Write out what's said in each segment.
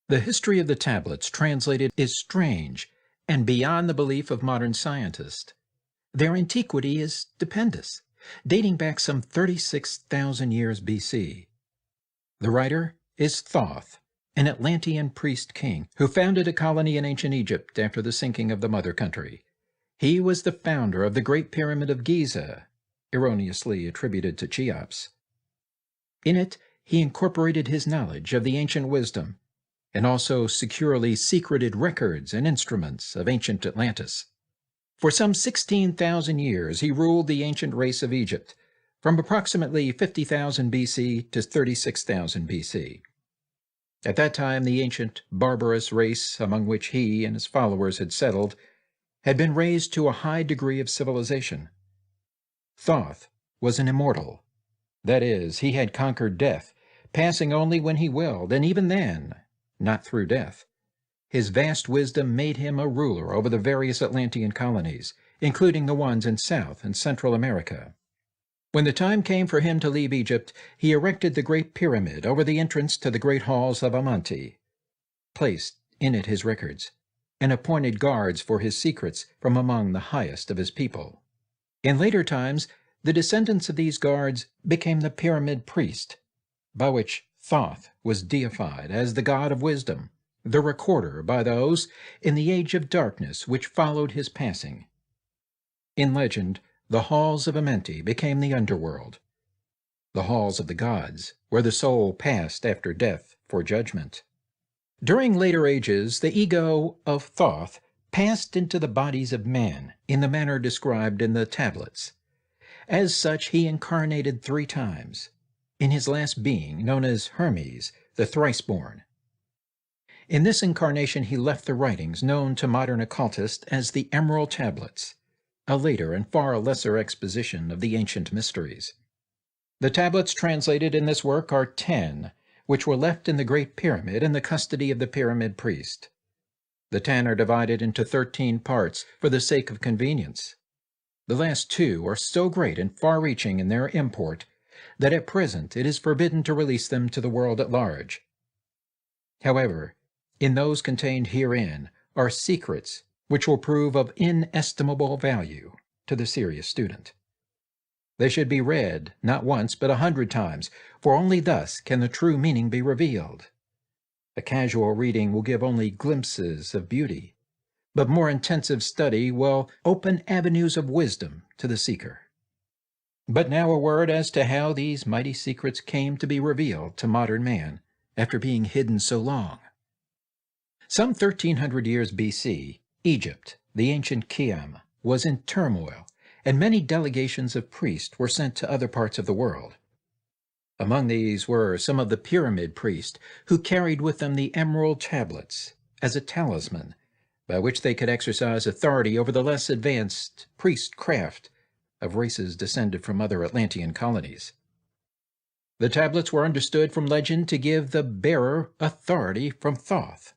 The history of the tablets translated is strange and beyond the belief of modern scientists. Their antiquity is stupendous, dating back some 36,000 years BC. The writer is Thoth, an Atlantean priest king who founded a colony in ancient Egypt after the sinking of the mother country. He was the founder of the Great Pyramid of Giza, erroneously attributed to Cheops. In it, he incorporated his knowledge of the ancient wisdom, and also securely secreted records and instruments of ancient Atlantis. For some 16,000 years he ruled the ancient race of Egypt, from approximately 50,000 BC to 36,000 BC. At that time, the ancient barbarous race among which he and his followers had settled had been raised to a high degree of civilization. Thoth was an immortal. That is, he had conquered death, passing only when he willed, and even then, not through death. His vast wisdom made him a ruler over the various Atlantean colonies, including the ones in South and Central America. When the time came for him to leave Egypt, he erected the Great Pyramid over the entrance to the great halls of Amenti, placed in it his records, and appointed guards for his secrets from among the highest of his people. In later times, the descendants of these guards became the Pyramid Priest, by which Thoth was deified as the god of wisdom, the recorder by those in the age of darkness which followed his passing. In legend, the halls of Amenti became the underworld, the halls of the gods, where the soul passed after death for judgment. During later ages, the ego of Thoth passed into the bodies of men in the manner described in the tablets. As such, he incarnated 3 times, in his last being, known as Hermes, the thrice-born. In this incarnation he left the writings known to modern occultists as the Emerald Tablets, a later and far lesser exposition of the ancient mysteries. The tablets translated in this work are 10, which were left in the Great Pyramid in the custody of the Pyramid Priest. The 10 are divided into 13 parts for the sake of convenience. The last 2 are so great and far-reaching in their import that at present it is forbidden to release them to the world at large. However, in those contained herein are secrets which will prove of inestimable value to the serious student. They should be read not once but 100 times, for only thus can the true meaning be revealed. A casual reading will give only glimpses of beauty, but more intensive study will open avenues of wisdom to the seeker. But now a word as to how these mighty secrets came to be revealed to modern man after being hidden so long. Some 1,300 years BC, Egypt, the ancient Khiam, was in turmoil, and many delegations of priests were sent to other parts of the world. Among these were some of the Pyramid priests who carried with them the Emerald Tablets as a talisman by which they could exercise authority over the less advanced priestcraft of races descended from other Atlantean colonies. The tablets were understood from legend to give the bearer authority from Thoth.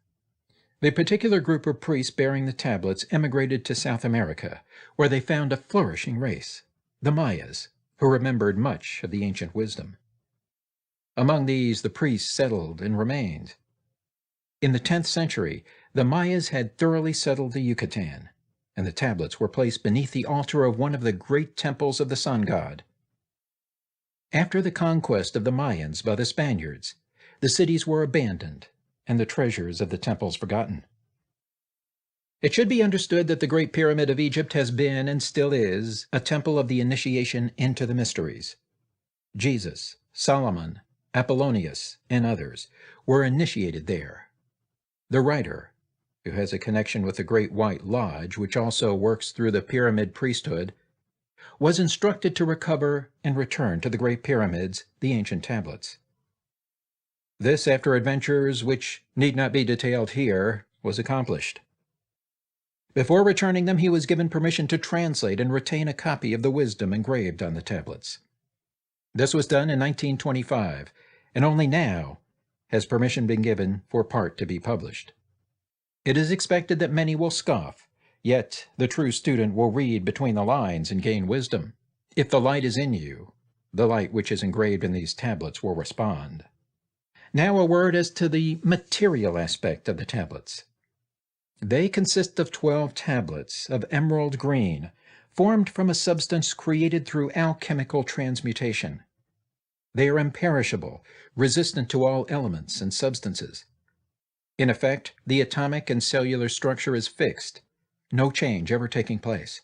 The particular group of priests bearing the tablets emigrated to South America, where they found a flourishing race, the Mayas, who remembered much of the ancient wisdom. Among these the priests settled and remained. In the 10th century, the Mayas had thoroughly settled the Yucatan, and the tablets were placed beneath the altar of one of the great temples of the sun god. After the conquest of the Mayans by the Spaniards, the cities were abandoned and the treasures of the temples forgotten. It should be understood that the Great Pyramid of Egypt has been, and still is, a temple of the initiation into the mysteries. Jesus, Solomon, Apollonius, and others were initiated there. The writer, who has a connection with the Great White Lodge, which also works through the Pyramid priesthood, was instructed to recover and return to the Great Pyramids, the ancient tablets. This, after adventures which need not be detailed here, was accomplished. Before returning them, he was given permission to translate and retain a copy of the wisdom engraved on the tablets. This was done in 1925, and only now has permission been given for part to be published. It is expected that many will scoff, yet the true student will read between the lines and gain wisdom. If the light is in you, the light which is engraved in these tablets will respond. Now a word as to the material aspect of the tablets. They consist of 12 tablets of emerald green, formed from a substance created through alchemical transmutation. They are imperishable, resistant to all elements and substances. In effect, the atomic and cellular structure is fixed, no change ever taking place.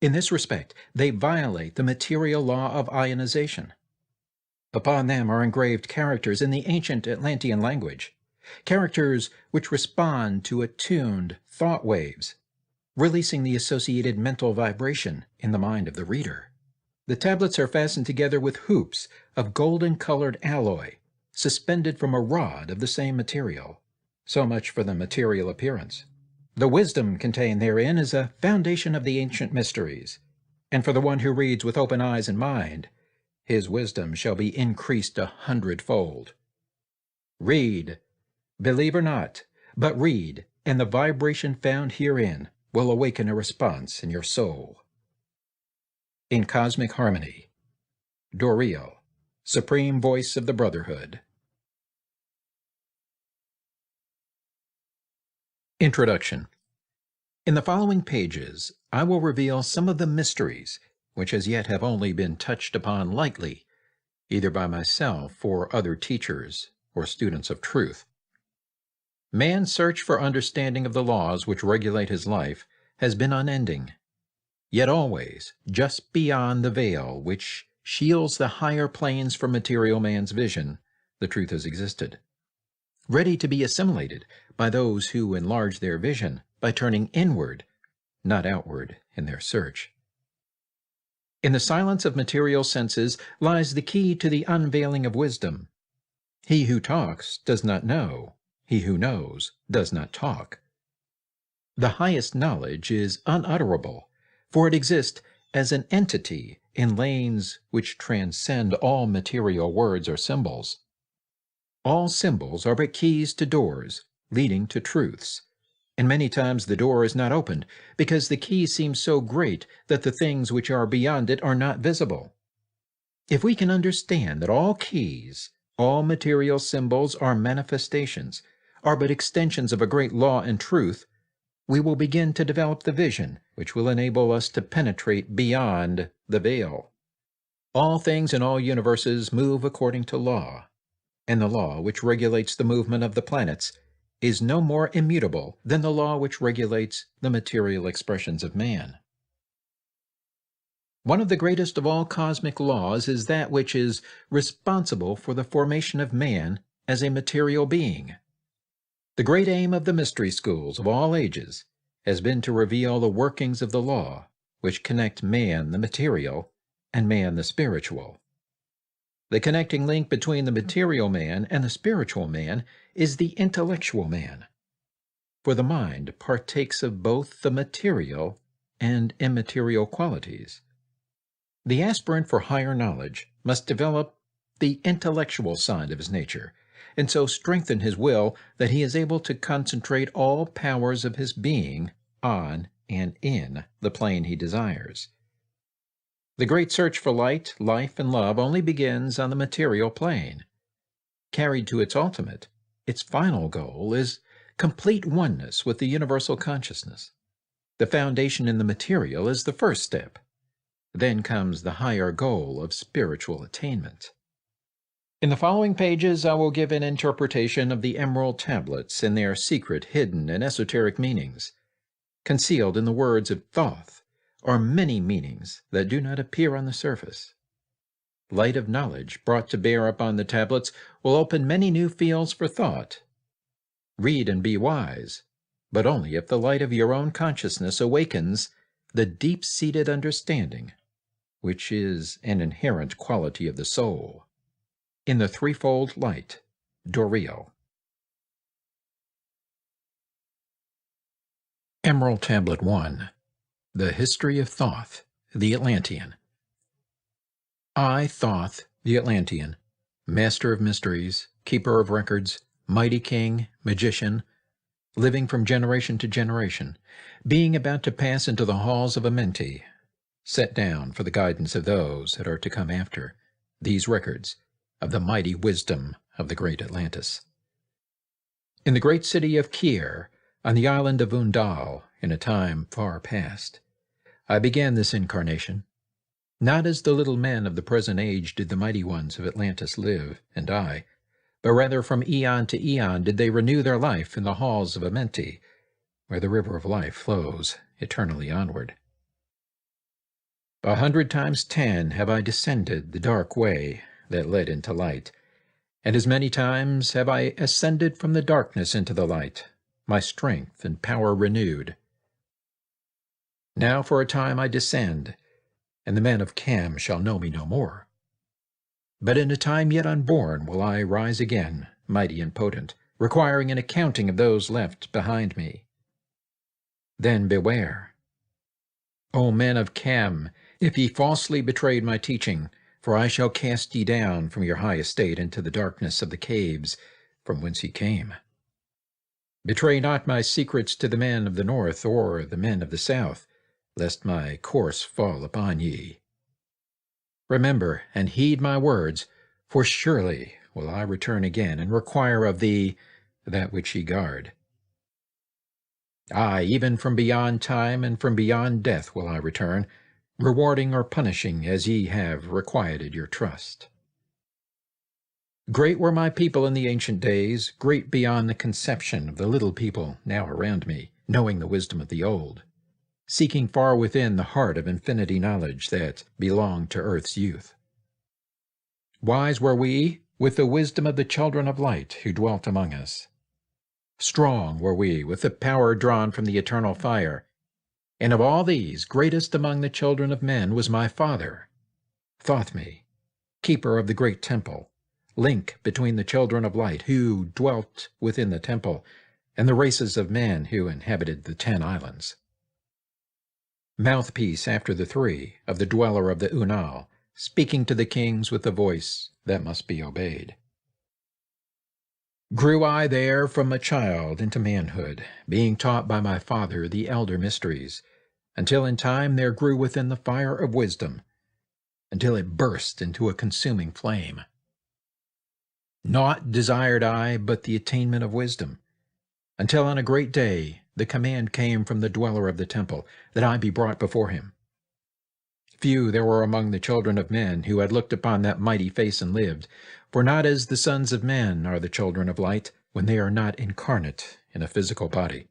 In this respect, they violate the material law of ionization. Upon them are engraved characters in the ancient Atlantean language, characters which respond to attuned thought waves, releasing the associated mental vibration in the mind of the reader. The tablets are fastened together with hoops of golden-colored alloy, suspended from a rod of the same material. So much for the material appearance. The wisdom contained therein is a foundation of the ancient mysteries, and for the one who reads with open eyes and mind, his wisdom shall be increased 100-fold. Read, believe or not, but read, and the vibration found herein will awaken a response in your soul. In cosmic harmony, Doriel, Supreme Voice of the Brotherhood. Introduction. In the following pages, I will reveal some of the mysteries which as yet have only been touched upon lightly, either by myself or other teachers or students of truth. Man's search for understanding of the laws which regulate his life has been unending, yet always just beyond the veil which shields the higher planes from material man's vision, the truth has existed, ready to be assimilated by those who enlarge their vision by turning inward, not outward, in their search. In the silence of material senses lies the key to the unveiling of wisdom. He who talks does not know. He who knows does not talk. The highest knowledge is unutterable, for it exists as an entity in lanes which transcend all material words or symbols. All symbols are but keys to doors leading to truths, and many times the door is not opened because the key seems so great that the things which are beyond it are not visible. If we can understand that all keys, all material symbols are manifestations, are but extensions of a great law and truth, we will begin to develop the vision which will enable us to penetrate beyond the veil. All things in all universes move according to law, and the law which regulates the movement of the planets is no more immutable than the law which regulates the material expressions of man. One of the greatest of all cosmic laws is that which is responsible for the formation of man as a material being. The great aim of the mystery schools of all ages has been to reveal the workings of the law which connect man the material and man the spiritual. The connecting link between the material man and the spiritual man is the intellectual man, for the mind partakes of both the material and immaterial qualities. The aspirant for higher knowledge must develop the intellectual side of his nature, and so strengthen his will that he is able to concentrate all powers of his being on and in the plane he desires. The great search for light, life, and love only begins on the material plane. Carried to its ultimate, its final goal is complete oneness with the universal consciousness. The foundation in the material is the first step. Then comes the higher goal of spiritual attainment. In the following pages, I will give an interpretation of the emerald tablets and their secret, hidden, and esoteric meanings. Concealed in the words of Thoth are many meanings that do not appear on the surface. Light of knowledge brought to bear upon the tablets will open many new fields for thought. Read and be wise, but only if the light of your own consciousness awakens the deep-seated understanding, which is an inherent quality of the soul. In the Threefold Light, Doriel. Emerald Tablet 1. The History of Thoth, the Atlantean. I, Thoth, the Atlantean, master of mysteries, keeper of records, mighty king, magician, living from generation to generation, being about to pass into the halls of Amenti, set down for the guidance of those that are to come after, these records of the mighty wisdom of the great Atlantis. In the great city of Kir, on the island of Undal, in a time far past, I began this incarnation. Not as the little men of the present age did the mighty ones of Atlantis live and die, but rather from eon to eon did they renew their life in the halls of Amenti, where the river of life flows eternally onward. 100 times 10 have I descended the dark way that led into light, and as many times have I ascended from the darkness into the light, my strength and power renewed. Now for a time I descend, and the men of Cam shall know me no more. But in a time yet unborn will I rise again, mighty and potent, requiring an accounting of those left behind me. Then beware, O men of Cam, if ye falsely betrayed my teaching, for I shall cast ye down from your high estate into the darkness of the caves from whence ye came. Betray not my secrets to the men of the north or the men of the south, lest my course fall upon ye. Remember and heed my words, for surely will I return again and require of thee that which ye guard. Aye, even from beyond time and from beyond death will I return, rewarding or punishing as ye have requited your trust. Great were my people in the ancient days, great beyond the conception of the little people now around me, knowing the wisdom of the old, seeking far within the heart of infinity knowledge that belonged to earth's youth. Wise were we with the wisdom of the children of light who dwelt among us. Strong were we with the power drawn from the eternal fire, and of all these, greatest among the children of men was my father, Thothme, keeper of the great temple, link between the children of light who dwelt within the temple and the races of men who inhabited the 10 islands. Mouthpiece after the 3 of the dweller of the Unal, speaking to the kings with the voice that must be obeyed. Grew I there from a child into manhood, being taught by my father the elder mysteries, until in time there grew within the fire of wisdom, until it burst into a consuming flame. Naught desired I but the attainment of wisdom, until on a great day the command came from the dweller of the temple that I be brought before him. Few there were among the children of men who had looked upon that mighty face and lived, for not as the sons of men are the children of light, when they are not incarnate in a physical body.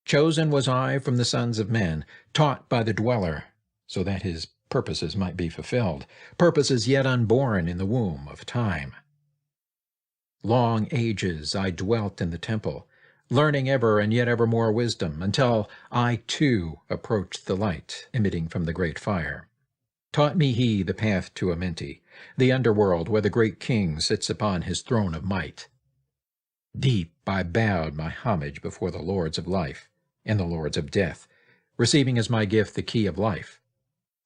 Chosen was I from the sons of men, taught by the dweller, so that his purposes might be fulfilled, purposes yet unborn in the womb of time. Long ages I dwelt in the temple, learning ever and yet ever more wisdom, until I too approached the light emitting from the great fire. Taught me he the path to Amenti, the underworld where the great king sits upon his throne of might. Deep I bowed my homage before the lords of life and the lords of death, receiving as my gift the key of life.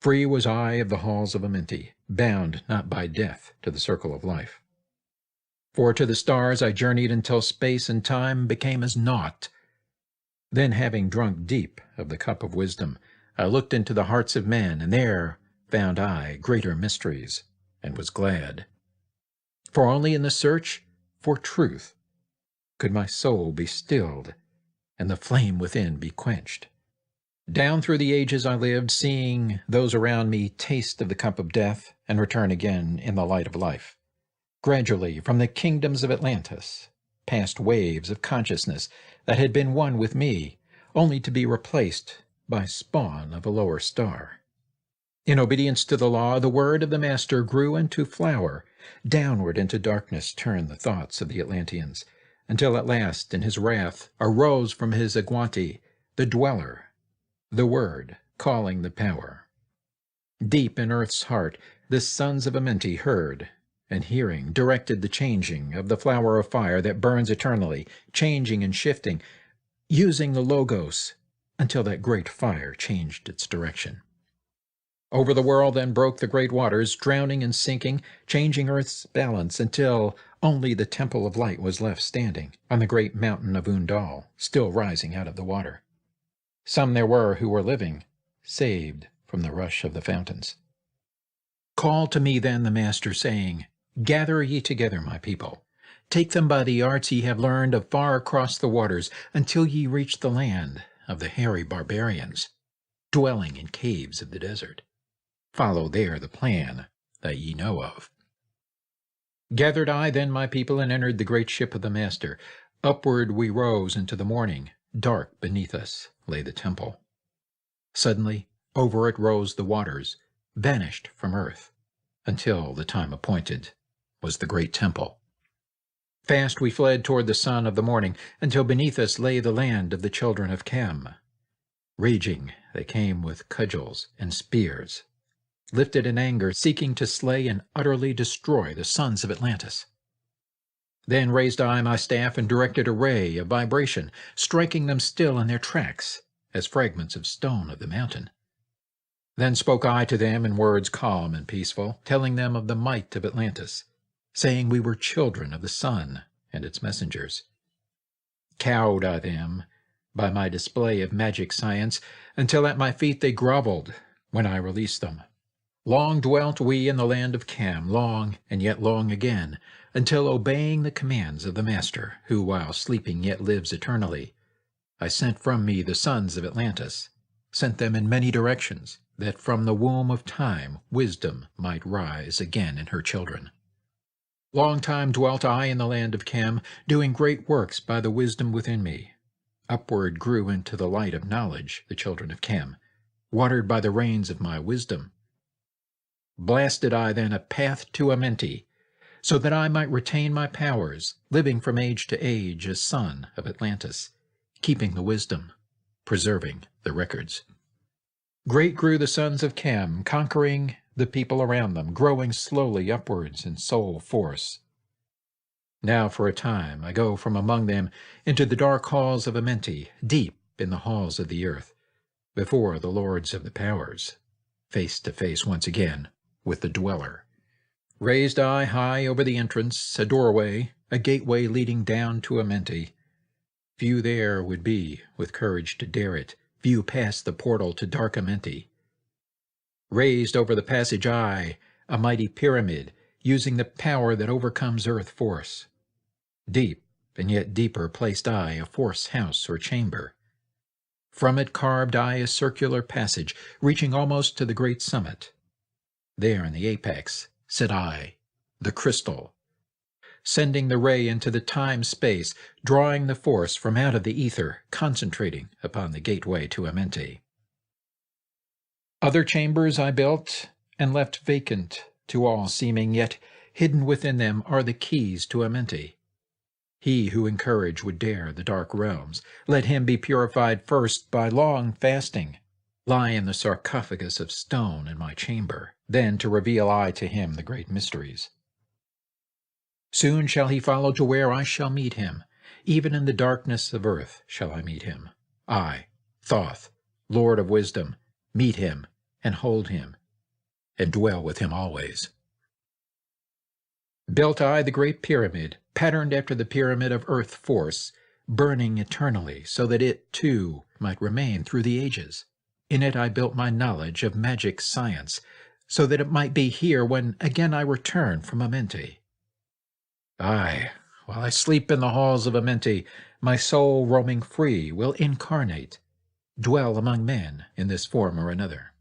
Free was I of the halls of Amenti, bound not by death to the circle of life. For to the stars I journeyed until space and time became as naught. Then, having drunk deep of the cup of wisdom, I looked into the hearts of men, and there found I greater mysteries, and was glad. For only in the search for truth could my soul be stilled, and the flame within be quenched. Down through the ages I lived, seeing those around me taste of the cup of death, and return again in the light of life. Gradually, from the kingdoms of Atlantis, past waves of consciousness that had been one with me, only to be replaced by spawn of a lower star. In obedience to the law, the word of the Master grew into flower, downward into darkness turned the thoughts of the Atlanteans, until at last, in his wrath, arose from his Agwanti the dweller, the word calling the power. Deep in earth's heart, the sons of Amenti heard, and hearing, directed the changing of the flower of fire that burns eternally, changing and shifting, using the Logos, until that great fire changed its direction. Over the world then broke the great waters, drowning and sinking, changing earth's balance, until only the temple of light was left standing on the great mountain of Undal, still rising out of the water. Some there were who were living, saved from the rush of the fountains. Called to me then the Master, saying, Gather ye together, my people. Take them by the arts ye have learned of far across the waters, until ye reach the land of the hairy barbarians, dwelling in caves of the desert. Follow there the plan that ye know of. Gathered I then my people, and entered the great ship of the Master. Upward we rose into the morning. Dark beneath us lay the temple. Suddenly over it rose the waters, vanished from earth, until the time appointed was the great temple. Fast we fled toward the sun of the morning, until beneath us lay the land of the children of Chem. Raging they came with cudgels and spears, lifted in anger, seeking to slay and utterly destroy the sons of Atlantis. Then raised I my staff and directed a ray of vibration, striking them still in their tracks, as fragments of stone of the mountain. Then spoke I to them in words calm and peaceful, telling them of the might of Atlantis, saying we were children of the sun and its messengers. Cowed I them by my display of magic science, until at my feet they groveled when I released them. Long dwelt we in the land of Chem, long and yet long again, until obeying the commands of the Master, who while sleeping yet lives eternally, I sent from me the sons of Atlantis, sent them in many directions, that from the womb of time wisdom might rise again in her children. Long time dwelt I in the land of Chem, doing great works by the wisdom within me. Upward grew into the light of knowledge the children of Chem, watered by the rains of my wisdom. Blasted I then a path to Amenti, so that I might retain my powers, living from age to age as son of Atlantis, keeping the wisdom, preserving the records. Great grew the sons of Chem, conquering the people around them, growing slowly upwards in soul force. Now for a time I go from among them into the dark halls of Amenti, deep in the halls of the earth, before the lords of the powers, face to face once again with the dweller. Raised I high over the entrance, a doorway, a gateway leading down to Amenti. Few there would be with courage to dare it, few past the portal to dark Amenti. Raised over the passage I, a mighty pyramid, using the power that overcomes earth force. Deep and yet deeper placed I a force house or chamber. From it carved I a circular passage, reaching almost to the great summit. There in the apex set I, the crystal, sending the ray into the time-space, drawing the force from out of the ether, concentrating upon the gateway to Amenti. Other chambers I built and left vacant to all seeming, yet hidden within them are the keys to Amenti. He who in courage would dare the dark realms, let him be purified first by long fasting. Lie in the sarcophagus of stone in my chamber, then to reveal I to him the great mysteries. Soon shall he follow to where I shall meet him. Even in the darkness of earth shall I meet him. I, Thoth, Lord of wisdom, meet him and hold him, and dwell with him always. Built I the great pyramid, patterned after the pyramid of earth force, burning eternally, so that it, too, might remain through the ages. In it I built my knowledge of magic science, so that it might be here when again I return from Amenti. Aye, while I sleep in the halls of Amenti, my soul roaming free will incarnate, dwell among men in this form or another.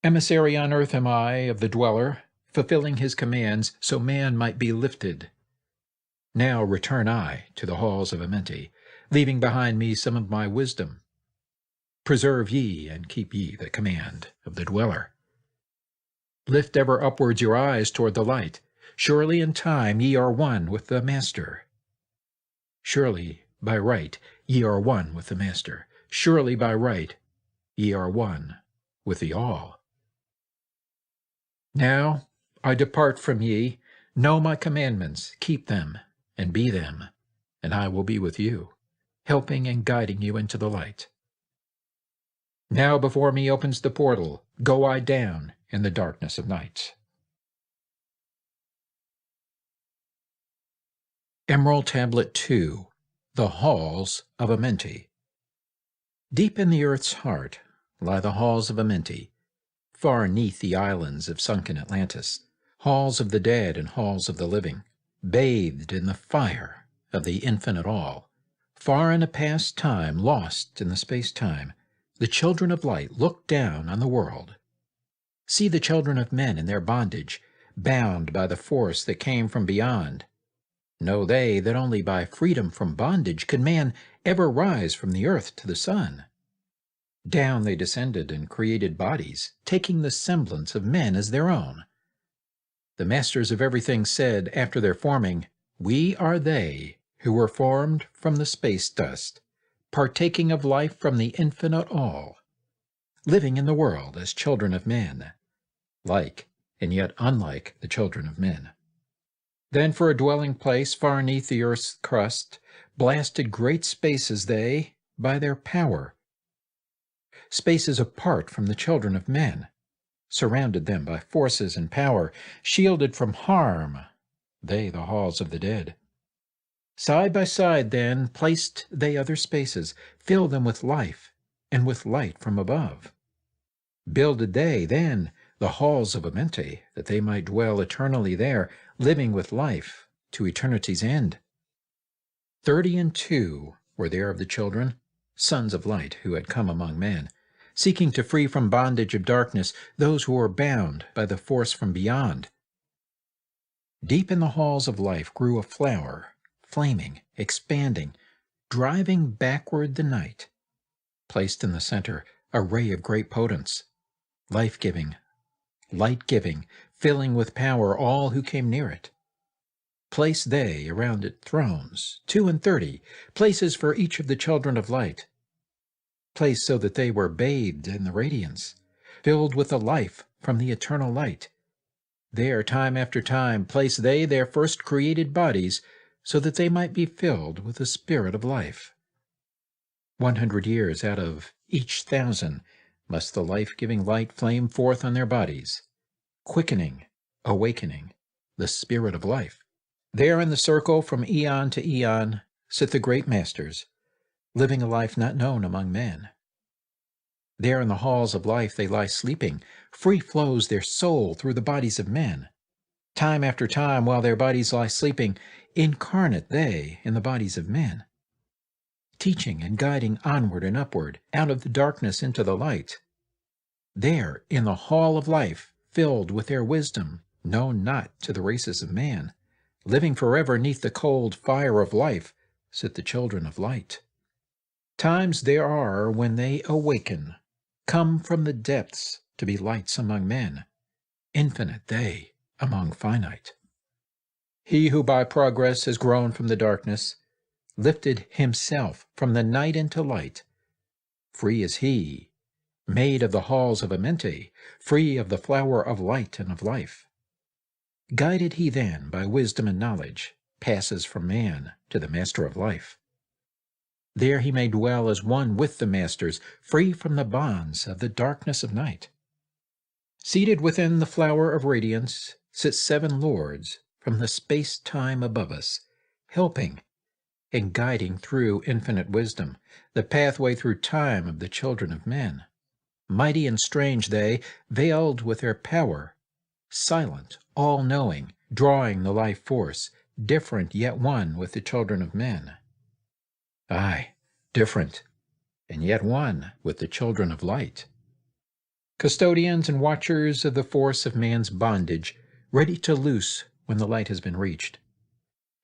Emissary on earth am I of the dweller, fulfilling his commands so man might be lifted. Now return I to the halls of Amenti, leaving behind me some of my wisdom. Preserve ye and keep ye the command of the dweller. Lift ever upwards your eyes toward the light. Surely in time ye are one with the Master. Surely by right ye are one with the Master. Surely by right ye are one with the All. Now I depart from ye. Know my commandments, keep them, and be them, and I will be with you, helping and guiding you into the light. Now before me opens the portal. Go I down in the darkness of night. Emerald Tablet 2, The Halls of Amenti. Deep in the earth's heart lie the halls of Amenti, far 'neath the islands of sunken Atlantis, halls of the dead and halls of the living, bathed in the fire of the infinite all. Far in a past time, lost in the space-time, the children of light look down on the world. See the children of men in their bondage, bound by the force that came from beyond. Know they that only by freedom from bondage could man ever rise from the earth to the sun. Down they descended and created bodies, taking the semblance of men as their own. The masters of everything said, after their forming, "We are they who were formed from the space dust, partaking of life from the infinite all, living in the world as children of men, like and yet unlike the children of men." Then for a dwelling place far 'neath the earth's crust, blasted great spaces they by their power, spaces apart from the children of men, surrounded them by forces and power, shielded from harm, they the halls of the dead. Side by side then placed they other spaces, filled them with life and with light from above. Builded they then the halls of Amente, that they might dwell eternally there, living with life to eternity's end. 32 were there of the children, sons of light, who had come among men, seeking to free from bondage of darkness those who were bound by the force from beyond. Deep in the halls of life grew a flower, flaming, expanding, driving backward the night. Placed in the center, a ray of great potence, life-giving, light-giving, filling with power all who came near it. Placed they around it thrones, 32, places for each of the children of light, placed so that they were bathed in the radiance, filled with the life from the eternal light. There, time after time, placed they their first created bodies, so that they might be filled with the spirit of life. 100 years out of each 1,000 must the life-giving light flame forth on their bodies, quickening, awakening the spirit of life. There in the circle from eon to eon sit the great masters, living a life not known among men. There in the halls of life they lie sleeping, free flows their soul through the bodies of men. Time after time, while their bodies lie sleeping, incarnate they in the bodies of men, teaching and guiding onward and upward, out of the darkness into the light. There, in the hall of life, filled with their wisdom, known not to the races of man, living forever neath the cold fire of life, sit the children of light. Times there are when they awaken, come from the depths to be lights among men, infinite they among finite. He who by progress has grown from the darkness, lifted himself from the night into light, free is he, made of the halls of Amente, free of the flower of light and of life. Guided he then by wisdom and knowledge, passes from man to the master of life. There he may dwell as one with the masters, free from the bonds of the darkness of night. Seated within the flower of radiance sit 7 lords from the space-time above us, helping and guiding through infinite wisdom the pathway through time of the children of men. Mighty and strange they, veiled with their power, silent, all-knowing, drawing the life force, different yet one with the children of men. Aye, different, and yet one with the children of light. Custodians and watchers of the force of man's bondage, ready to loose when the light has been reached.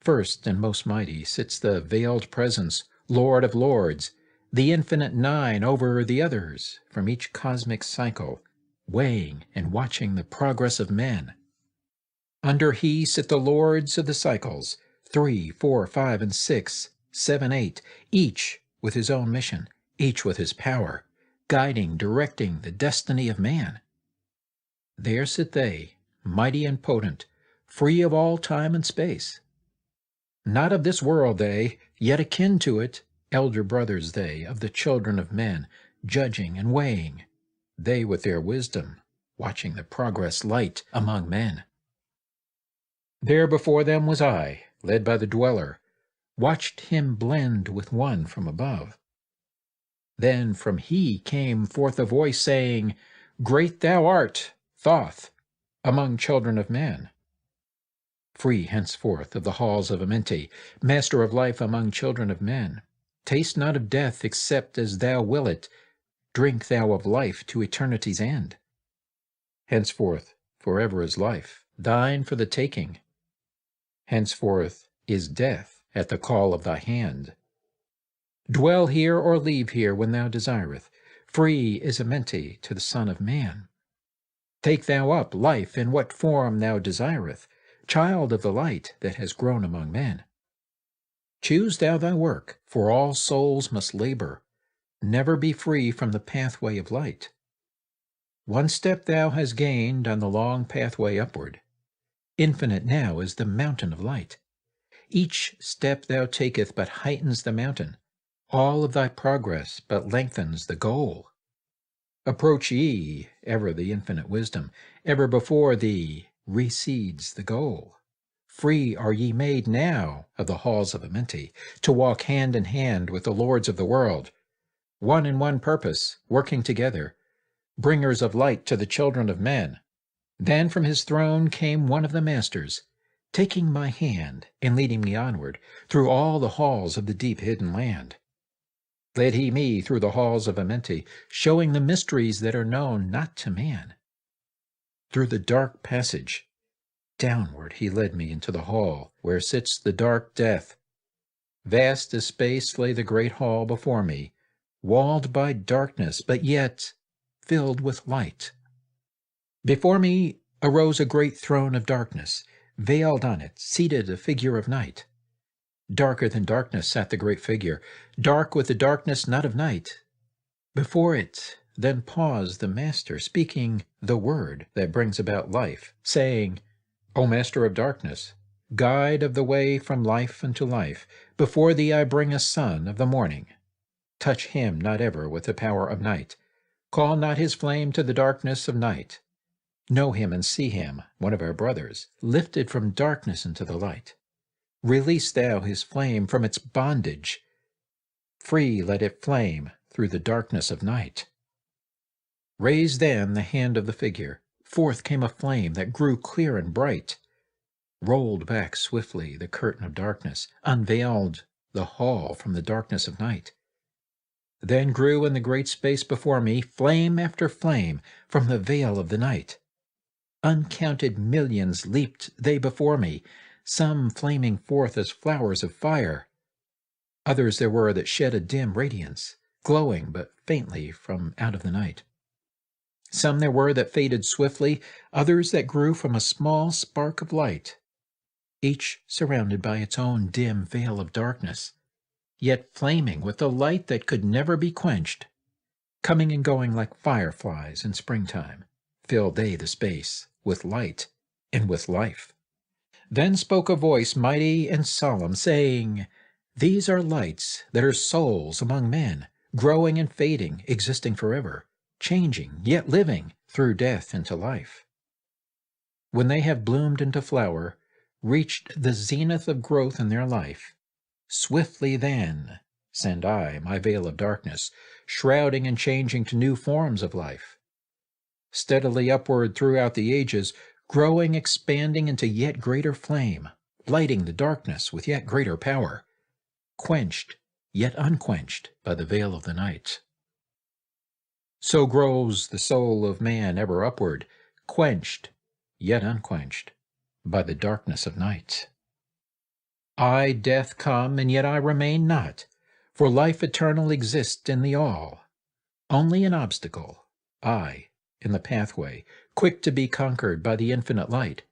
First and most mighty sits the veiled presence, Lord of lords, the infinite 9 over the others from each cosmic cycle, weighing and watching the progress of men. Under he sit the lords of the cycles, 3, 4, 5, and 6, 7, 8, each with his own mission, each with his power, guiding, directing the destiny of man. There sit they, mighty and potent, free of all time and space. Not of this world they, yet akin to it, elder brothers they, of the children of men, judging and weighing, they with their wisdom, watching the progress light among men. There before them was I, led by the dweller, watched him blend with one from above. Then from he came forth a voice saying, Great thou art, Thoth, among children of men. Free henceforth of the halls of Amenti, master of life among children of men. Taste not of death except as thou will it, drink thou of life to eternity's end. Henceforth forever is life, thine for the taking. Henceforth is death at the call of thy hand. Dwell here or leave here when thou desireth. Free is Amenti to the Son of Man. Take thou up life in what form thou desireth, child of the light that has grown among men. Choose thou thy work, for all souls must labor. Never be free from the pathway of light. One step thou hast gained on the long pathway upward. Infinite now is the mountain of light. Each step thou taketh but heightens the mountain. All of thy progress but lengthens the goal. Approach ye ever the infinite wisdom. Ever before thee recedes the goal. Free are ye made now of the halls of Amenti, to walk hand in hand with the lords of the world, one in one purpose, working together, bringers of light to the children of men. Then from his throne came one of the masters, taking my hand and leading me onward through all the halls of the deep hidden land. Led he me through the halls of Amenti, showing the mysteries that are known not to man. Through the dark passage, downward he led me into the hall, where sits the dark death. Vast as space lay the great hall before me, walled by darkness, but yet filled with light. Before me arose a great throne of darkness, veiled on it, seated a figure of night. Darker than darkness sat the great figure, dark with the darkness not of night. Before it then paused the Master, speaking the word that brings about life, saying, O Master of darkness, guide of the way from life unto life, before thee I bring a son of the morning. Touch him not ever with the power of night. Call not his flame to the darkness of night. Know him and see him, one of our brothers, lifted from darkness into the light. Release thou his flame from its bondage. Free let it flame through the darkness of night. Raise then the hand of the figure. Forth came a flame that grew clear and bright, rolled back swiftly the curtain of darkness, unveiled the hall from the darkness of night. Then grew in the great space before me flame after flame from the veil of the night. Uncounted millions leaped they before me, some flaming forth as flowers of fire. Others there were that shed a dim radiance, glowing but faintly from out of the night. Some there were that faded swiftly, others that grew from a small spark of light, each surrounded by its own dim veil of darkness, yet flaming with a light that could never be quenched. Coming and going like fireflies in springtime, filled they the space with light and with life. Then spoke a voice mighty and solemn, saying, These are lights that are souls among men, growing and fading, existing forever, changing, yet living, through death into life. When they have bloomed into flower, reached the zenith of growth in their life, swiftly then send I my veil of darkness, shrouding and changing to new forms of life. Steadily upward throughout the ages, growing, expanding into yet greater flame, lighting the darkness with yet greater power, quenched, yet unquenched by the veil of the night. So grows the soul of man ever upward, quenched, yet unquenched by the darkness of night. I, death, come, and yet I remain not, for life eternal exists in the all. Only an obstacle, I, in the pathway, quick to be conquered by the infinite light.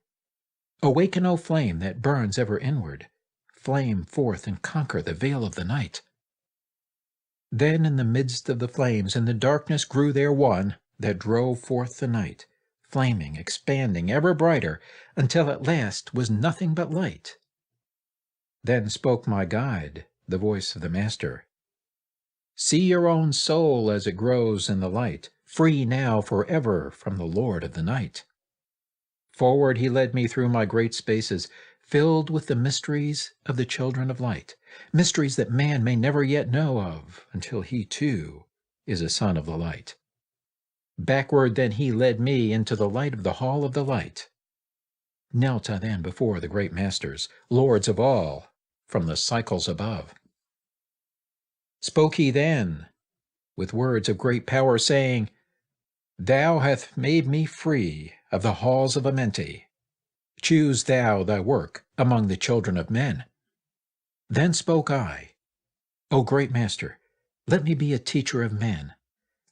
Awaken, O flame that burns ever inward, flame forth and conquer the veil of the night. Then in the midst of the flames in the darkness grew there one that drove forth the night, flaming, expanding, ever brighter, until at last was nothing but light. Then spoke my guide, the voice of the Master. See your own soul as it grows in the light, free now forever from the Lord of the night. Forward he led me through my great spaces, filled with the mysteries of the children of light, mysteries that man may never yet know of until he, too, is a son of the light. Backward then he led me into the light of the hall of the light. Knelt I then before the great masters, lords of all, from the cycles above. Spoke he then with words of great power, saying, Thou hast made me free of the halls of Amenti. Choose thou thy work among the children of men. Then spoke I, O great Master, let me be a teacher of men,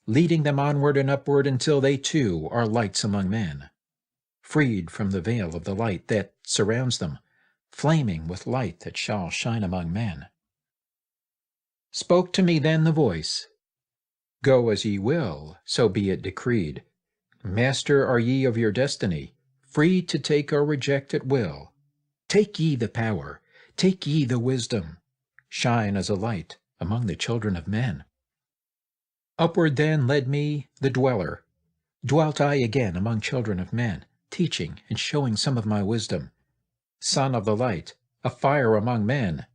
leading them onward and upward until they too are lights among men, freed from the veil of the light that surrounds them, flaming with light that shall shine among men. Spoke to me then the voice, Go as ye will, so be it decreed. Master are ye of your destiny, free to take or reject at will. Take ye the power, take ye the wisdom, shine as a light among the children of men. Upward then led me the dweller. Dwelt I again among children of men, teaching and showing some of my wisdom. Son of the light, a fire among men.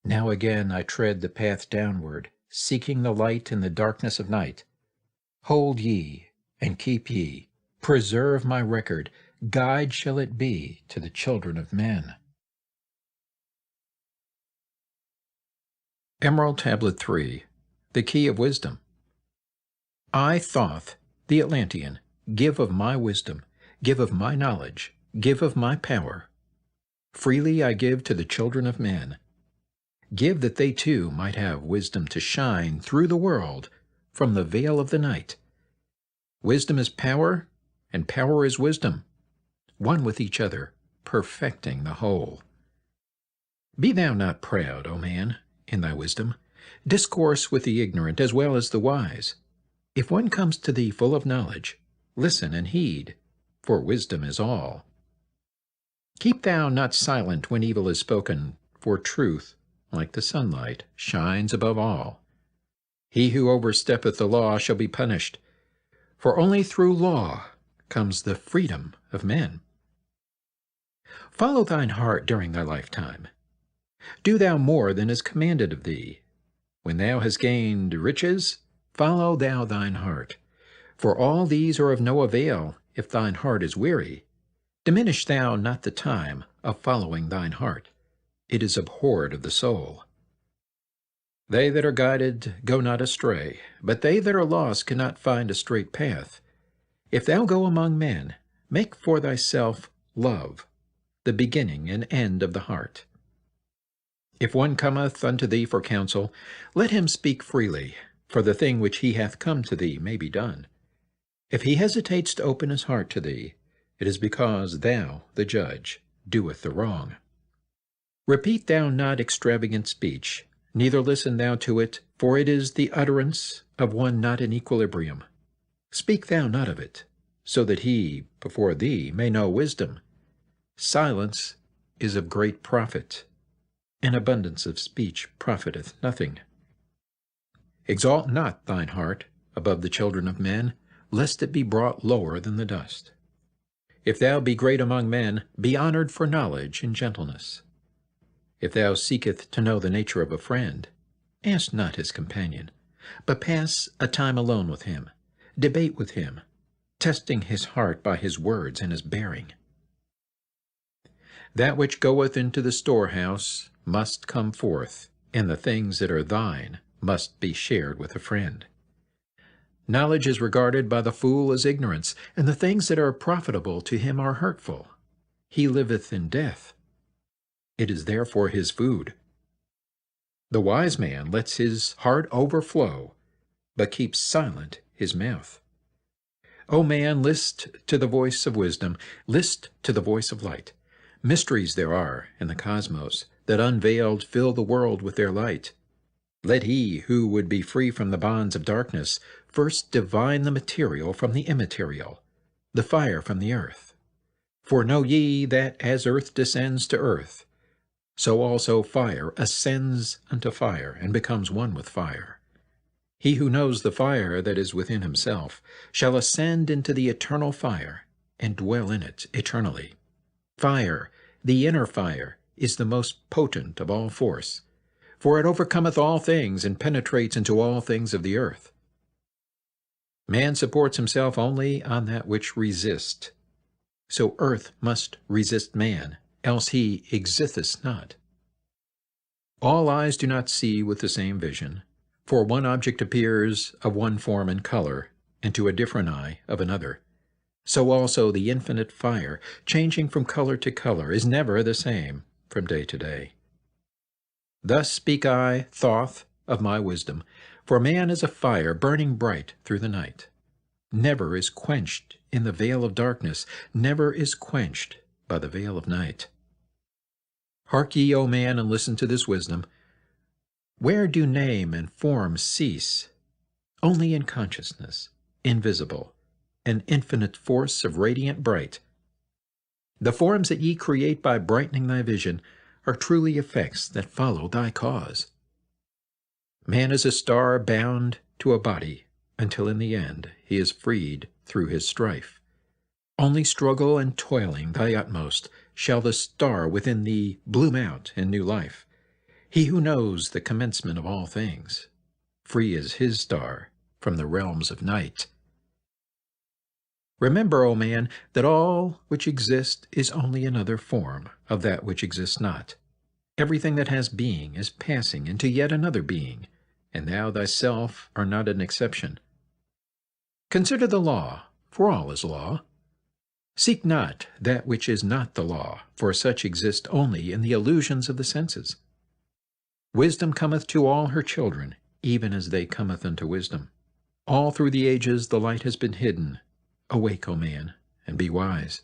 Now again I tread the path downward, seeking the light in the darkness of night. Hold ye, and keep ye, preserve my record, guide shall it be to the children of men. Emerald Tablet 3, The Key of Wisdom. I, Thoth, the Atlantean, give of my wisdom, give of my knowledge, give of my power. Freely I give to the children of men. Give that they too might have wisdom to shine through the world from the veil of the night. Wisdom is power, and power is wisdom, one with each other, perfecting the whole. Be thou not proud, O man, in thy wisdom. Discourse with the ignorant as well as the wise. If one comes to thee full of knowledge, listen and heed, for wisdom is all. Keep thou not silent when evil is spoken, for truth, like the sunlight, shines above all. He who oversteppeth the law shall be punished, for only through law comes the freedom of men. Follow thine heart during thy lifetime. Do thou more than is commanded of thee. When thou hast gained riches, follow thou thine heart. For all these are of no avail if thine heart is weary. Diminish thou not the time of following thine heart. It is abhorred of the soul. They that are guided go not astray, but they that are lost cannot find a straight path. If thou go among men, make for thyself love, the beginning and end of the heart. If one cometh unto thee for counsel, let him speak freely, for the thing which he hath come to thee may be done. If he hesitates to open his heart to thee, it is because thou, the judge, doeth the wrong. Repeat thou not extravagant speech, neither listen thou to it, for it is the utterance of one not in equilibrium. Speak thou not of it, so that he before thee may know wisdom. Silence is of great profit. An abundance of speech profiteth nothing. Exalt not thine heart above the children of men, lest it be brought lower than the dust. If thou be great among men, be honored for knowledge and gentleness. If thou seeketh to know the nature of a friend, ask not his companion, but pass a time alone with him, debate with him, testing his heart by his words and his bearing. That which goeth into the storehouse must come forth, and the things that are thine must be shared with a friend. Knowledge is regarded by the fool as ignorance, and the things that are profitable to him are hurtful. He liveth in death. It is therefore his food. The wise man lets his heart overflow, but keeps silent his mouth. O man, list to the voice of wisdom, list to the voice of light. Mysteries there are in the cosmos that unveiled fill the world with their light. Let he who would be free from the bonds of darkness first divine the material from the immaterial, the fire from the earth. For know ye that as earth descends to earth, so also fire ascends unto fire, and becomes one with fire. He who knows the fire that is within himself shall ascend into the eternal fire, and dwell in it eternally. Fire, the inner fire, is the most potent of all force, for it overcometh all things and penetrates into all things of the earth. Man supports himself only on that which resists. So earth must resist man, else he existeth not. All eyes do not see with the same vision, for one object appears of one form and color, and to a different eye of another. So also the infinite fire, changing from color to color, is never the same from day to day. Thus speak I, Thoth, of my wisdom, for man is a fire burning bright through the night. Never is quenched in the veil of darkness, never is quenched by the veil of night. Hark ye, O man, and listen to this wisdom. Where do name and form cease? Only in consciousness, invisible, an infinite force of radiant bright. The forms that ye create by brightening thy vision are truly effects that follow thy cause. Man is a star bound to a body, until in the end he is freed through his strife. Only struggle and toiling thy utmost shall the star within thee bloom out in new life. He who knows the commencement of all things, free is his star from the realms of night. Remember, O man, that all which exists is only another form of that which exists not. Everything that has being is passing into yet another being, and thou thyself art not an exception. Consider the law, for all is law. Seek not that which is not the law, for such exist only in the illusions of the senses. Wisdom cometh to all her children, even as they cometh unto wisdom. All through the ages the light has been hidden. Awake, O man, and be wise.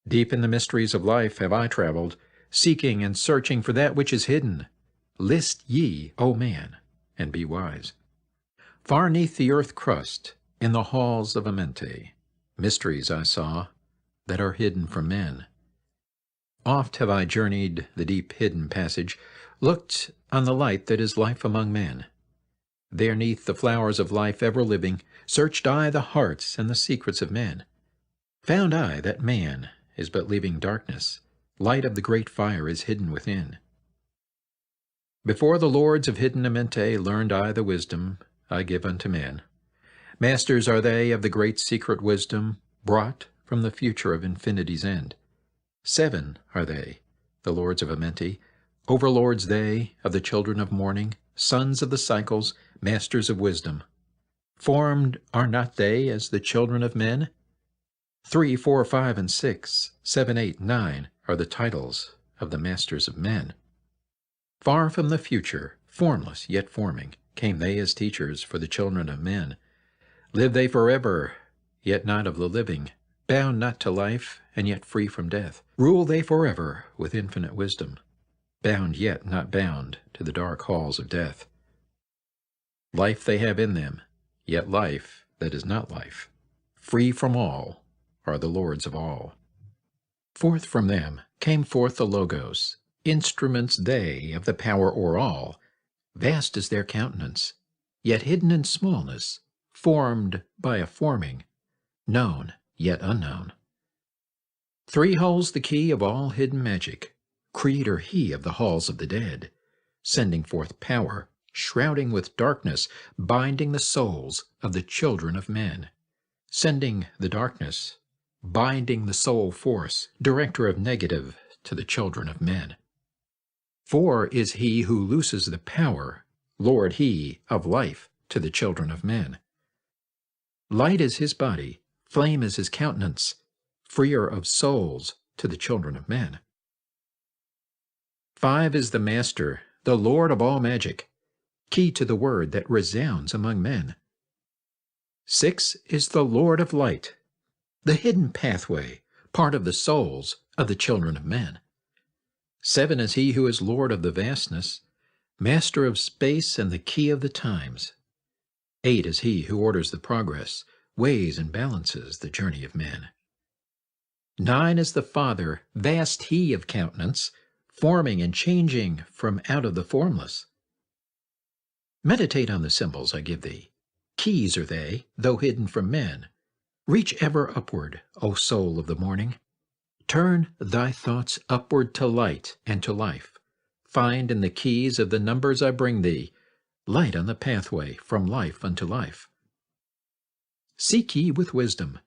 Deep in the mysteries of life have I traveled, seeking and searching for that which is hidden. List ye, O man, and be wise. Far neath the earth crust, in the halls of Amenti, mysteries I saw that are hidden from men. Oft have I journeyed the deep hidden passage, looked on the light that is life among men. There neath the flowers of life ever living, searched I the hearts and the secrets of men. Found I that man is but leaving darkness, light of the great fire is hidden within. Before the lords of hidden Amenti learned I the wisdom I give unto men. Masters are they of the great secret wisdom, brought from the future of infinity's end. 7 are they, the lords of Amenti, overlords they of the children of morning, sons of the cycles, masters of wisdom. Formed are not they as the children of men? 3, 4, 5, and 6, 7, 8, 9 are the titles of the masters of men. Far from the future, formless yet forming, came they as teachers for the children of men. Live they forever, yet not of the living, bound not to life, and yet free from death. Rule they forever with infinite wisdom, bound yet not bound to the dark halls of death. Life they have in them, yet life that is not life. Free from all are the lords of all. Forth from them came forth the Logos, instruments they of the power o'er all. Vast is their countenance, yet hidden in smallness, formed by a forming, known yet unknown. 3 holds the key of all hidden magic, creator he of the halls of the dead, sending forth power, shrouding with darkness, binding the souls of the children of men, sending the darkness, binding the soul force, director of negative to the children of men. 4 is he who looses the power, lord he of life to the children of men. Light is his body, flame is his countenance, freer of souls to the children of men. 5 is the master, the lord of all magic, key to the word that resounds among men. 6 is the Lord of light, the hidden pathway, part of the souls of the children of men. 7 is he who is Lord of the vastness, master of space and the key of the times. 8 is he who orders the progress, weighs and balances the journey of men. 9 is the Father, vast he of countenance, forming and changing from out of the formless. Meditate on the symbols I give thee. Keys are they, though hidden from men. Reach ever upward, O soul of the morning. Turn thy thoughts upward to light and to life. Find in the keys of the numbers I bring thee, light on the pathway from life unto life. Seek ye with wisdom.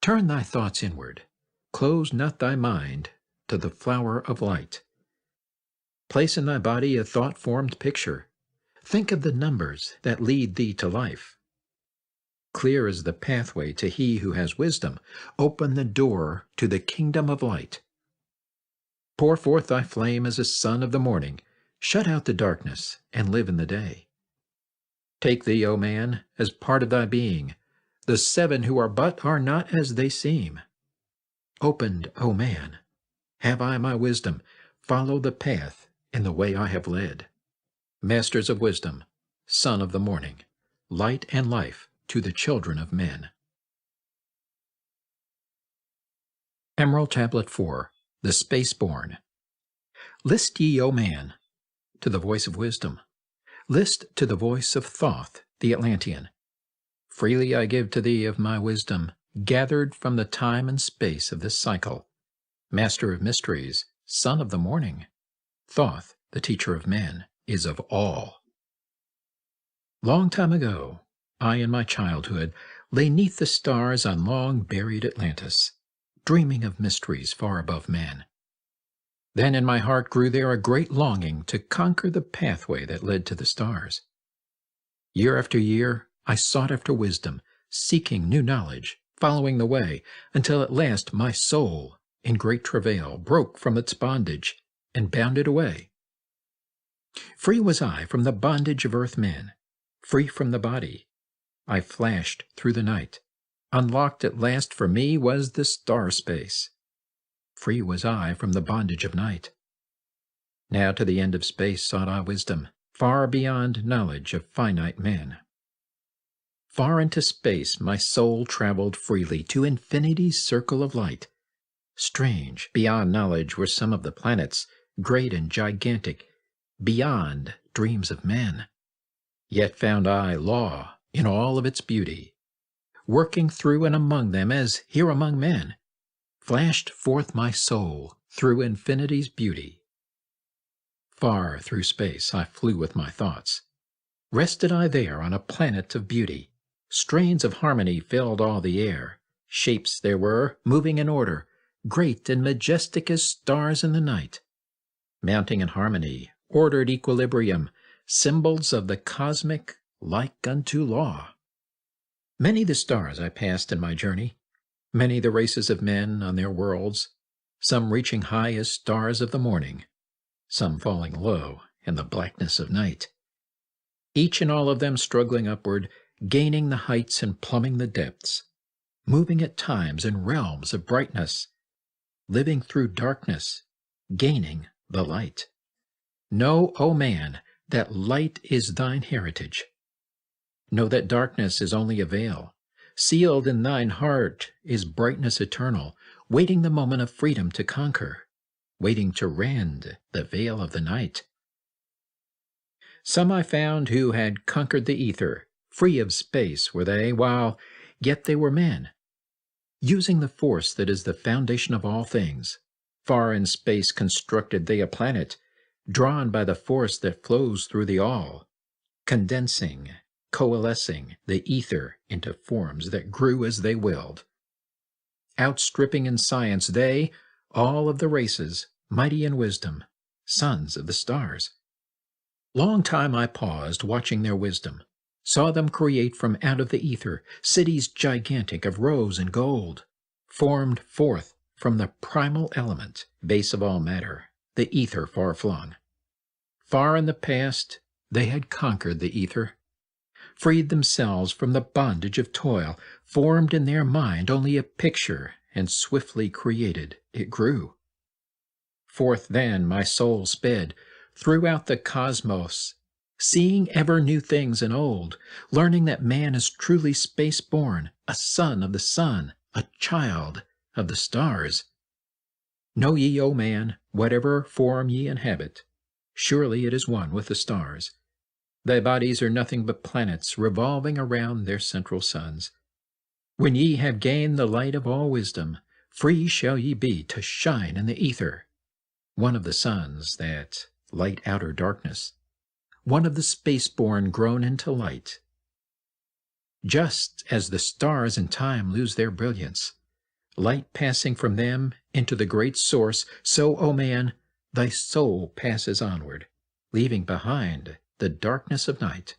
Turn thy thoughts inward. Close not thy mind to the flower of light. Place in thy body a thought-formed picture. Think of the numbers that lead thee to life. Clear is the pathway to he who has wisdom. Open the door to the kingdom of light. Pour forth thy flame as a sun of the morning. Shut out the darkness and live in the day. Take thee, O man, as part of thy being. The seven who are but are not as they seem. Opened, O man, have I my wisdom. Follow the path in the way I have led. Masters of wisdom, son of the morning, light and life to the children of men. Emerald Tablet 4, The Spaceborn. List ye, O man, to the voice of wisdom. List to the voice of Thoth, the Atlantean. Freely I give to thee of my wisdom, gathered from the time and space of this cycle. Master of mysteries, son of the morning, Thoth, the teacher of men, is of all. Long time ago, I in my childhood lay 'neath the stars on long-buried Atlantis, dreaming of mysteries far above man. Then in my heart grew there a great longing to conquer the pathway that led to the stars. Year after year, I sought after wisdom, seeking new knowledge, following the way, until at last my soul, in great travail, broke from its bondage and bounded away. Free was I from the bondage of earth-men, free from the body. I flashed through the night. Unlocked at last for me was the star-space. Free was I from the bondage of night. Now to the end of space sought I wisdom, far beyond knowledge of finite men. Far into space my soul traveled freely to infinity's circle of light. Strange, beyond knowledge were some of the planets, great and gigantic, beyond dreams of men. Yet found I law in all of its beauty, working through and among them as here among men. Flashed forth my soul through infinity's beauty. Far through space I flew with my thoughts. Rested I there on a planet of beauty. Strains of harmony filled all the air. Shapes there were, moving in order, great and majestic as stars in the night. Mounting in harmony, ordered equilibrium, symbols of the cosmic like unto law. Many the stars I passed in my journey, many the races of men on their worlds, some reaching high as stars of the morning, some falling low in the blackness of night. Each and all of them struggling upward, gaining the heights and plumbing the depths, moving at times in realms of brightness, living through darkness, gaining the light. Know, O man, that light is thine heritage. Know that darkness is only a veil. Sealed in thine heart is brightness eternal, waiting the moment of freedom to conquer, waiting to rend the veil of the night. Some I found who had conquered the ether, free of space were they, while yet they were men. Using the force that is the foundation of all things, far in space constructed they a planet, drawn by the force that flows through the all, condensing, coalescing the ether into forms that grew as they willed. Outstripping in science they, all of the races, mighty in wisdom, sons of the stars. Long time I paused, watching their wisdom, saw them create from out of the ether cities gigantic of rose and gold, formed forth from the primal element, base of all matter, the ether far-flung. Far in the past they had conquered the ether, freed themselves from the bondage of toil, formed in their mind only a picture, and swiftly created it grew. Forth then my soul sped, throughout the cosmos, seeing ever new things and old, learning that man is truly space-born, a son of the sun, a child of the stars. Know ye, O man, whatever form ye inhabit, surely it is one with the stars. Thy bodies are nothing but planets revolving around their central suns. When ye have gained the light of all wisdom, free shall ye be to shine in the ether, one of the suns that light outer darkness, one of the space-born grown into light. Just as the stars in time lose their brilliance, light passing from them into the great source, so, O man, thy soul passes onward, leaving behind the darkness of night.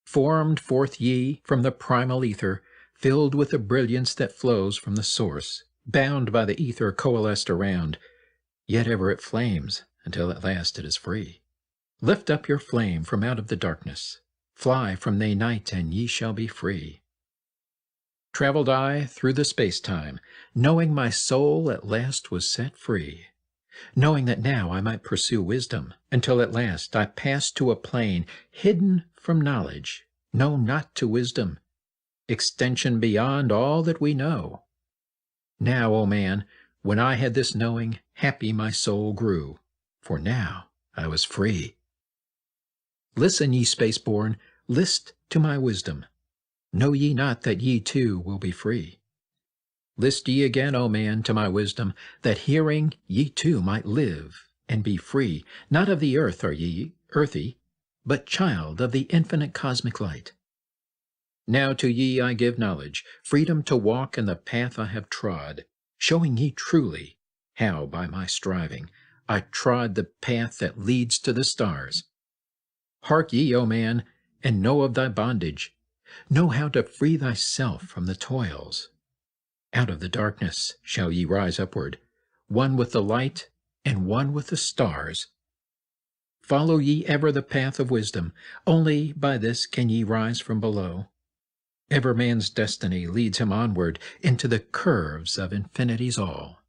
Formed forth ye from the primal ether, filled with the brilliance that flows from the source, bound by the ether coalesced around, yet ever it flames until at last it is free. Lift up your flame from out of the darkness, fly from the night, and ye shall be free. Traveled I through the space-time, knowing my soul at last was set free, knowing that now I might pursue wisdom, until at last I passed to a plane hidden from knowledge, known not to wisdom, extension beyond all that we know. Now, O man, when I had this knowing, happy my soul grew, for now I was free. Listen, ye space-born, list to my wisdom. Know ye not that ye too will be free? List ye again, O man, to my wisdom, that hearing ye too might live and be free. Not of the earth are ye, earthy, but child of the infinite cosmic light. Now to ye I give knowledge, freedom to walk in the path I have trod, showing ye truly how by my striving I trod the path that leads to the stars. Hark ye, O man, and know of thy bondage. Know how to free thyself from the toils. Out of the darkness shall ye rise upward, one with the light and one with the stars. Follow ye ever the path of wisdom, only by this can ye rise from below. Ever man's destiny leads him onward into the curves of infinity's all.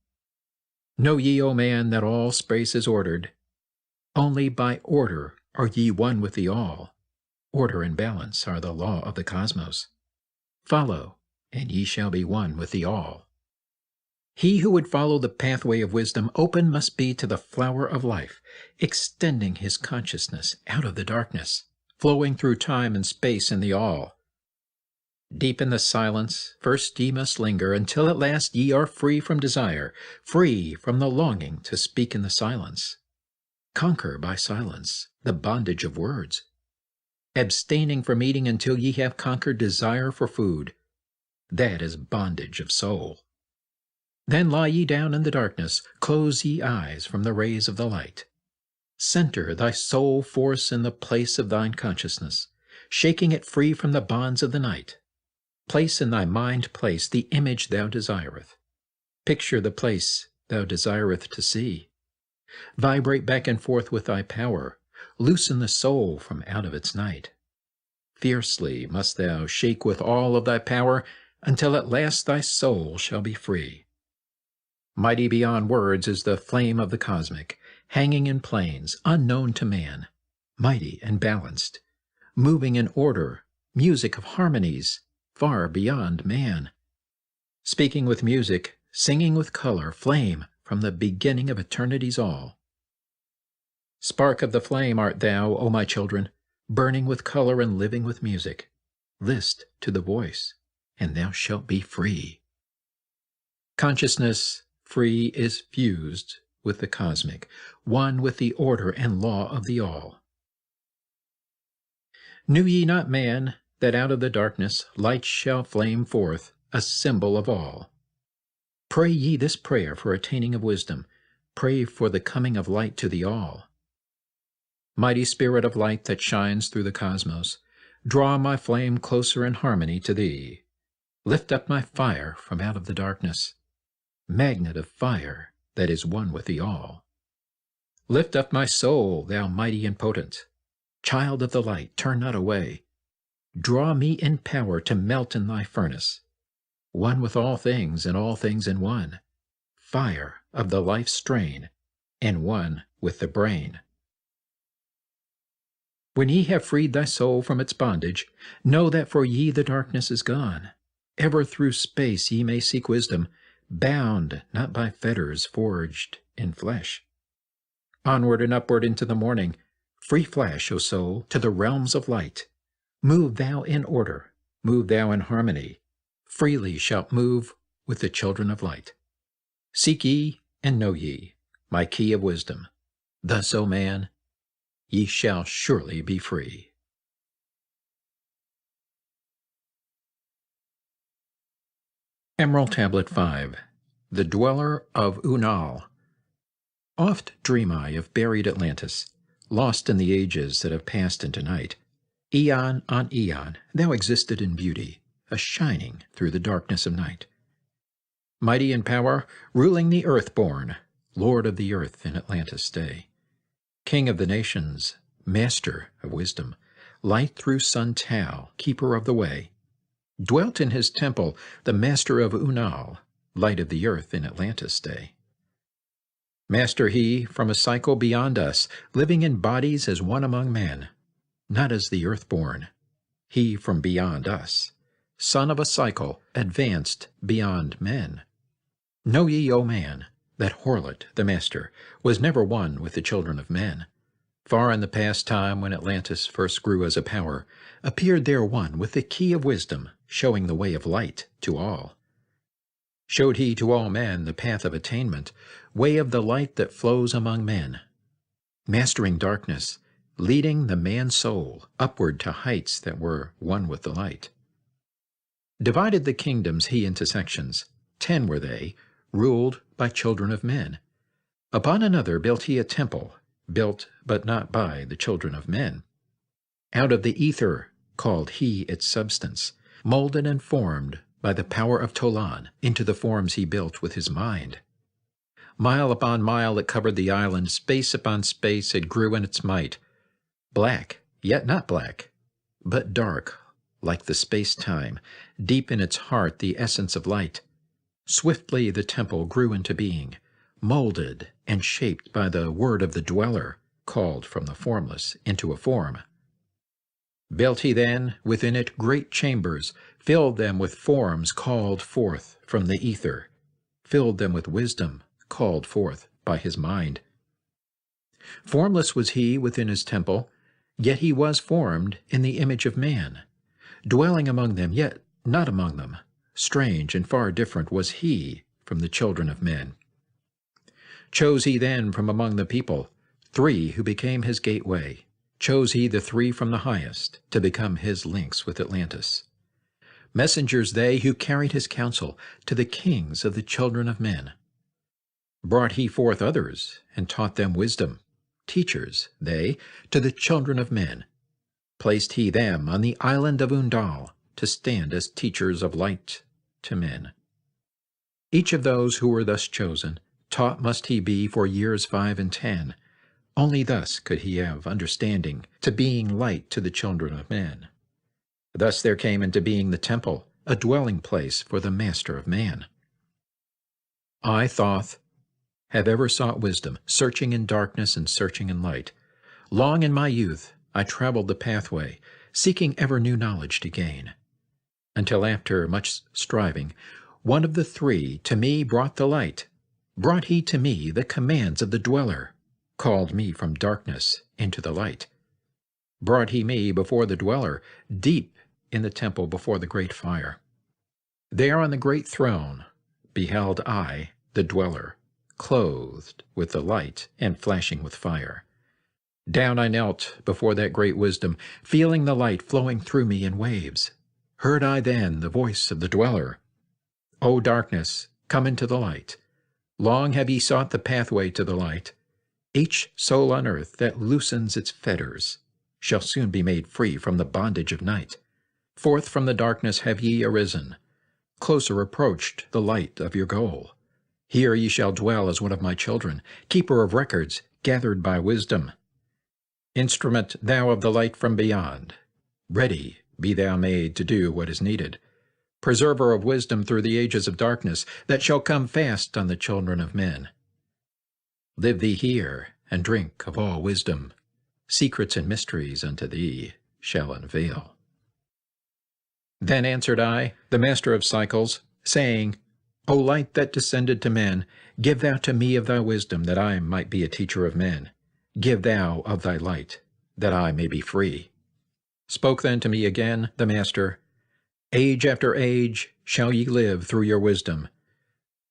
Know ye, O man, that all space is ordered. Only by order are ye one with the all. Order and balance are the law of the cosmos. Follow, and ye shall be one with the all. He who would follow the pathway of wisdom open must be to the flower of life, extending his consciousness out of the darkness, flowing through time and space in the all. Deep in the silence, first ye must linger, until at last ye are free from desire, free from the longing to speak in the silence. Conquer by silence the bondage of words, abstaining from eating until ye have conquered desire for food. That is bondage of soul. Then lie ye down in the darkness, close ye eyes from the rays of the light. Center thy soul force in the place of thine consciousness, shaking it free from the bonds of the night. Place in thy mind the image thou desireth. Picture the place thou desireth to see. Vibrate back and forth with thy power. Loosen the soul from out of its night. Fiercely must thou shake with all of thy power, until at last thy soul shall be free. Mighty beyond words is the flame of the cosmic, hanging in planes unknown to man, mighty and balanced, moving in order, music of harmonies far beyond man. Speaking with music, singing with color, flame from the beginning of eternity's all. Spark of the flame art thou, O my children, burning with color and living with music. List to the voice, and thou shalt be free. Consciousness free is fused with the cosmic, one with the order and law of the all. Knew ye not, man, that out of the darkness light shall flame forth, a symbol of all? Pray ye this prayer for attaining of wisdom. Pray for the coming of light to the all. Mighty spirit of light that shines through the cosmos, draw my flame closer in harmony to thee. Lift up my fire from out of the darkness, magnet of fire that is one with the all. Lift up my soul, thou mighty and potent. Child of the light, turn not away. Draw me in power to melt in thy furnace, one with all things and all things in one. Fire of the life strain, and one with the brain. When ye have freed thy soul from its bondage, know that for ye the darkness is gone. Ever through space ye may seek wisdom, bound not by fetters forged in flesh. Onward and upward into the morning, free flash, O soul, to the realms of light. Move thou in order, move thou in harmony. Freely shalt move with the children of light. Seek ye and know ye my key of wisdom. Thus, O man, ye shall surely be free. Emerald Tablet 5. The Dweller of Unal. Oft dream I of buried Atlantis, lost in the ages that have passed into night. Eon on eon thou existed in beauty, a shining through the darkness of night. Mighty in power, ruling the earth-born, Lord of the earth in Atlantis' day. King of the nations, master of wisdom, light through sun Tau, keeper of the way. Dwelt in his temple the master of Unal, light of the earth in Atlantis' day. Master he from a cycle beyond us, living in bodies as one among men, not as the earth-born, he from beyond us, son of a cycle, advanced beyond men. Know ye, O man, that Horlet, the master, was never one with the children of men. Far in the past time, when Atlantis first grew as a power, appeared there one with the key of wisdom, showing the way of light to all. Showed he to all men the path of attainment, way of the light that flows among men, mastering darkness, leading the man-soul upward to heights that were one with the light. Divided the kingdoms he into sections, 10 were they, ruled by children of men. Upon another built he a temple, built but not by the children of men. Out of the ether called he its substance, molded and formed by the power of Tolan into the forms he built with his mind. Mile upon mile it covered the island, space upon space it grew in its might. Black, yet not black, but dark, like the space-time, deep in its heart the essence of light. Swiftly the temple grew into being, molded and shaped by the word of the dweller, called from the formless into a form. Built he then within it great chambers, filled them with forms called forth from the ether, filled them with wisdom called forth by his mind. Formless was he within his temple, yet he was formed in the image of man, dwelling among them, yet not among them. Strange and far different was he from the children of men. Chose he then from among the people 3 who became his gateway. Chose he the 3 from the highest to become his links with Atlantis. Messengers they who carried his counsel to the kings of the children of men. Brought he forth others and taught them wisdom. Teachers they to the children of men. Placed he them on the island of Undal to stand as teachers of light to men. Each of those who were thus chosen, taught must he be for years 5 and 10. Only thus could he have understanding to being light to the children of men. Thus there came into being the temple, a dwelling place for the master of man. I, Thoth, have ever sought wisdom, searching in darkness and searching in light. Long in my youth I traveled the pathway, seeking ever new knowledge to gain, until after much striving, one of the 3 to me brought the light. Brought he to me the commands of the dweller, called me from darkness into the light. Brought he me before the dweller, deep in the temple before the great fire. There on the great throne beheld I the dweller, clothed with the light and flashing with fire. Down I knelt before that great wisdom, feeling the light flowing through me in waves. Heard I then the voice of the dweller, O darkness, come into the light. Long have ye sought the pathway to the light. Each soul on earth that loosens its fetters shall soon be made free from the bondage of night. Forth from the darkness have ye arisen, closer approached the light of your goal. Here ye shall dwell as one of my children, keeper of records, gathered by wisdom. Instrument thou of the light from beyond, ready be thou made to do what is needed. Preserver of wisdom through the ages of darkness, that shall come fast on the children of men. Live thee here, and drink of all wisdom. Secrets and mysteries unto thee shall unveil. Then answered I, the master of cycles, saying, O light that descended to men, give thou to me of thy wisdom, that I might be a teacher of men. Give thou of thy light, that I may be free. Spoke then to me again the master, Age after age shall ye live through your wisdom.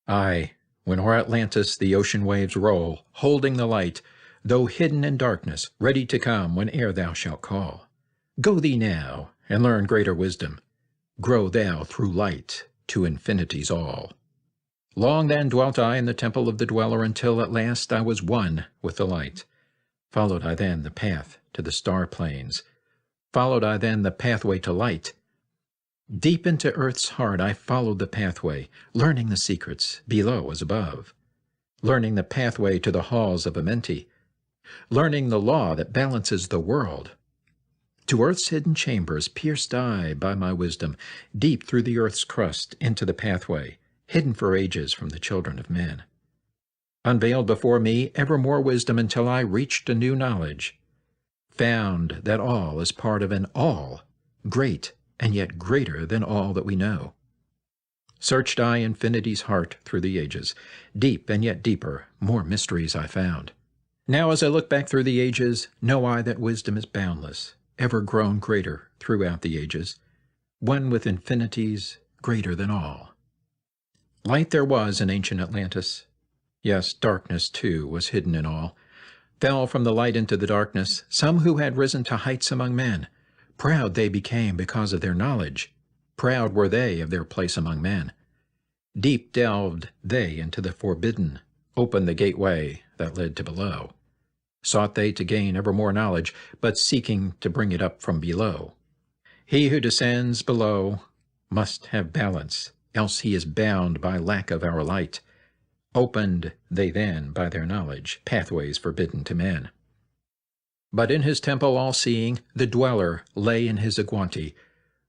Aye, when o'er Atlantis the ocean waves roll, holding the light, though hidden in darkness, ready to come whene'er thou shalt call. Go thee now, and learn greater wisdom. Grow thou through light, to infinity's all. Long then dwelt I in the temple of the dweller, until at last I was one with the light. Followed I then the path to the star plains, followed I then the pathway to light. Deep into earth's heart I followed the pathway, learning the secrets below as above, learning the pathway to the halls of Amenti, learning the law that balances the world. To earth's hidden chambers pierced I by my wisdom, deep through the earth's crust into the pathway, hidden for ages from the children of men. Unveiled before me ever more wisdom until I reached a new knowledge, found that all is part of an all, great and yet greater than all that we know. Searched I infinity's heart through the ages, deep and yet deeper, more mysteries I found. Now as I look back through the ages, know I that wisdom is boundless, ever grown greater throughout the ages, one with infinities greater than all. Light there was in ancient Atlantis. Yes, darkness too was hidden in all. Fell from the light into the darkness some who had risen to heights among men. Proud they became because of their knowledge. Proud were they of their place among men. Deep delved they into the forbidden, opened the gateway that led to below. Sought they to gain ever more knowledge, but seeking to bring it up from below. He who descends below must have balance, else he is bound by lack of our light. Opened they then by their knowledge pathways forbidden to men. But in his temple all-seeing, the dweller lay in his Aguanti,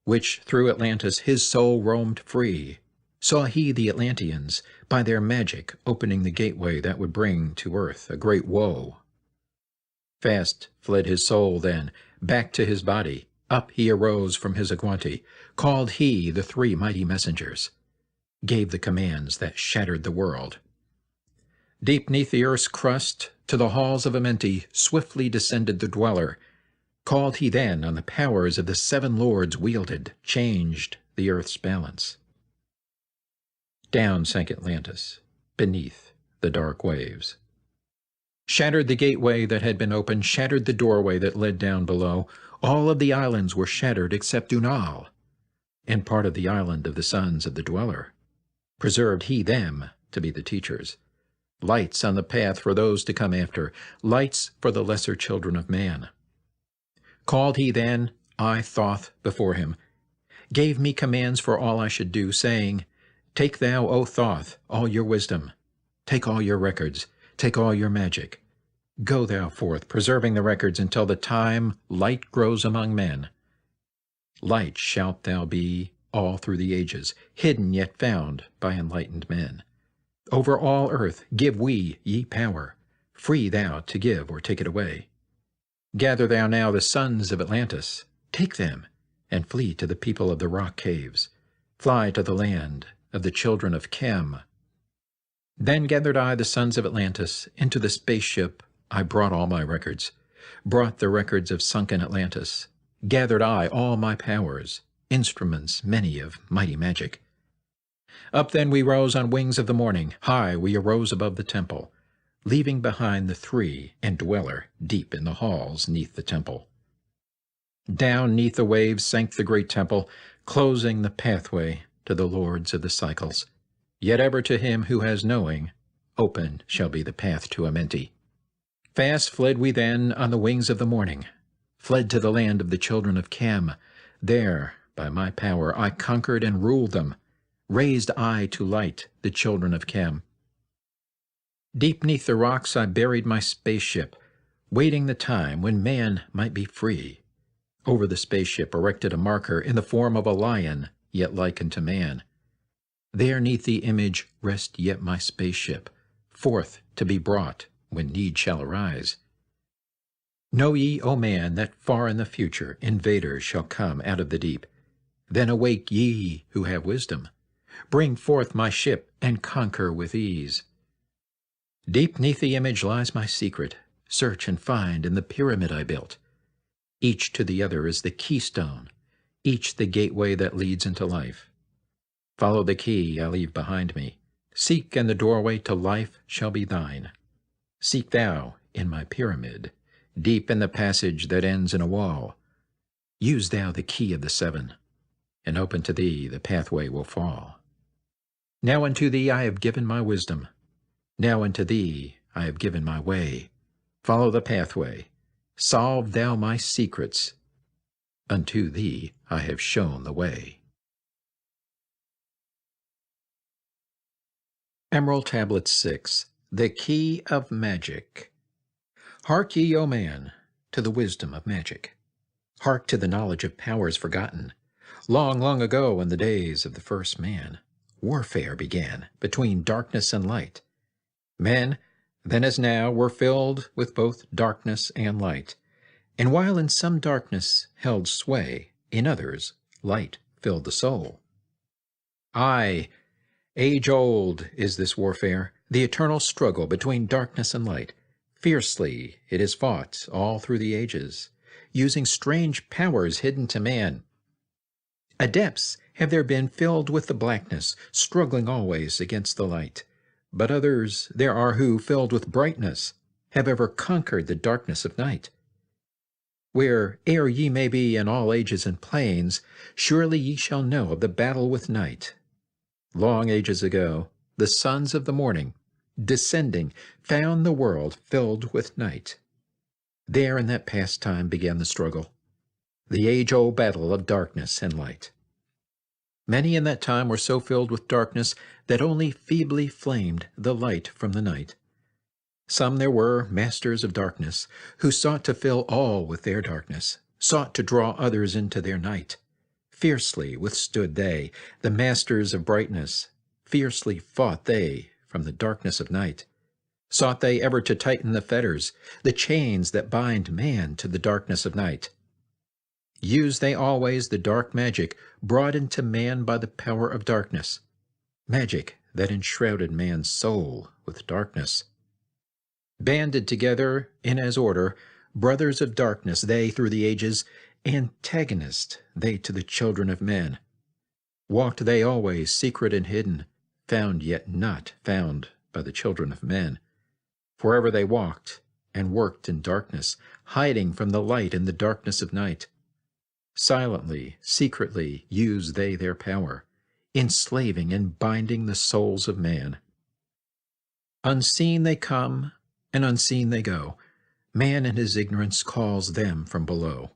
which through Atlantis his soul roamed free. Saw he the Atlanteans, by their magic, opening the gateway that would bring to earth a great woe. Fast fled his soul then, back to his body. Up he arose from his Aguanti, called he the three mighty messengers, gave the commands that shattered the world. Deep neath the earth's crust, to the halls of Amenti, swiftly descended the dweller. Called he then on the powers of the seven lords wielded, changed the earth's balance. Down sank Atlantis, beneath the dark waves. Shattered the gateway that had been opened, shattered the doorway that led down below. All of the islands were shattered except Dunal, and part of the island of the sons of the dweller. Preserved he them to be the teachers. Lights on the path for those to come after, lights for the lesser children of man. Called he then, I Thoth, before him, gave me commands for all I should do, saying, Take thou, O Thoth, all your wisdom, take all your records, take all your magic. Go thou forth, preserving the records until the time light grows among men. Light shalt thou be all through the ages, hidden yet found by enlightened men. Over all earth give we ye power, free thou to give or take it away. Gather thou now the sons of Atlantis, take them, and flee to the people of the rock caves. Fly to the land of the children of Chem. Then gathered I the sons of Atlantis into the spaceship. I brought all my records, brought the records of sunken Atlantis. Gathered I all my powers, instruments many of mighty magic. Up then we rose on wings of the morning, high we arose above the temple, leaving behind the three and dweller deep in the halls neath the temple. Down neath the waves sank the great temple, closing the pathway to the lords of the cycles. Yet ever to him who has knowing, open shall be the path to Amenti. Fast fled we then on the wings of the morning, fled to the land of the children of Chem. There, by my power, I conquered and ruled them, raised I to light the children of Chem. Deep neath the rocks I buried my spaceship, waiting the time when man might be free. Over the spaceship erected a marker in the form of a lion, yet like unto man. There neath the image rest yet my spaceship, forth to be brought when need shall arise. Know ye, O man, that far in the future invaders shall come out of the deep. Then awake ye who have wisdom. Bring forth my ship and conquer with ease. Deep neath the image lies my secret. Search and find in the pyramid I built. Each to the other is the keystone, each the gateway that leads into life. Follow the key I leave behind me. Seek, and the doorway to life shall be thine. Seek thou in my pyramid, deep in the passage that ends in a wall. Use thou the key of the seven, and open to thee the pathway will fall. Now unto thee I have given my wisdom. Now unto thee I have given my way. Follow the pathway. Solve thou my secrets. Unto thee I have shown the way. Emerald Tablet 6. The Key of Magic. Hark ye, O man, to the wisdom of magic. Hark to the knowledge of powers forgotten. Long, long ago, in the days of the first man, warfare began between darkness and light. Men, then as now, were filled with both darkness and light. And while in some darkness held sway, in others light filled the soul. Aye, age-old is this warfare, the eternal struggle between darkness and light. Fiercely it is fought all through the ages, using strange powers hidden to man. Adepts have there been filled with the blackness, struggling always against the light. But others there are who, filled with brightness, have ever conquered the darkness of night. Where'er ye may be in all ages and planes, surely ye shall know of the battle with night. Long ages ago, the sons of the morning, descending, found the world filled with night. There in that past time began the struggle, the age-old battle of darkness and light. Many in that time were so filled with darkness that only feebly flamed the light from the night. Some there were, masters of darkness, who sought to fill all with their darkness, sought to draw others into their night. Fiercely withstood they, the masters of brightness, fiercely fought they from the darkness of night. Sought they ever to tighten the fetters, the chains that bind man to the darkness of night. Used they always the dark magic brought into man by the power of darkness, magic that enshrouded man's soul with darkness. Banded together in as order, brothers of darkness they through the ages, antagonist they to the children of men. Walked they always secret and hidden, found yet not found by the children of men. Forever they walked and worked in darkness, hiding from the light in the darkness of night. Silently, secretly used they their power, enslaving and binding the souls of man. Unseen they come, and unseen they go. Man in his ignorance calls them from below.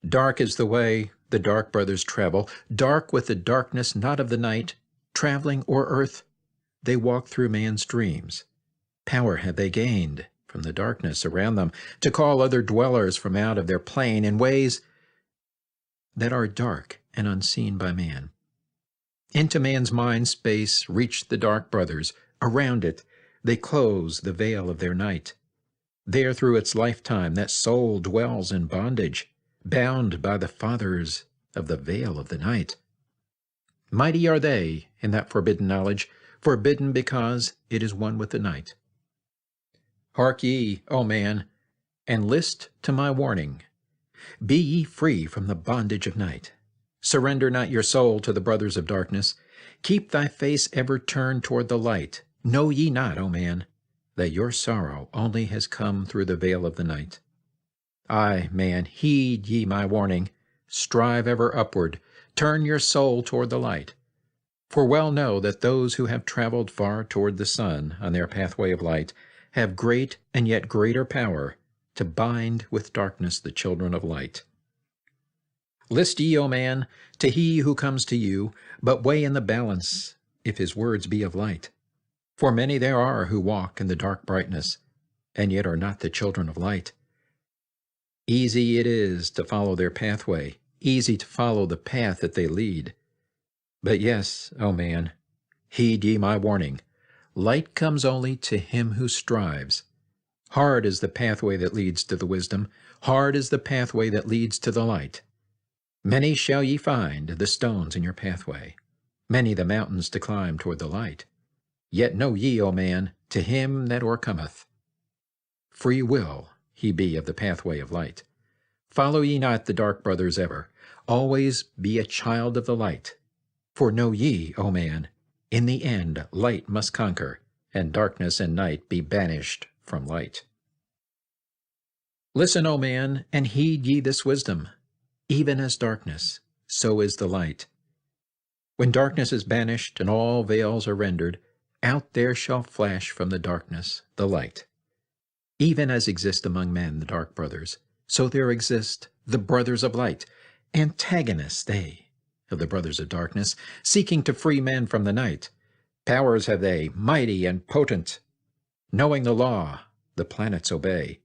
Dark is the way the dark brothers travel, dark with the darkness not of the night. Traveling o'er earth, they walk through man's dreams. Power have they gained from the darkness around them to call other dwellers from out of their plane in ways that are dark and unseen by man. Into man's mind space reach the dark brothers. Around it they close the veil of their night. There through its lifetime that soul dwells in bondage, bound by the fathers of the veil of the night. Mighty are they in that forbidden knowledge, forbidden because it is one with the night. Hark ye, O man, and list to my warning. Be ye free from the bondage of night. Surrender not your soul to the brothers of darkness. Keep thy face ever turned toward the light. Know ye not, O man, that your sorrow only has come through the veil of the night? Aye, man, heed ye my warning. Strive ever upward. Turn your soul toward the light. For well know that those who have traveled far toward the sun on their pathway of light have great and yet greater power to bind with darkness the children of light. List ye, O man, to he who comes to you, but weigh in the balance if his words be of light. For many there are who walk in the dark brightness, and yet are not the children of light. Easy it is to follow their pathway, easy to follow the path that they lead. But yes, O man, heed ye my warning. Light comes only to him who strives. Hard is the pathway that leads to the wisdom, hard is the pathway that leads to the light. Many shall ye find the stones in your pathway, many the mountains to climb toward the light. Yet know ye, O man, to him that o'ercometh, free will he be of the pathway of light. Follow ye not the dark brothers ever, always be a child of the light. For know ye, O man, in the end light must conquer, and darkness and night be banished from light. Listen, O man, and heed ye this wisdom. Even as darkness, so is the light. When darkness is banished and all veils are rendered, out there shall flash from the darkness the light. Even as exist among men the dark brothers, so there exist the brothers of light, antagonists they of the brothers of darkness, seeking to free men from the night. Powers have they, mighty and potent. Knowing the law, the planets obey.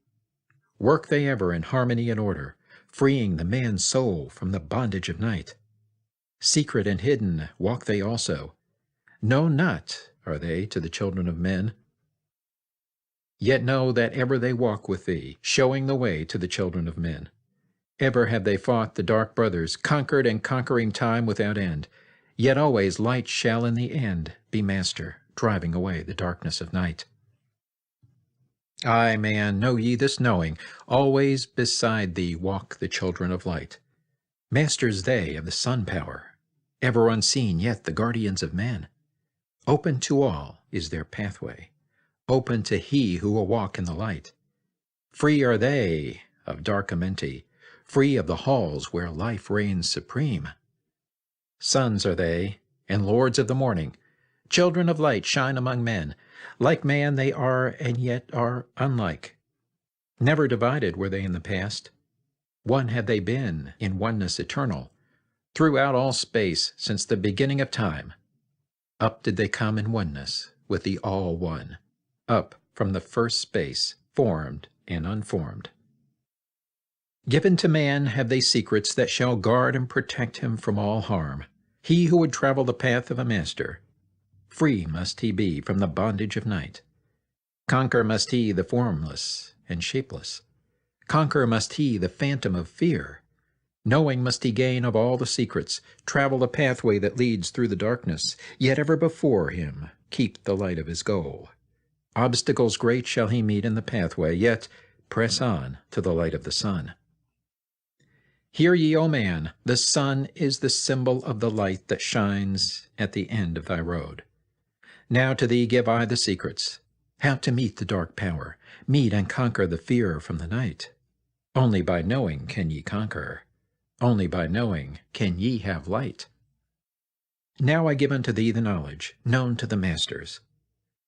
Work they ever in harmony and order, freeing the man's soul from the bondage of night. Secret and hidden walk they also. Known not are they to the children of men. Yet know that ever they walk with thee, showing the way to the children of men. Ever have they fought the dark brothers, conquered and conquering time without end. Yet always light shall in the end be master, driving away the darkness of night. Ay, man, know ye this knowing, always beside thee walk the children of light. Masters they of the sun power, ever unseen yet the guardians of men. Open to all is their pathway, open to he who will walk in the light. Free are they of dark Amenti, free of the halls where life reigns supreme. Sons are they, and lords of the morning, children of light shine among men. Like man they are, and yet are unlike. Never divided were they in the past. One have they been in oneness eternal, throughout all space since the beginning of time. Up did they come in oneness with the All-One, up from the first space, formed and unformed. Given to man have they secrets that shall guard and protect him from all harm. He who would travel the path of a master, free must he be from the bondage of night. Conquer must he the formless and shapeless. Conquer must he the phantom of fear. Knowing must he gain of all the secrets, travel the pathway that leads through the darkness, yet ever before him keep the light of his goal. Obstacles great shall he meet in the pathway, yet press on to the light of the sun. Hear ye, O man, the sun is the symbol of the light that shines at the end of thy road. Now to thee give I the secrets, how to meet the dark power, meet and conquer the fear from the night. Only by knowing can ye conquer, only by knowing can ye have light. Now I give unto thee the knowledge, known to the masters,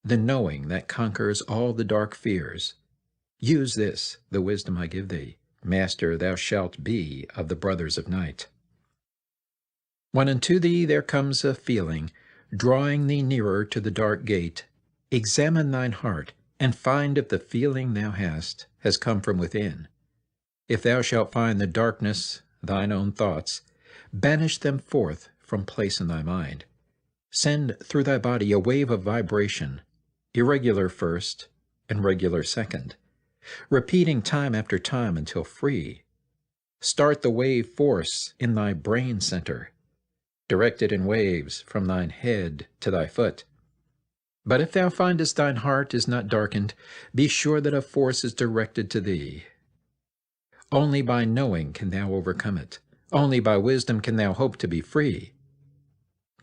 the knowing that conquers all the dark fears. Use this, the wisdom I give thee. Master thou shalt be of the brothers of night. When unto thee there comes a feeling, drawing thee nearer to the dark gate, examine thine heart, and find if the feeling thou hast has come from within. If thou shalt find the darkness, thine own thoughts, banish them forth from place in thy mind. Send through thy body a wave of vibration, irregular first and regular second, repeating time after time until free. Start the wave force in thy brain center, direct it in waves from thine head to thy foot. But if thou findest thine heart is not darkened, be sure that a force is directed to thee. Only by knowing can thou overcome it. Only by wisdom can thou hope to be free.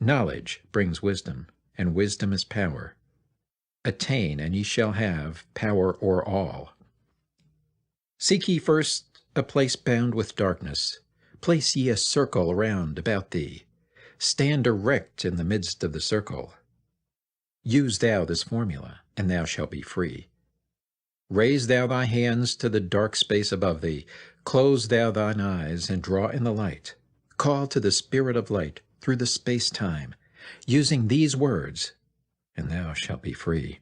Knowledge brings wisdom, and wisdom is power. Attain, and ye shall have power o'er all. Seek ye first a place bound with darkness. Place ye a circle round about thee. Stand erect in the midst of the circle. Use thou this formula, and thou shalt be free. Raise thou thy hands to the dark space above thee. Close thou thine eyes, and draw in the light. Call to the Spirit of light through the space-time, using these words, and thou shalt be free.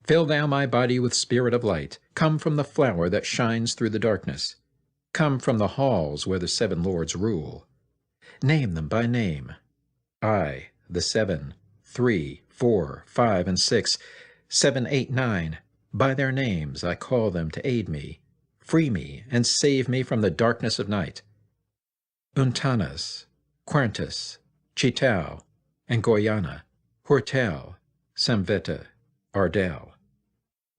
Fill thou my body with spirit of light. Come from the flower that shines through the darkness. Come from the halls where the 7 lords rule. Name them by name. I, the 7, 3, 4, 5, and 6, 7, 8, 9, by their names I call them to aid me, free me, and save me from the darkness of night. Untanas, Quantus, Chitau, and Goyana, Hortel, Samveta, Ardel.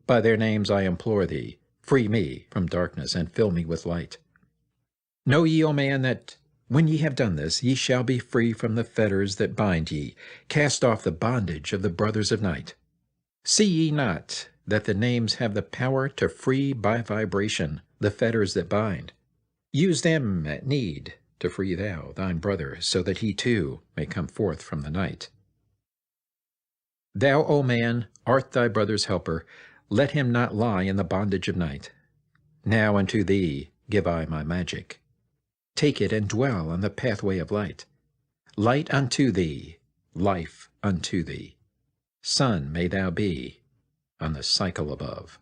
By their names I implore thee, free me from darkness and fill me with light. Know ye, O man, that when ye have done this, ye shall be free from the fetters that bind ye, cast off the bondage of the brothers of night. See ye not that the names have the power to free by vibration the fetters that bind? Use them at need, to free thou thine brother, so that he too may come forth from the night. Thou, O man, art thy brother's helper. Let him not lie in the bondage of night. Now unto thee give I my magic. Take it and dwell on the pathway of light. Light unto thee, life unto thee. Sun may thou be on the cycle above.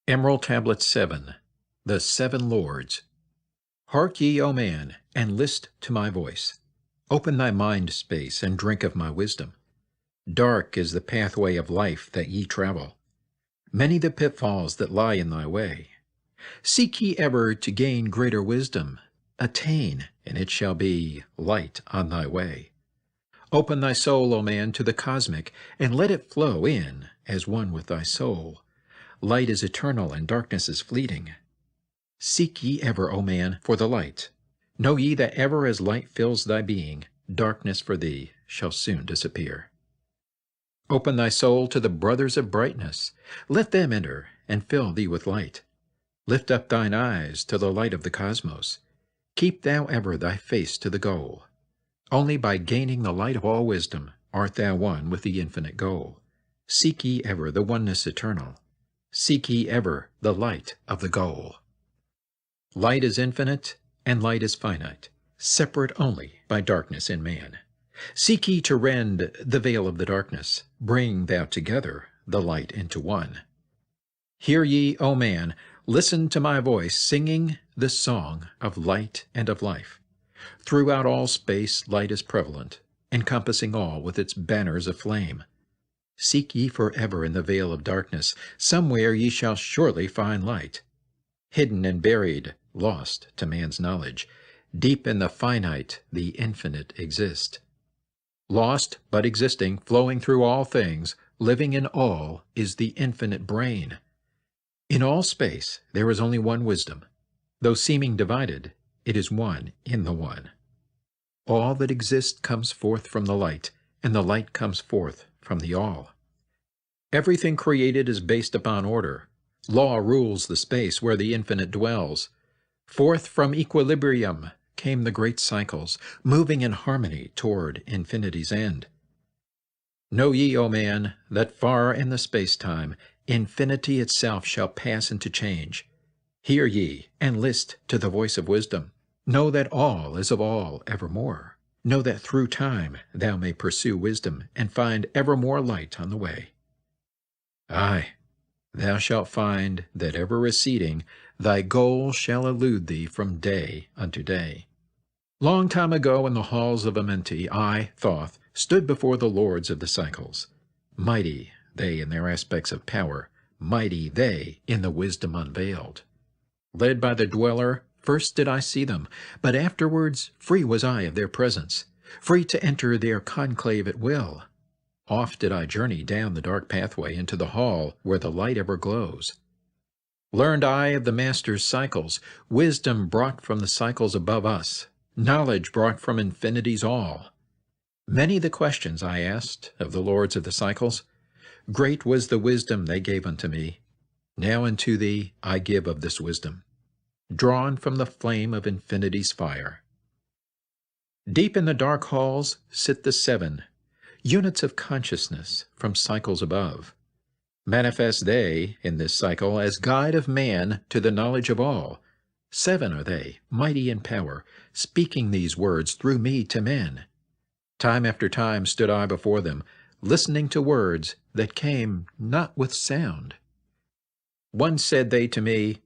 Emerald Tablet 7. The Seven Lords. Hark ye, O man, and list to my voice. Open thy mind space, and drink of my wisdom. Dark is the pathway of life that ye travel. Many the pitfalls that lie in thy way. Seek ye ever to gain greater wisdom. Attain, and it shall be light on thy way. Open thy soul, O man, to the cosmic, and let it flow in as one with thy soul. Light is eternal, and darkness is fleeting. Seek ye ever, O man, for the light. Know ye that ever as light fills thy being, darkness for thee shall soon disappear. Open thy soul to the brothers of brightness. Let them enter and fill thee with light. Lift up thine eyes to the light of the cosmos. Keep thou ever thy face to the goal. Only by gaining the light of all wisdom art thou one with the infinite goal. Seek ye ever the oneness eternal. Seek ye ever the light of the goal. Light is infinite, and light is finite, separate only by darkness in man. Seek ye to rend the veil of the darkness. Bring thou together the light into one. Hear ye, O man, listen to my voice, singing the song of light and of life. Throughout all space light is prevalent, encompassing all with its banners of flame. Seek ye forever in the veil of darkness. Somewhere ye shall surely find light. Hidden and buried, lost to man's knowledge, deep in the finite the infinite exist. Lost but existing, flowing through all things, living in all, is the infinite brain. In all space there is only one wisdom. Though seeming divided, it is one in the one. All that exists comes forth from the light, and the light comes forth from the all. Everything created is based upon order. Law rules the space where the infinite dwells. Forth from equilibrium came the great cycles, moving in harmony toward infinity's end. Know ye, O man, that far in the space-time, infinity itself shall pass into change. Hear ye, and list to the voice of wisdom. Know that all is of all evermore. Know that through time thou may pursue wisdom, and find ever more light on the way. Aye, thou shalt find that ever receding, thy goal shall elude thee from day unto day. Long time ago in the halls of Amenti, I, Thoth, stood before the lords of the cycles. Mighty they in their aspects of power, mighty they in the wisdom unveiled. Led by the dweller, first did I see them, but afterwards free was I of their presence, free to enter their conclave at will. Oft did I journey down the dark pathway into the hall where the light ever glows. Learned I of the Master's cycles, wisdom brought from the cycles above us, knowledge brought from infinity's all. Many the questions I asked of the lords of the cycles. Great was the wisdom they gave unto me. Now unto thee I give of this wisdom, drawn from the flame of infinity's fire. Deep in the dark halls sit the seven, units of consciousness from cycles above. Manifest they in this cycle as guide of man to the knowledge of all. Seven are they, mighty in power, speaking these words through me to men. Time after time stood I before them, listening to words that came not with sound. Once said they to me,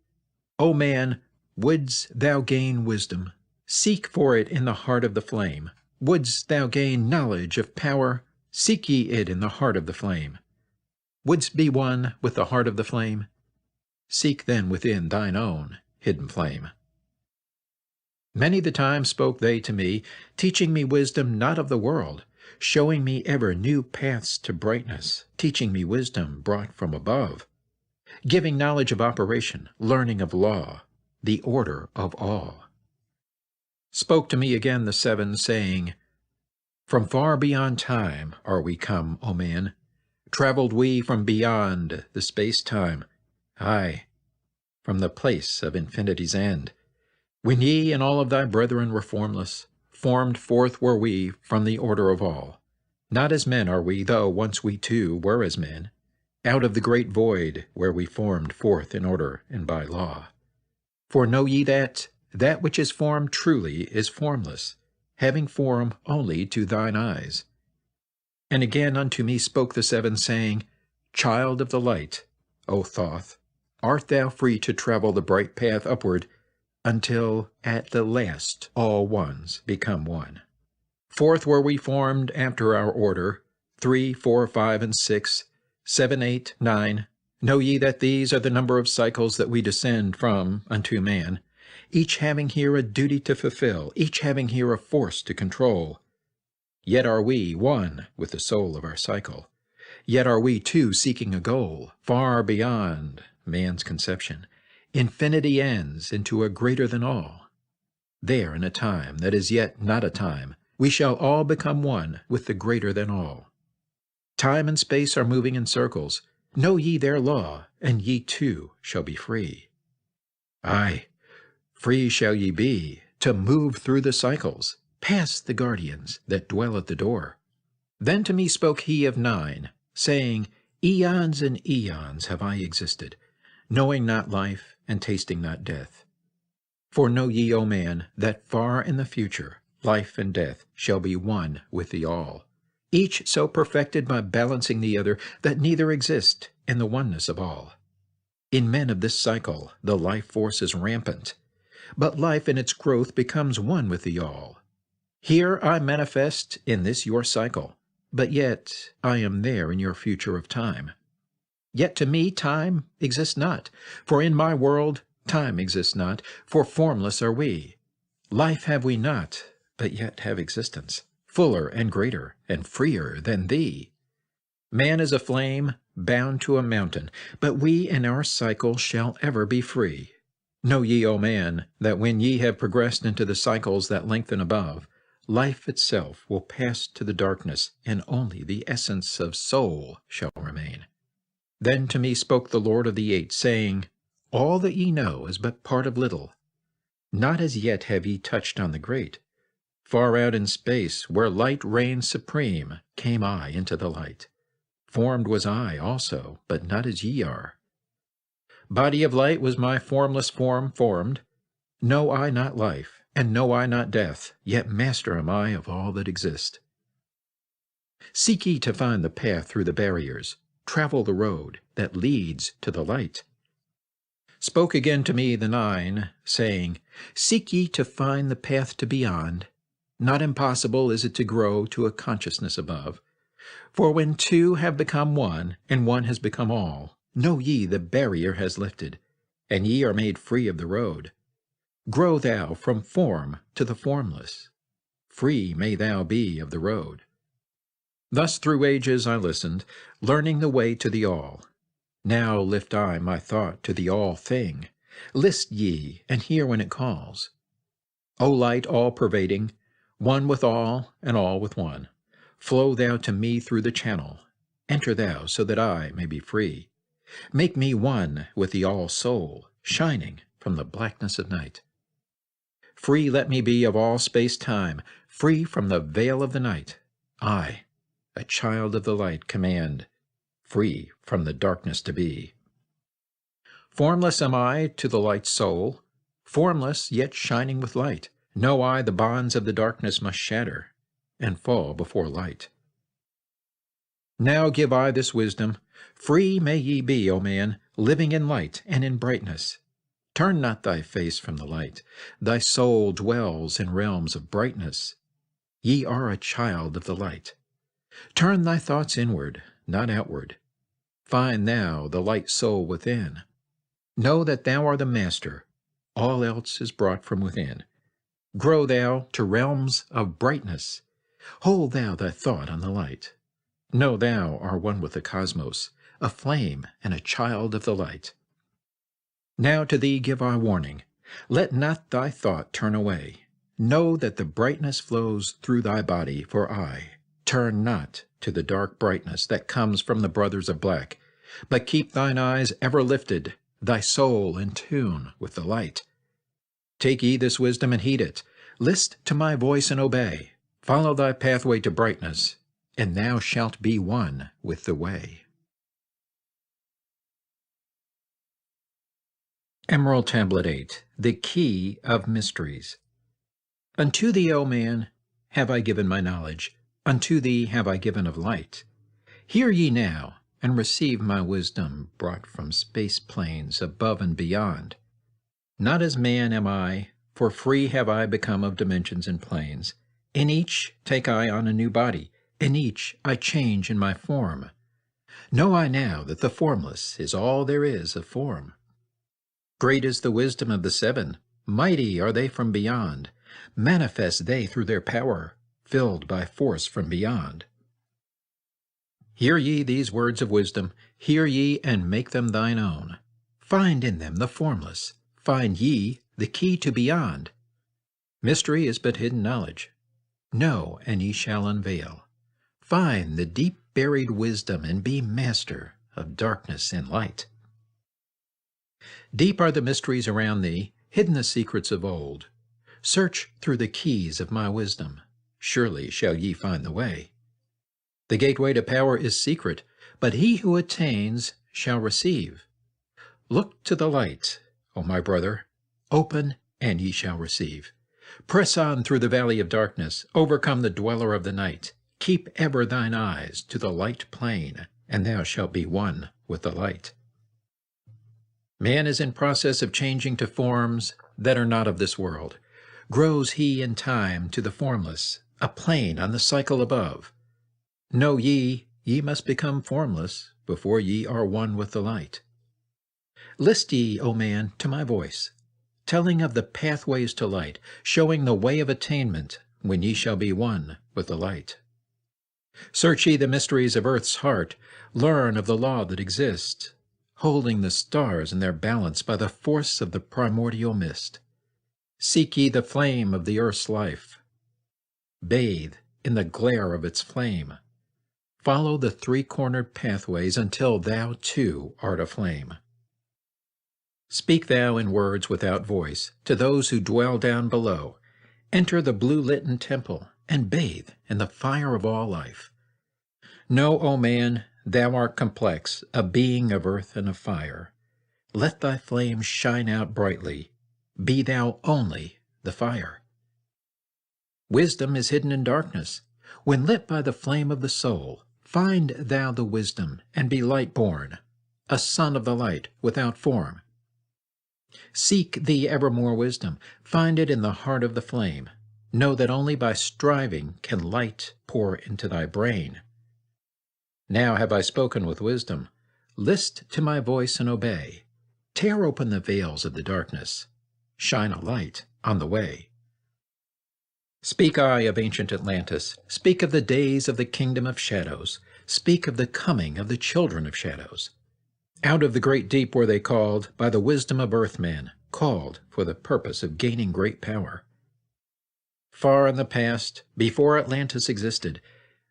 O man, wouldst thou gain wisdom? Seek for it in the heart of the flame. Wouldst thou gain knowledge of power? Seek ye it in the heart of the flame. Wouldst be one with the heart of the flame? Seek then within thine own hidden flame. Many the time spoke they to me, teaching me wisdom not of the world, showing me ever new paths to brightness, teaching me wisdom brought from above, giving knowledge of operation, learning of law, the order of all. Spoke to me again the seven, saying, From far beyond time are we come, O man. Traveled we from beyond the space-time. Aye, from the place of infinity's end. When ye and all of thy brethren were formless, formed forth were we from the order of all. Not as men are we, though once we too were as men, out of the great void where we formed forth in order and by law. For know ye that which is formed truly is formless, having form only to thine eyes. And again unto me spoke the seven, saying, Child of the light, O Thoth, art thou free to travel the bright path upward, until at the last all ones become one. Forth were we formed after our order, 3, 4, 5, and 6, 7, 8, 9. Know ye that these are the number of cycles that we descend from unto man, each having here a duty to fulfill, each having here a force to control. Yet are we one with the soul of our cycle. Yet are we too seeking a goal far beyond man's conception. Infinity ends into a greater than all. There, in a time that is yet not a time, we shall all become one with the greater than all. Time and space are moving in circles. Know ye their law, and ye too shall be free. Aye, free shall ye be to move through the cycles, past the guardians that dwell at the door. Then to me spoke he of 9, saying, Eons and eons have I existed, knowing not life and tasting not death. For know ye, O man, that far in the future life and death shall be one with the all, each so perfected by balancing the other that neither exist in the oneness of all. In men of this cycle the life force is rampant, but life in its growth becomes one with the all. Here I manifest in this your cycle, but yet I am there in your future of time. Yet to me time exists not, for in my world time exists not, for formless are we. Life have we not, but yet have existence, fuller and greater and freer than thee. Man is a flame bound to a mountain, but we in our cycle shall ever be free. Know ye, O man, that when ye have progressed into the cycles that lengthen above, life itself will pass to the darkness, and only the essence of soul shall remain. Then to me spoke the Lord of the Eight, saying, All that ye know is but part of little. Not as yet have ye touched on the great. Far out in space, where light reigns supreme, came I into the light. Formed was I also, but not as ye are. Body of light was my formless form formed. Know I not life, and know I not death, yet master am I of all that exist. Seek ye to find the path through the barriers. Travel the road that leads to the light. Spoke again to me the 9, saying, Seek ye to find the path to beyond. Not impossible is it to grow to a consciousness above. For when two have become one, and one has become all, know ye the barrier has lifted, and ye are made free of the road. Grow thou from form to the formless. Free may thou be of the road. Thus through ages I listened, learning the way to the all. Now lift I my thought to the all-thing. List ye, and hear when it calls. O light all-pervading, one with all, and all with one, flow thou to me through the channel. Enter thou, so that I may be free. Make me one with the all-soul, shining from the blackness of night. Free let me be of all space-time, free from the veil of the night. I, a child of the light, command, free from the darkness to be. Formless am I to the light soul, formless yet shining with light. Know I the bonds of the darkness must shatter, and fall before light. Now give I this wisdom, free may ye be, O man, living in light and in brightness. Turn not thy face from the light, thy soul dwells in realms of brightness. Ye are a child of the light. Turn thy thoughts inward, not outward. Find thou the light soul within. Know that thou art the master, all else is brought from within. Grow thou to realms of brightness. Hold thou thy thought on the light. Know thou art one with the cosmos, a flame and a child of the light. Now to thee give I warning. Let not thy thought turn away. Know that the brightness flows through thy body, for I turn not to the dark brightness that comes from the brothers of black, but keep thine eyes ever lifted, thy soul in tune with the light. Take ye this wisdom and heed it. List to my voice and obey. Follow thy pathway to brightness, and thou shalt be one with the way. Emerald Tablet 8, the Key of Mysteries. Unto thee, O man, have I given my knowledge, unto thee have I given of light. Hear ye now, and receive my wisdom brought from space planes above and beyond. Not as man am I, for free have I become of dimensions and planes. In each take I on a new body, in each I change in my form. Know I now that the formless is all there is of form. Great is the wisdom of the seven, mighty are they from beyond, manifest they through their power, filled by force from beyond. Hear ye these words of wisdom, hear ye and make them thine own. Find in them the formless, find ye the key to beyond. Mystery is but hidden knowledge. Know, and ye shall unveil. Find the deep buried wisdom, and be master of darkness and light. Deep are the mysteries around thee, hidden the secrets of old. Search through the keys of my wisdom, surely shall ye find the way. The gateway to power is secret, but he who attains shall receive. Look to the light, O my brother, open, and ye shall receive. Press on through the valley of darkness, overcome the dweller of the night. Keep ever thine eyes to the light plain, and thou shalt be one with the light. Man is in process of changing to forms that are not of this world. Grows he in time to the formless, a plane on the cycle above. Know ye, ye must become formless before ye are one with the light. List ye, O man, to my voice, telling of the pathways to light, showing the way of attainment when ye shall be one with the light. Search ye the mysteries of earth's heart, learn of the law that exists, holding the stars in their balance by the force of the primordial mist. Seek ye the flame of the earth's life. Bathe in the glare of its flame. Follow the three-cornered pathways until thou too art aflame. Speak thou in words without voice to those who dwell down below. Enter the blue-litten temple and bathe in the fire of all life. Know, O man, thou art complex, a being of earth and of fire. Let thy flame shine out brightly. Be thou only the fire. Wisdom is hidden in darkness. When lit by the flame of the soul, find thou the wisdom, and be light-born, a son of the light without form. Seek thee evermore wisdom, find it in the heart of the flame. Know that only by striving can light pour into thy brain. Now have I spoken with wisdom. List to my voice and obey. Tear open the veils of the darkness. Shine a light on the way. Speak I of ancient Atlantis. Speak of the days of the kingdom of shadows. Speak of the coming of the children of shadows. Out of the great deep were they called by the wisdom of earthmen, called for the purpose of gaining great power. Far in the past, before Atlantis existed,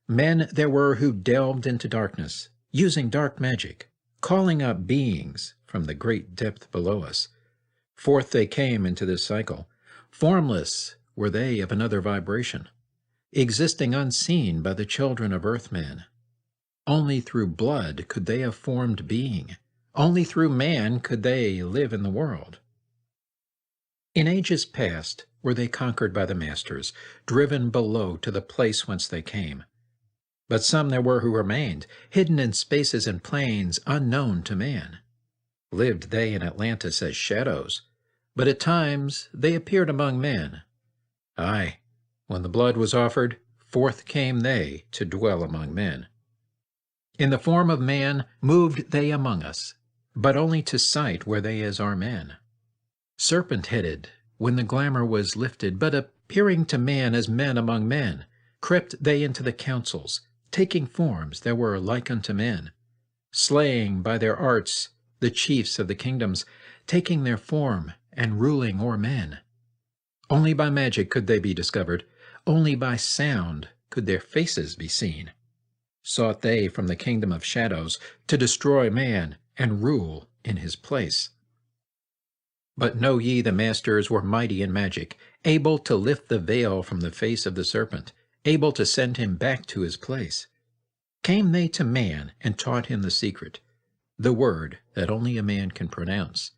men there were who delved into darkness, using dark magic, calling up beings from the great depth below us. Forth they came into this cycle. Formless were they of another vibration, existing unseen by the children of earthmen. Only through blood could they have formed being. Only through man could they live in the world. In ages past were they conquered by the masters, driven below to the place whence they came. But some there were who remained, hidden in spaces and planes unknown to man. Lived they in Atlantis as shadows, but at times they appeared among men. Aye, when the blood was offered, forth came they to dwell among men. In the form of man moved they among us, but only to sight were they as our men. Serpent-headed, when the glamour was lifted, but appearing to man as men among men, crept they into the councils, taking forms that were like unto men, slaying by their arts the chiefs of the kingdoms, taking their form and ruling o'er men. Only by magic could they be discovered, only by sound could their faces be seen. Sought they from the kingdom of shadows to destroy man and rule in his place. But know ye the masters were mighty in magic, able to lift the veil from the face of the serpent, able to send him back to his place. Came they to man and taught him the secret, the word that only a man can pronounce.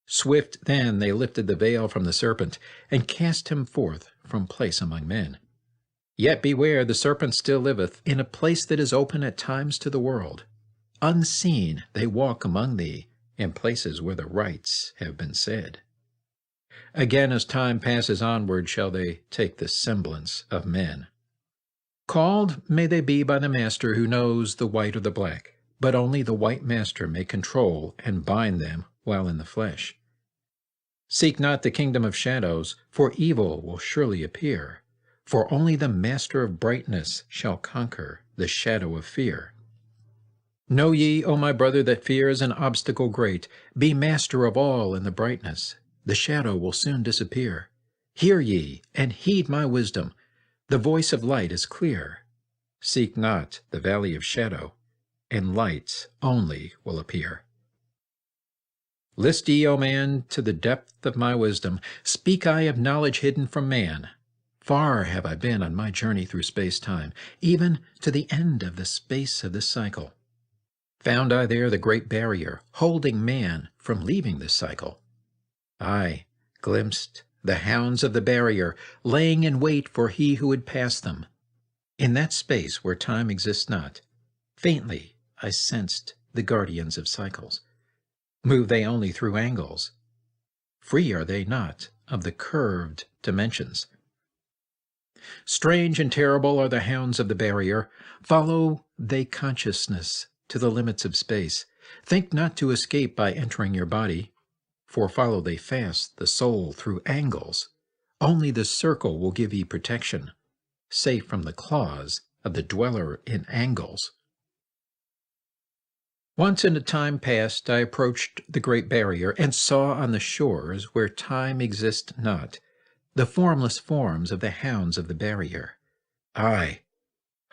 Swift then they lifted the veil from the serpent, and cast him forth from place among men. Yet beware, the serpent still liveth in a place that is open at times to the world. Unseen they walk among thee, in places where the rites have been said. Again, as time passes onward, shall they take the semblance of men. Called may they be by the master who knows the white or the black, but only the white master may control and bind them while in the flesh. Seek not the kingdom of shadows, for evil will surely appear, for only the master of brightness shall conquer the shadow of fear. Know ye, O my brother, that fear is an obstacle great. Be master of all in the brightness. The shadow will soon disappear. Hear ye, and heed my wisdom. The voice of light is clear. Seek not the valley of shadow, and light only will appear. List ye, O man, to the depth of my wisdom. Speak I of knowledge hidden from man. Far have I been on my journey through space-time, even to the end of the space of this cycle. Found I there the great barrier, holding man from leaving this cycle. I glimpsed the hounds of the barrier, laying in wait for he who would pass them. In that space where time exists not, faintly I sensed the guardians of cycles. Move they only through angles? Free are they not of the curved dimensions. Strange and terrible are the hounds of the barrier. Follow they consciousness to the limits of space. Think not to escape by entering your body, for follow they fast the soul through angles. Only the circle will give ye protection, safe from the claws of the dweller in angles. Once in a time past I approached the great barrier, and saw on the shores where time exists not, the formless forms of the hounds of the barrier. Aye,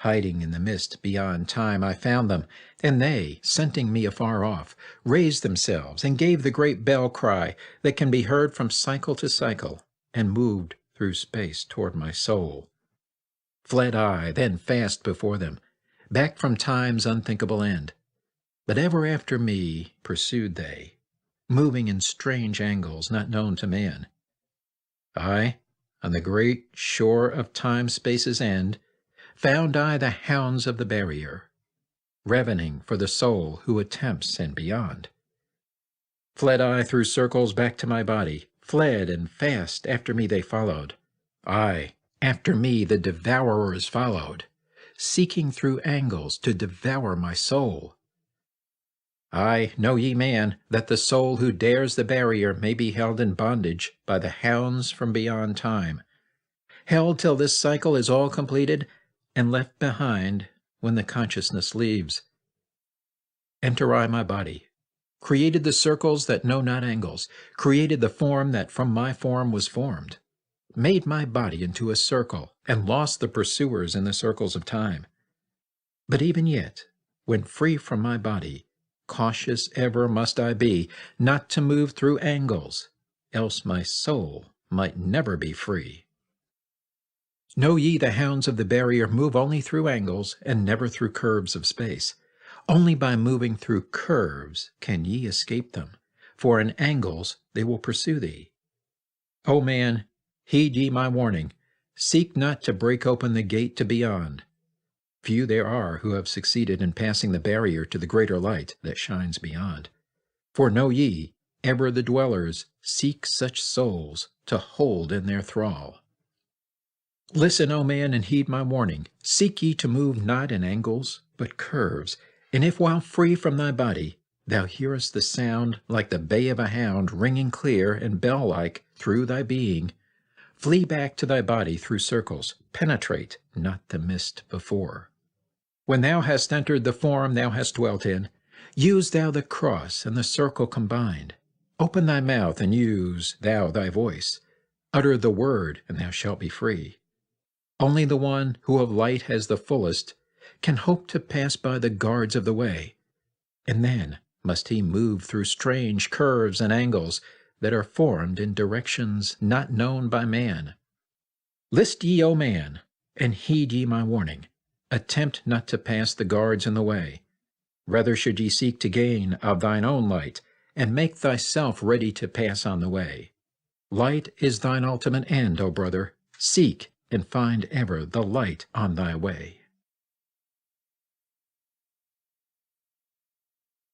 hiding in the mist beyond time I found them, and they, scenting me afar off, raised themselves and gave the great bell cry that can be heard from cycle to cycle, and moved through space toward my soul. Fled I then fast before them, back from time's unthinkable end. But ever after me pursued they, moving in strange angles not known to man. I, on the great shore of time-space's end, found I the hounds of the barrier, ravening for the soul who attempts and beyond. Fled I through circles back to my body, fled and fast after me they followed. Aye, after me the devourers followed, seeking through angles to devour my soul. Aye, know ye, man, that the soul who dares the barrier may be held in bondage by the hounds from beyond time, held till this cycle is all completed, and left behind when the consciousness leaves. Enter I my body, created the circles that know not angles, created the form that from my form was formed, made my body into a circle, and lost the pursuers in the circles of time. But even yet, when free from my body, cautious ever must I be, not to move through angles, else my soul might never be free. Know ye the hounds of the barrier move only through angles, and never through curves of space. Only by moving through curves can ye escape them, for in angles they will pursue thee. O man, heed ye my warning, seek not to break open the gate to beyond. Few there are who have succeeded in passing the barrier to the greater light that shines beyond. For know ye, ever the dwellers seek such souls to hold in their thrall. Listen, O man, and heed my warning. Seek ye to move not in angles, but curves. And if while free from thy body, thou hearest the sound like the bay of a hound ringing clear and bell-like through thy being, flee back to thy body through circles, penetrate not the mist before. When thou hast entered the form thou hast dwelt in, use thou the cross and the circle combined. Open thy mouth and use thou thy voice. Utter the word, and thou shalt be free. Only the one who of light has the fullest can hope to pass by the guards of the way, and then must he move through strange curves and angles that are formed in directions not known by man. List ye, O man, and heed ye my warning. Attempt not to pass the guards in the way. Rather should ye seek to gain of thine own light, and make thyself ready to pass on the way. Light is thine ultimate end, O brother. Seek and find ever the light on thy way.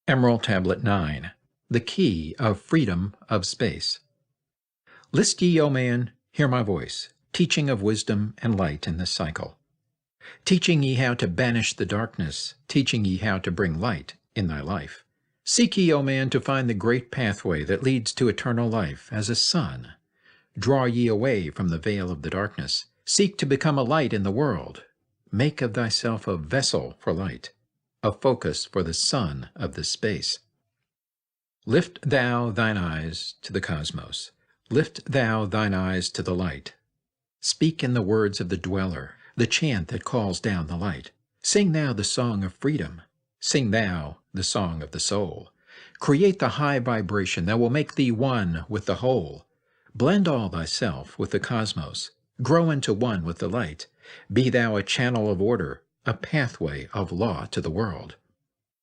Emerald Tablet 9. The Key of Freedom of Space. List ye, O man, hear my voice, teaching of wisdom and light in this cycle. Teaching ye how to banish the darkness, teaching ye how to bring light in thy life. Seek ye, O man, to find the great pathway that leads to eternal life as a sun. Draw ye away from the veil of the darkness. Seek to become a light in the world. Make of thyself a vessel for light, a focus for the sun of this space. Lift thou thine eyes to the cosmos. Lift thou thine eyes to the light. Speak in the words of the dweller, the chant that calls down the light. Sing thou the song of freedom. Sing thou the song of the soul. Create the high vibration that will make thee one with the whole. Blend all thyself with the cosmos. Grow into one with the light. Be thou a channel of order, a pathway of law to the world.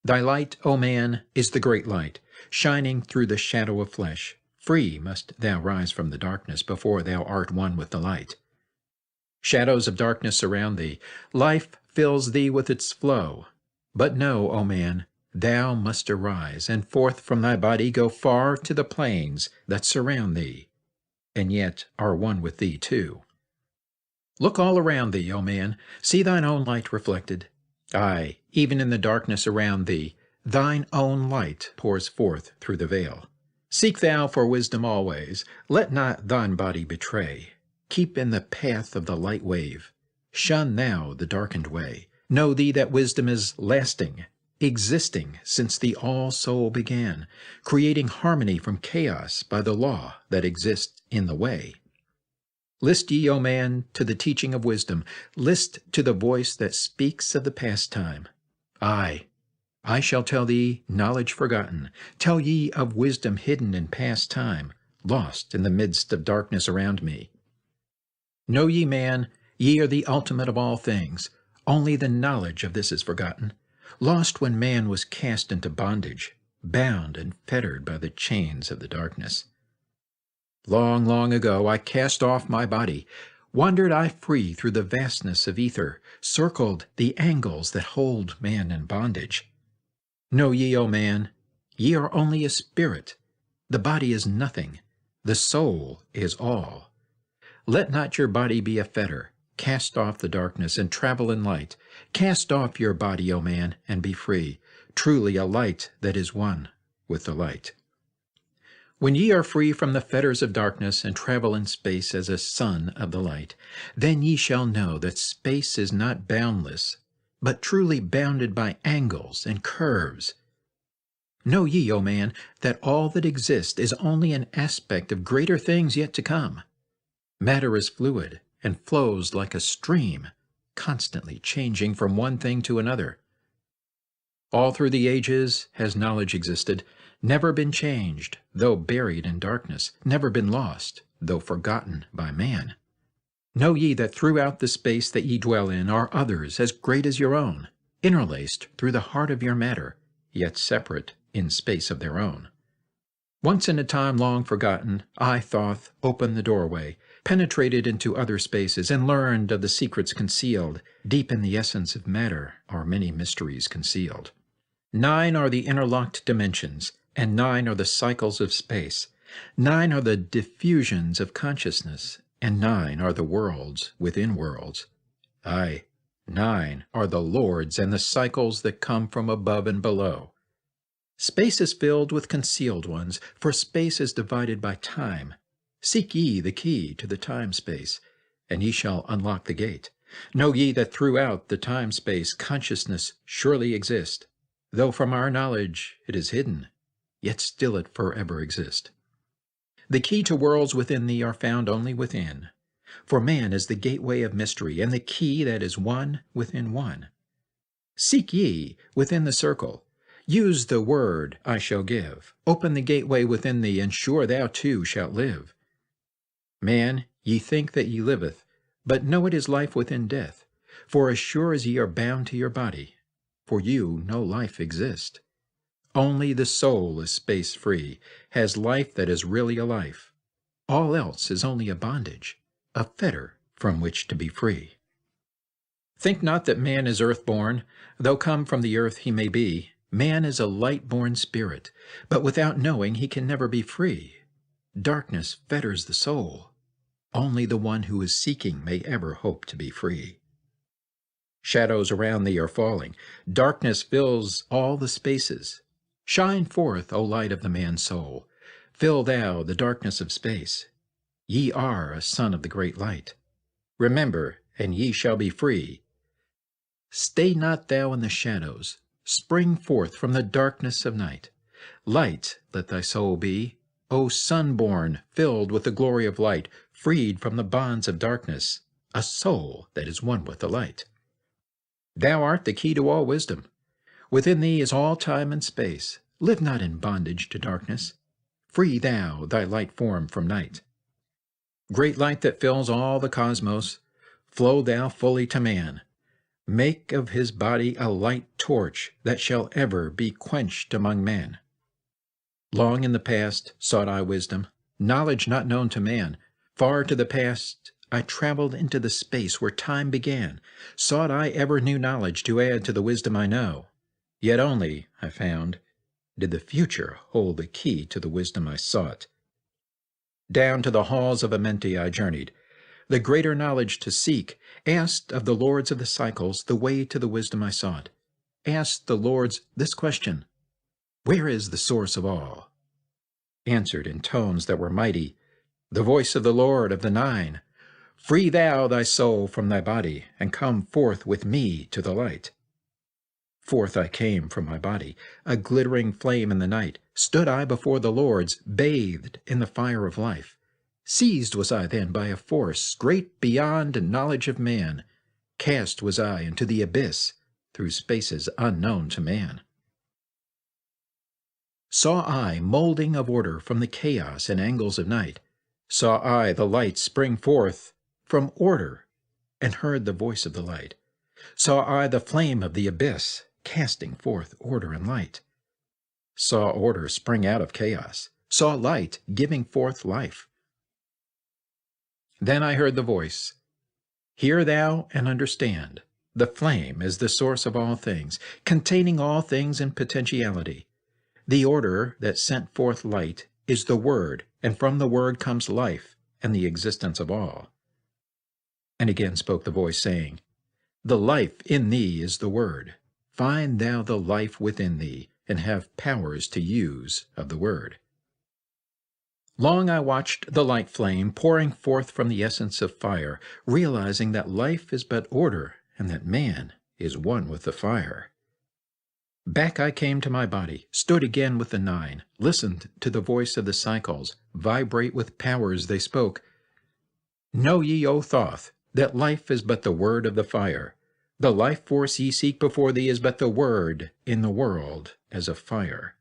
Thy light, O man, is the great light, shining through the shadow of flesh. Free must thou rise from the darkness before thou art one with the light. Shadows of darkness surround thee. Life fills thee with its flow. But know, O man, thou must arise, and forth from thy body go far to the plains that surround thee, and yet are one with thee too. Look all around thee, O man, see thine own light reflected. Aye, even in the darkness around thee, thine own light pours forth through the veil. Seek thou for wisdom always, let not thine body betray. Keep in the path of the light wave. Shun thou the darkened way. Know thee that wisdom is lasting, existing since the all-soul began, creating harmony from chaos by the law that exists in the way. List ye, O man, to the teaching of wisdom. List to the voice that speaks of the past time. Aye, I shall tell thee knowledge forgotten, tell ye of wisdom hidden in past time, lost in the midst of darkness around me. Know ye, man, ye are the ultimate of all things. Only the knowledge of this is forgotten, lost when man was cast into bondage, bound and fettered by the chains of the darkness. Long, long ago I cast off my body, wandered I free through the vastness of ether, circled the angles that hold man in bondage. Know ye, O man, ye are only a spirit. The body is nothing, the soul is all. Let not your body be a fetter. Cast off the darkness and travel in light. Cast off your body, O man, and be free, truly a light that is one with the light. When ye are free from the fetters of darkness and travel in space as a son of the light, then ye shall know that space is not boundless, but truly bounded by angles and curves. Know ye, O man, that all that exists is only an aspect of greater things yet to come. Matter is fluid and flows like a stream, constantly changing from one thing to another. All through the ages has knowledge existed, never been changed, though buried in darkness, never been lost, though forgotten by man. Know ye that throughout the space that ye dwell in are others as great as your own, interlaced through the heart of your matter, yet separate in space of their own. Once in a time long forgotten, I, Thoth, opened the doorway, penetrated into other spaces, and learned of the secrets concealed. Deep in the essence of matter are many mysteries concealed. 9 are the interlocked dimensions, and 9 are the cycles of space. 9 are the diffusions of consciousness, and 9 are the worlds within worlds. Aye, 9 are the lords and the cycles that come from above and below. Space is filled with concealed ones, for space is divided by time. Seek ye the key to the time-space, and ye shall unlock the gate. Know ye that throughout the time-space consciousness surely exists, though from our knowledge it is hidden, yet still it forever exists. The key to worlds within thee are found only within, for man is the gateway of mystery, and the key that is one within one. Seek ye within the circle. Use the word I shall give. Open the gateway within thee, and sure thou too shalt live. Man, ye think that ye liveth, but know it is life within death. For as sure as ye are bound to your body, for you no life exists. Only the soul is space free, has life that is really a life. All else is only a bondage, a fetter from which to be free. Think not that man is earth-born, though come from the earth he may be. Man is a light-born spirit, but without knowing he can never be free. Darkness fetters the soul. Only the one who is seeking may ever hope to be free. Shadows around thee are falling. Darkness fills all the spaces. Shine forth, O light of the man's soul. Fill thou the darkness of space. Ye are a son of the great light. Remember, and ye shall be free. Stay not thou in the shadows. Spring forth from the darkness of night. Light let thy soul be, O sun-born, filled with the glory of light, freed from the bonds of darkness, a soul that is one with the light. Thou art the key to all wisdom. Within thee is all time and space. Live not in bondage to darkness. Free thou thy light form from night. Great light that fills all the cosmos, flow thou fully to man. Make of his body a light torch that shall ever be quenched among men. Long in the past sought I wisdom, knowledge not known to man. Far to the past I traveled into the space where time began. Sought I ever new knowledge to add to the wisdom I know. Yet only, I found, did the future hold the key to the wisdom I sought. Down to the halls of Amenti I journeyed, the greater knowledge to seek, asked of the lords of the cycles the way to the wisdom I sought. Asked the lords this question, where is the source of all? Answered in tones that were mighty, the voice of the Lord of the Nine, free thou thy soul from thy body, and come forth with me to the light. Forth I came from my body, a glittering flame in the night. Stood I before the lords, bathed in the fire of life. Seized was I then by a force great beyond knowledge of man. Cast was I into the abyss, through spaces unknown to man. Saw I molding of order from the chaos and angles of night. Saw I the light spring forth from order, and heard the voice of the light. Saw I the flame of the abyss, casting forth order and light. Saw order spring out of chaos. Saw light giving forth life. Then I heard the voice, hear thou and understand. The flame is the source of all things, containing all things in potentiality. The order that sent forth light is the Word, and from the Word comes life and the existence of all. And again spoke the voice, saying, the life in thee is the Word. Find thou the life within thee, and have powers to use of the Word. Long I watched the light flame pouring forth from the essence of fire, realizing that life is but order, and that man is one with the fire. Back I came to my body, stood again with the Nine, listened to the voice of the cycles, vibrate with powers they spoke. Know ye, O Thoth, that life is but the word of the fire. The life force ye seek before thee is but the word in the world as a fire.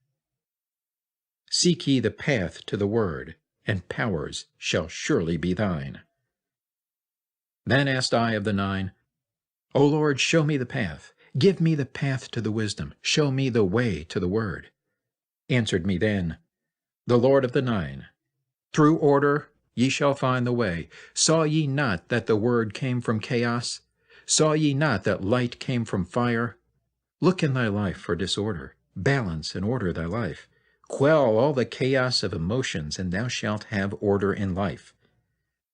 Seek ye the path to the word, and powers shall surely be thine. Then asked I of the Nine, O Lord, show me the path. Give me the path to the wisdom. Show me the way to the word. Answered me then the Lord of the Nine, through order ye shall find the way. Saw ye not that the word came from chaos? Saw ye not that light came from fire? Look in thy life for disorder. Balance and order thy life. Quell all the chaos of emotions, and thou shalt have order in life.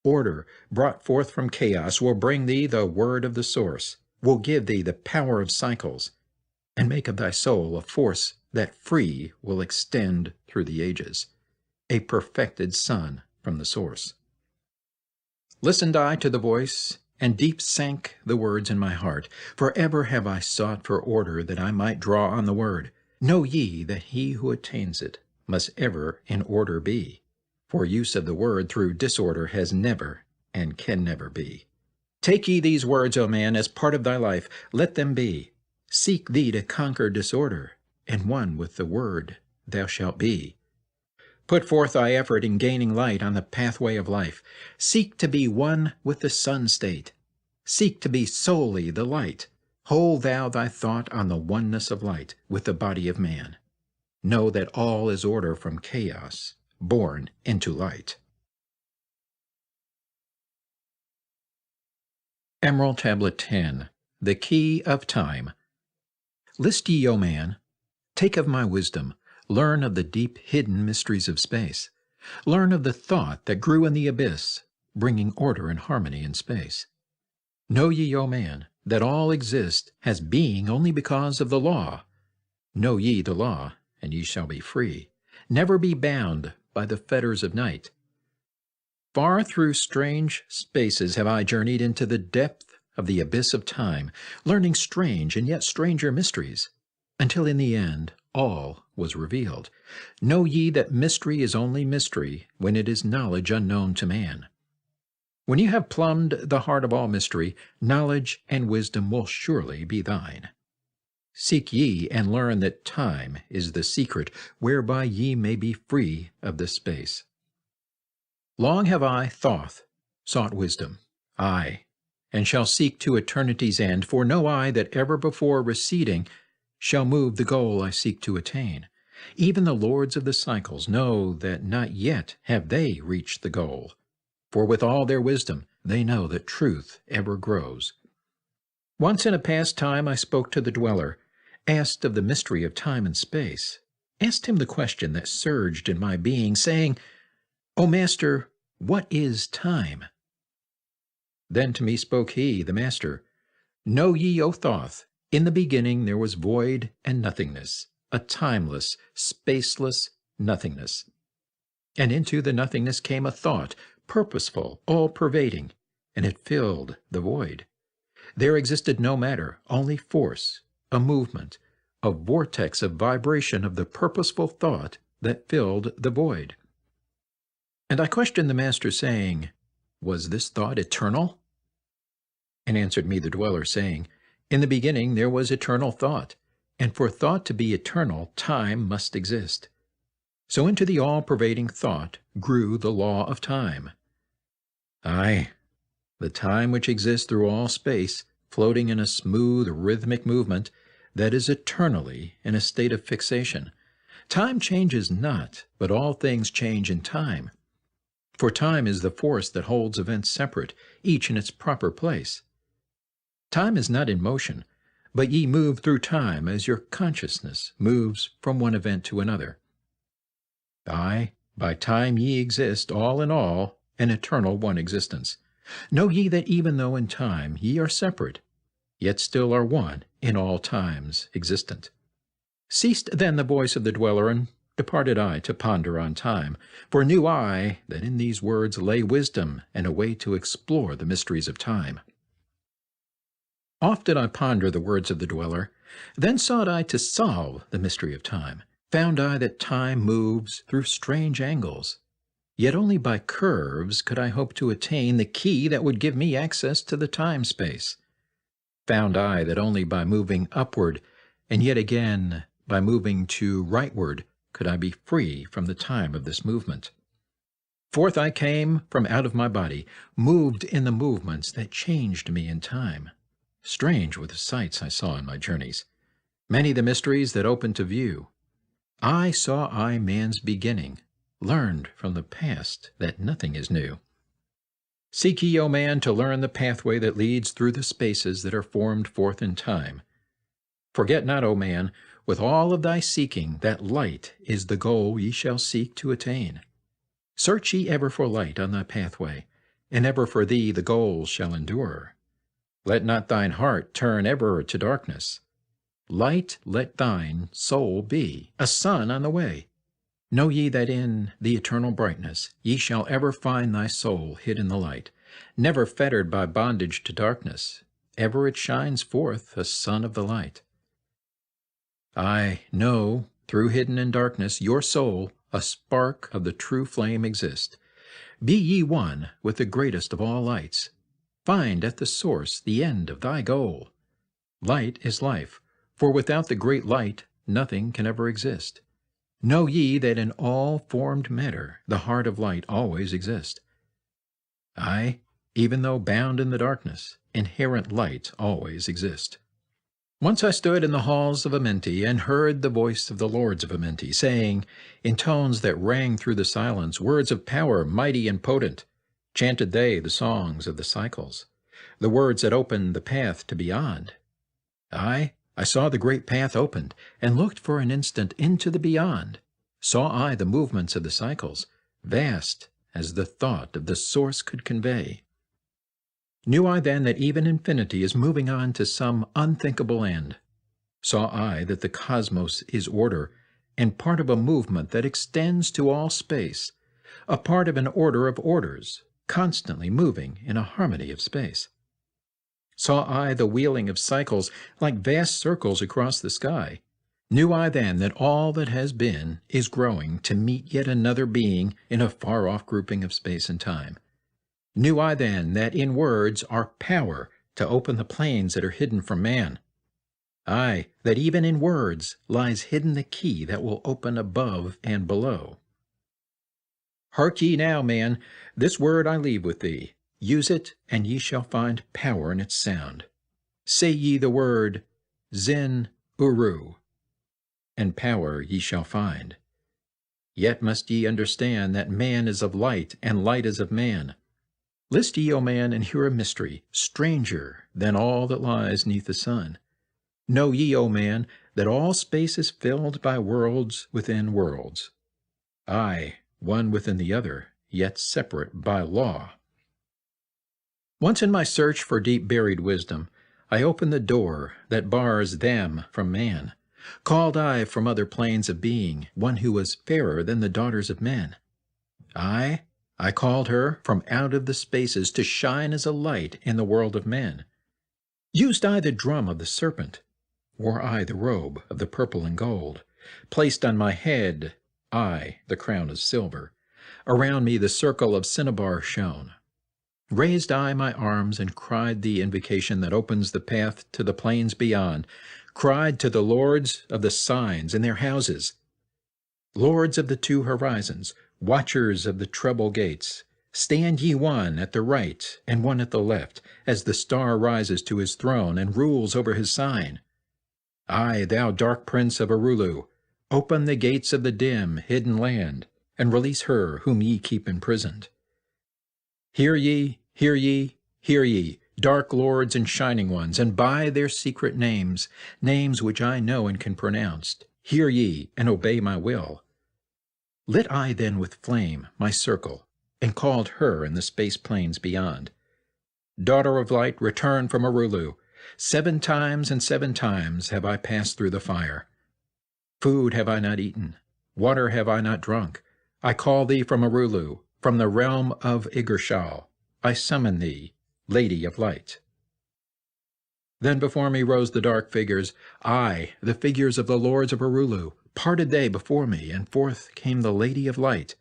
Order, brought forth from chaos, will bring thee the word of the source, will give thee the power of cycles, and make of thy soul a force that free will extend through the ages, a perfected son from the source. Listened I to the voice, and deep sank the words in my heart. For ever have I sought for order, that I might draw on the word. Know ye that he who attains it must ever in order be, for use of the word through disorder has never and can never be. Take ye these words, O man, as part of thy life, let them be. Seek thee to conquer disorder. and one with the Word thou shalt be. Put forth thy effort in gaining light on the pathway of life. Seek to be one with the sun state. Seek to be solely the light. Hold thou thy thought on the oneness of light with the body of man. Know that all is order from chaos, born into light. Emerald Tablet 10. The Key of Time. List ye, O man, take of my wisdom, learn of the deep hidden mysteries of space. Learn of the thought that grew in the abyss, bringing order and harmony in space. Know ye, O man, that all exist has being only because of the law. Know ye the law, and ye shall be free. Never be bound by the fetters of night. Far through strange spaces have I journeyed into the depth of the abyss of time, learning strange and yet stranger mysteries, until in the end all was revealed. Know ye that mystery is only mystery when it is knowledge unknown to man. When you have plumbed the heart of all mystery, knowledge and wisdom will surely be thine. Seek ye and learn that time is the secret whereby ye may be free of this space. Long have I, Thoth, sought wisdom, aye, and shall seek to eternity's end, for no eye that ever before receding shall move the goal I seek to attain. Even the lords of the cycles know that not yet have they reached the goal, for with all their wisdom they know that truth ever grows. Once in a past time I spoke to the dweller, asked of the mystery of time and space, asked him the question that surged in my being, saying, O Master, what is time? Then to me spoke he, the Master, Know ye, O Thoth, in the beginning there was void and nothingness, a timeless, spaceless nothingness. And into the nothingness came a thought, purposeful, all-pervading, and it filled the void. There existed no matter, only force, a movement, a vortex of vibration of the purposeful thought that filled the void. And I questioned the Master, saying, Was this thought eternal? And answered me the dweller, saying, In the beginning there was eternal thought, and for thought to be eternal, time must exist. So into the all-pervading thought grew the law of time. Aye, the time which exists through all space, floating in a smooth, rhythmic movement that is eternally in a state of fixation. Time changes not, but all things change in time. For time is the force that holds events separate, each in its proper place. Time is not in motion, but ye move through time as your consciousness moves from one event to another. Aye, by time ye exist, all in all, an eternal one existence. Know ye that even though in time ye are separate, yet still are one in all times existent. Ceased then the voice of the dweller, and departed I to ponder on time, for knew I that in these words lay wisdom and a way to explore the mysteries of time. Oft did I ponder the words of the dweller, then sought I to solve the mystery of time. Found I that time moves through strange angles, yet only by curves could I hope to attain the key that would give me access to the time-space. Found I that only by moving upward, and yet again by moving to rightward, could I be free from the time of this movement. Forth I came from out of my body, moved in the movements that changed me in time. Strange were the sights I saw in my journeys, many the mysteries that opened to view. I saw man's beginning, learned from the past that nothing is new. Seek ye, O man, to learn the pathway that leads through the spaces that are formed forth in time. Forget not, O man, with all of thy seeking, that light is the goal ye shall seek to attain. Search ye ever for light on thy pathway, and ever for thee the goal shall endure. Let not thine heart turn ever to darkness. Light let thine soul be, a sun on the way. Know ye that in the eternal brightness ye shall ever find thy soul hid in the light, never fettered by bondage to darkness, ever it shines forth a sun of the light. I know, through hidden in darkness, your soul, a spark of the true flame exist. Be ye one with the greatest of all lights. Find at the source the end of thy goal. Light is life, for without the great light nothing can ever exist. Know ye that in all formed matter the heart of light always exists. Aye, even though bound in the darkness, inherent light always exists. Once I stood in the halls of Amenti and heard the voice of the lords of Amenti, saying, in tones that rang through the silence, words of power mighty and potent, chanted they the songs of the cycles, the words that opened the path to beyond. Aye, I saw the great path opened, and looked for an instant into the beyond. Saw I the movements of the cycles, vast as the thought of the source could convey. Knew I then that even infinity is moving on to some unthinkable end. Saw I that the cosmos is order, and part of a movement that extends to all space, a part of an order of orders, constantly moving in a harmony of space. Saw I the wheeling of cycles like vast circles across the sky. Knew I then that all that has been is growing to meet yet another being in a far-off grouping of space and time. Knew I then that in words are power to open the planes that are hidden from man. Aye, that even in words lies hidden the key that will open above and below. Hark ye now, man, this word I leave with thee. Use it, and ye shall find power in its sound. Say ye the word Zin Uru, and power ye shall find. Yet must ye understand that man is of light, and light is of man. List ye, O man, and hear a mystery, stranger than all that lies neath the sun. Know ye, O man, that all space is filled by worlds within worlds. Aye, one within the other, yet separate by law. Once in my search for deep-buried wisdom, I opened the door that bars them from man. Called I from other planes of being one who was fairer than the daughters of men. Aye, I called her from out of the spaces to shine as a light in the world of men. Used I the drum of the serpent, wore I the robe of the purple and gold, placed on my head I the crown of silver, around me the circle of cinnabar shone. Raised I my arms and cried the invocation that opens the path to the plains beyond, cried to the lords of the signs in their houses, lords of the two horizons, watchers of the treble gates, stand ye one at the right and one at the left, as the star rises to his throne and rules over his sign. Aye, thou dark prince of Arulu, open the gates of the dim, hidden land, and release her whom ye keep imprisoned. Hear ye, hear ye, hear ye, dark lords and shining ones, and by their secret names, names which I know and can pronounce, hear ye, and obey my will. Lit I then with flame my circle, and called her in the space plains beyond. Daughter of light, return from Arulu. 7 times and 7 times have I passed through the fire. Food have I not eaten, water have I not drunk. I call thee from Arulu, from the realm of Igirshal. I summon thee, Lady of Light. Then before me rose the dark figures, aye, the figures of the lords of Arulu. Parted they before me, and forth came the Lady of Light.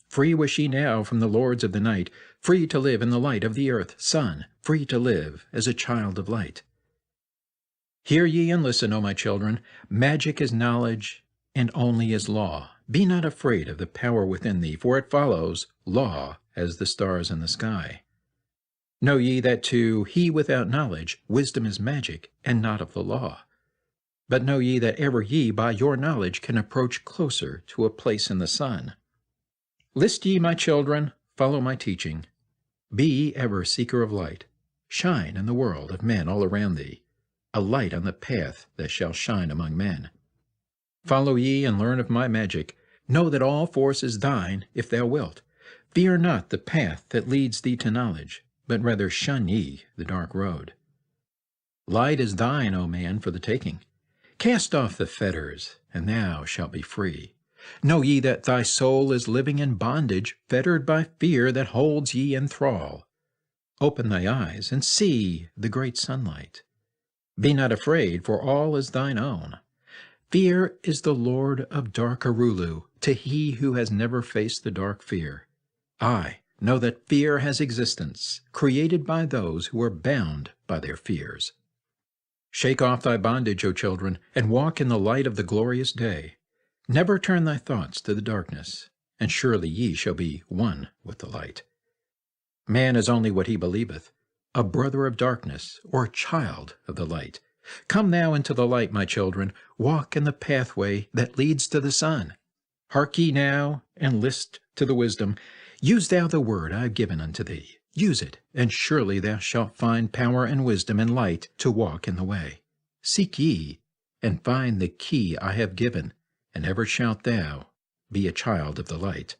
Free was she now from the lords of the night, free to live in the light of the earth, sun, free to live as a child of light. Hear ye and listen, O my children. Magic is knowledge, and only is law. Be not afraid of the power within thee, for it follows law as the stars in the sky. Know ye that to he without knowledge wisdom is magic, and not of the law. But know ye that ever ye by your knowledge can approach closer to a place in the sun. List ye, my children, follow my teaching. Be ever seeker of light. Shine in the world of men all around thee, a light on the path that shall shine among men. Follow ye and learn of my magic. Know that all force is thine if thou wilt. Fear not the path that leads thee to knowledge, but rather shun ye the dark road. Light is thine, O man, for the taking. Cast off the fetters, and thou shalt be free. Know ye that thy soul is living in bondage, fettered by fear that holds ye in thrall. Open thy eyes, and see the great sunlight. Be not afraid, for all is thine own. Fear is the lord of dark Arulu, to he who has never faced the dark fear. Aye, know that fear has existence, created by those who are bound by their fears. Shake off thy bondage, O children, and walk in the light of the glorious day. Never turn thy thoughts to the darkness, and surely ye shall be one with the light. Man is only what he believeth, a brother of darkness, or a child of the light. Come now into the light, my children, walk in the pathway that leads to the sun. Hark ye now, and list to the wisdom. Use thou the word I have given unto thee. Use it, and surely thou shalt find power and wisdom and light to walk in the way. Seek ye, and find the key I have given, and ever shalt thou be a child of the light.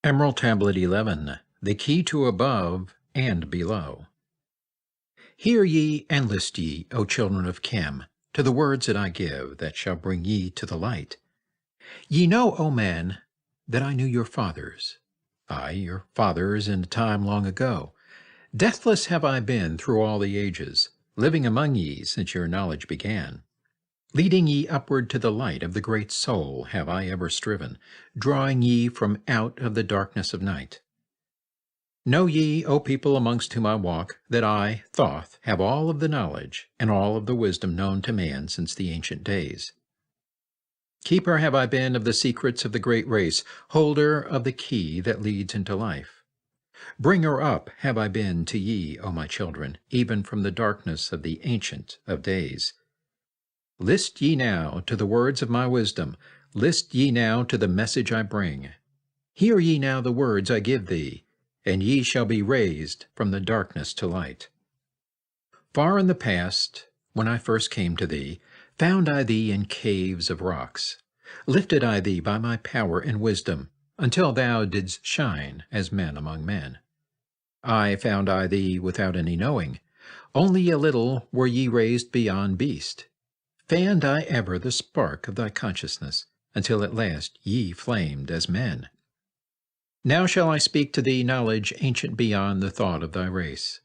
Emerald Tablet 11. The Key to Above and Below. Hear ye and list ye, O children of Chem, to the words that I give, that shall bring ye to the light. Ye know, O men, that I knew your fathers, I, your fathers in a time long ago. Deathless have I been through all the ages, living among ye since your knowledge began. Leading ye upward to the light of the great soul have I ever striven, drawing ye from out of the darkness of night. Know ye, O people amongst whom I walk, that I, Thoth, have all of the knowledge and all of the wisdom known to man since the ancient days. Keeper have I been of the secrets of the great race, holder of the key that leads into life. Bringer up have I been to ye, O my children, even from the darkness of the Ancient of Days. List ye now to the words of my wisdom, list ye now to the message I bring. Hear ye now the words I give thee, and ye shall be raised from the darkness to light. Far in the past, when I first came to thee, found I thee in caves of rocks. Lifted I thee by my power and wisdom, until thou didst shine as men among men. I found I thee without any knowing, only a little were ye raised beyond beast. Fanned I ever the spark of thy consciousness, until at last ye flamed as men. Now shall I speak to thee knowledge ancient beyond the thought of thy race.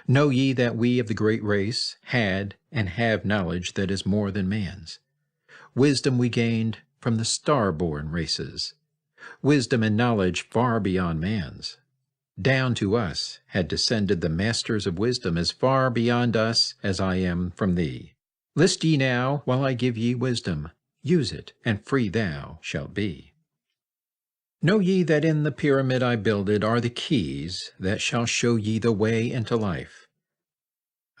Know ye that we of the great race had and have knowledge that is more than man's. Wisdom we gained from the star-born races, wisdom and knowledge far beyond man's. Down to us had descended the masters of wisdom as far beyond us as I am from thee. List ye now while I give ye wisdom, use it, and free thou shalt be. Know ye that in the pyramid I builded are the keys that shall show ye the way into life.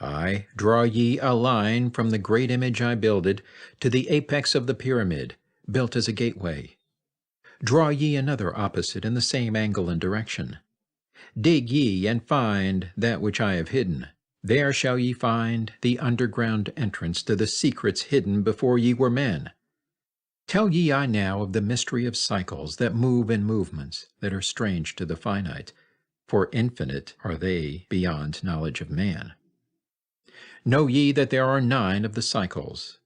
I draw ye a line from the great image I builded to the apex of the pyramid, built as a gateway. Draw ye another opposite in the same angle and direction. Dig ye and find that which I have hidden. There shall ye find the underground entrance to the secrets hidden before ye were men. Tell ye I now of the mystery of cycles that move in movements that are strange to the finite, for infinite are they beyond knowledge of man. Know ye that there are 9 of the cycles,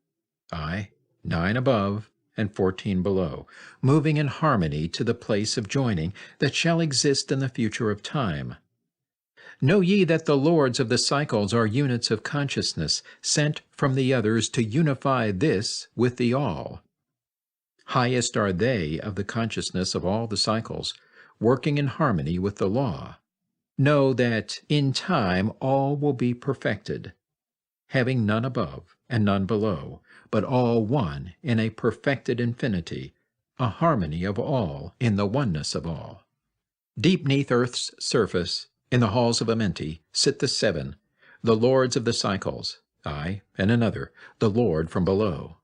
aye, 9 above and 14 below, moving in harmony to the place of joining that shall exist in the future of time. Know ye that the lords of the cycles are units of consciousness, sent from the others to unify this with the all. Highest are they of the consciousness of all the cycles, working in harmony with the law. Know that in time all will be perfected, having none above and none below, but all one in a perfected infinity, a harmony of all in the oneness of all. Deep neath earth's surface, in the halls of Amenti, sit the 7, the lords of the cycles, I, and another, the Lord from below.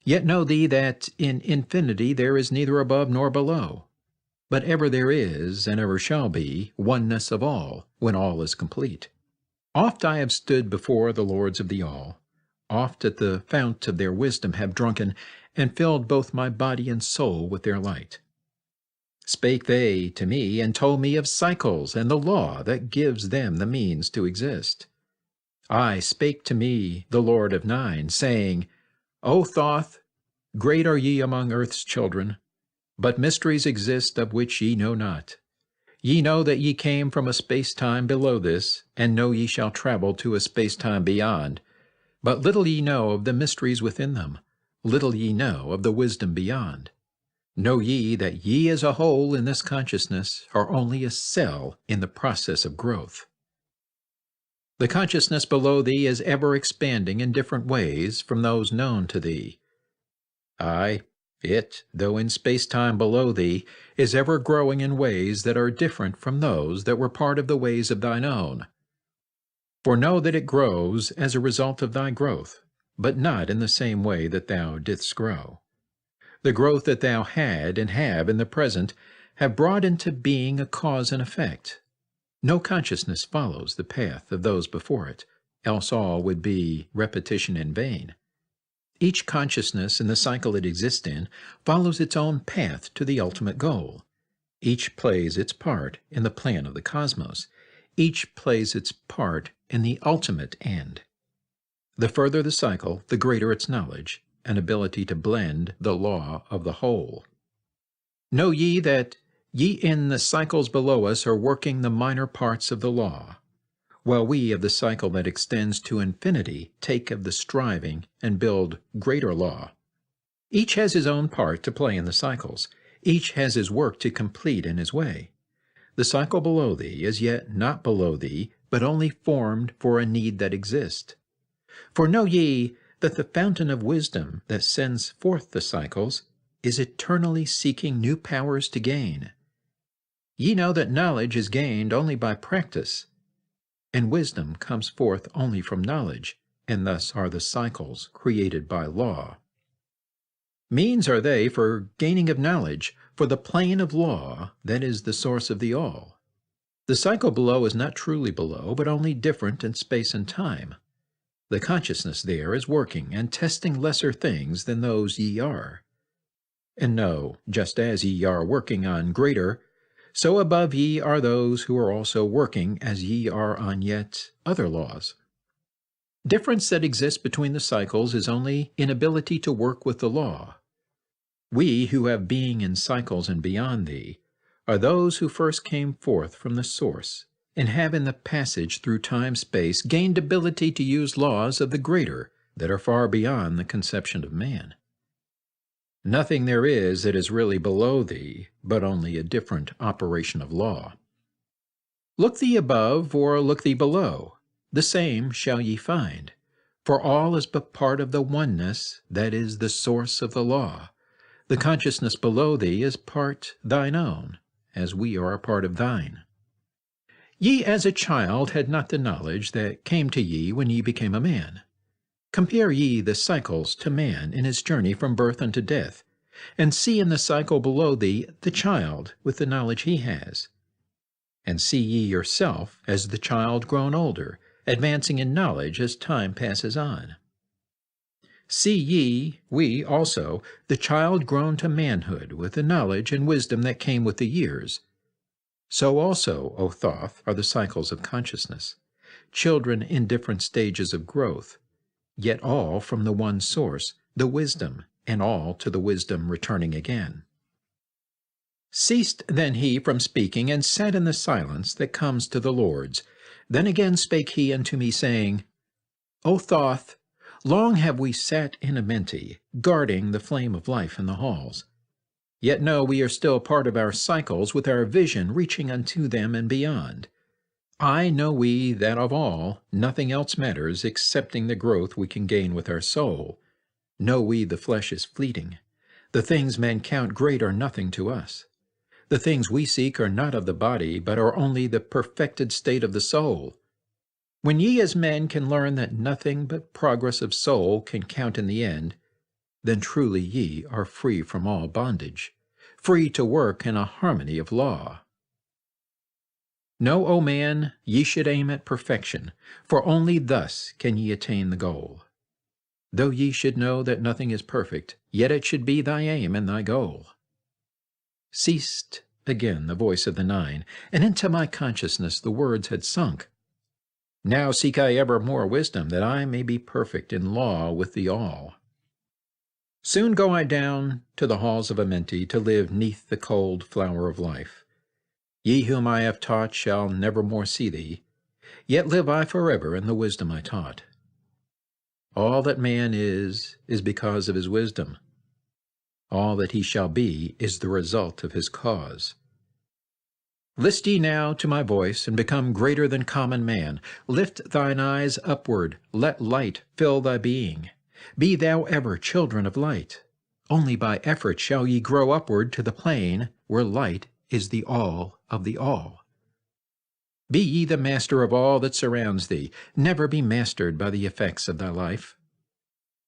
Yet know thee that in infinity there is neither above nor below, but ever there is, and ever shall be, oneness of all, when all is complete. Oft I have stood before the lords of the all, oft at the fount of their wisdom have drunken, and filled both my body and soul with their light. Spake they to me, and told me of cycles and the law that gives them the means to exist. I spake to me the Lord of 9, saying, O Thoth, great are ye among earth's children, but mysteries exist of which ye know not. Ye know that ye came from a space-time below this, and know ye shall travel to a space-time beyond. But little ye know of the mysteries within them, little ye know of the wisdom beyond. Know ye that ye as a whole in this consciousness are only a cell in the process of growth. The consciousness below thee is ever expanding in different ways from those known to thee. Aye, it, though in space-time below thee, is ever growing in ways that are different from those that were part of the ways of thine own. For know that it grows as a result of thy growth, but not in the same way that thou didst grow. The growth that thou had and have in the present have brought into being a cause and effect. No consciousness follows the path of those before it, else all would be repetition in vain. Each consciousness in the cycle it exists in follows its own path to the ultimate goal. Each plays its part in the plan of the cosmos. Each plays its part in the ultimate end. The further the cycle, the greater its knowledge and ability to blend the law of the whole. Know ye that ye in the cycles below us are working the minor parts of the law, while we of the cycle that extends to infinity take of the striving and build greater law. Each has his own part to play in the cycles. Each has his work to complete in his way. The cycle below thee is yet not below thee, but only formed for a need that exists. For know ye that the fountain of wisdom that sends forth the cycles is eternally seeking new powers to gain. Ye know that knowledge is gained only by practice, and wisdom comes forth only from knowledge, and thus are the cycles created by law. Means are they for gaining of knowledge, for the plane of law that is the source of the all. The cycle below is not truly below, but only different in space and time. The consciousness there is working and testing lesser things than those ye are. And know, just as ye are working on greater, so above ye are those who are also working as ye are on yet other laws. Difference that exists between the cycles is only inability to work with the law. We who have being in cycles and beyond thee are those who first came forth from the source, and have in the passage through time-space gained ability to use laws of the greater that are far beyond the conception of man. Nothing there is that is really below thee, but only a different operation of law. Look thee above, or look thee below, the same shall ye find, for all is but part of the oneness that is the source of the law. The consciousness below thee is part thine own, as we are a part of thine. Ye as a child had not the knowledge that came to ye when ye became a man. Compare ye the cycles to man in his journey from birth unto death, and see in the cycle below thee the child with the knowledge he has. And see ye yourself as the child grown older, advancing in knowledge as time passes on. See ye, we also, the child grown to manhood with the knowledge and wisdom that came with the years. So also, O Thoth, are the cycles of consciousness, children in different stages of growth, yet all from the one source, the wisdom, and all to the wisdom returning again. Ceased then he from speaking, and sat in the silence that comes to the Lords. Then again spake he unto me, saying, O Thoth, long have we sat in Amenti, guarding the flame of life in the halls. Yet know we are still part of our cycles, with our vision reaching unto them and beyond. I know we that of all, nothing else matters excepting the growth we can gain with our soul. Know we the flesh is fleeting. The things men count great are nothing to us. The things we seek are not of the body, but are only the perfected state of the soul. When ye as men can learn that nothing but progress of soul can count in the end, then truly ye are free from all bondage, free to work in a harmony of law. Know, O man, ye should aim at perfection, for only thus can ye attain the goal. Though ye should know that nothing is perfect, yet it should be thy aim and thy goal. Ceased again the voice of the nine, and into my consciousness the words had sunk. Now seek I ever more wisdom, that I may be perfect in law with the all. Soon go I down to the halls of Amenti to live neath the cold flower of life. Ye whom I have taught shall never more see thee, yet live I forever in the wisdom I taught. All that man is because of his wisdom. All that he shall be is the result of his cause. List ye now to my voice, and become greater than common man. Lift thine eyes upward, let light fill thy being. Be thou ever children of light. Only by effort shall ye grow upward to the plane where light is the all of the all. Be ye the master of all that surrounds thee. Never be mastered by the effects of thy life.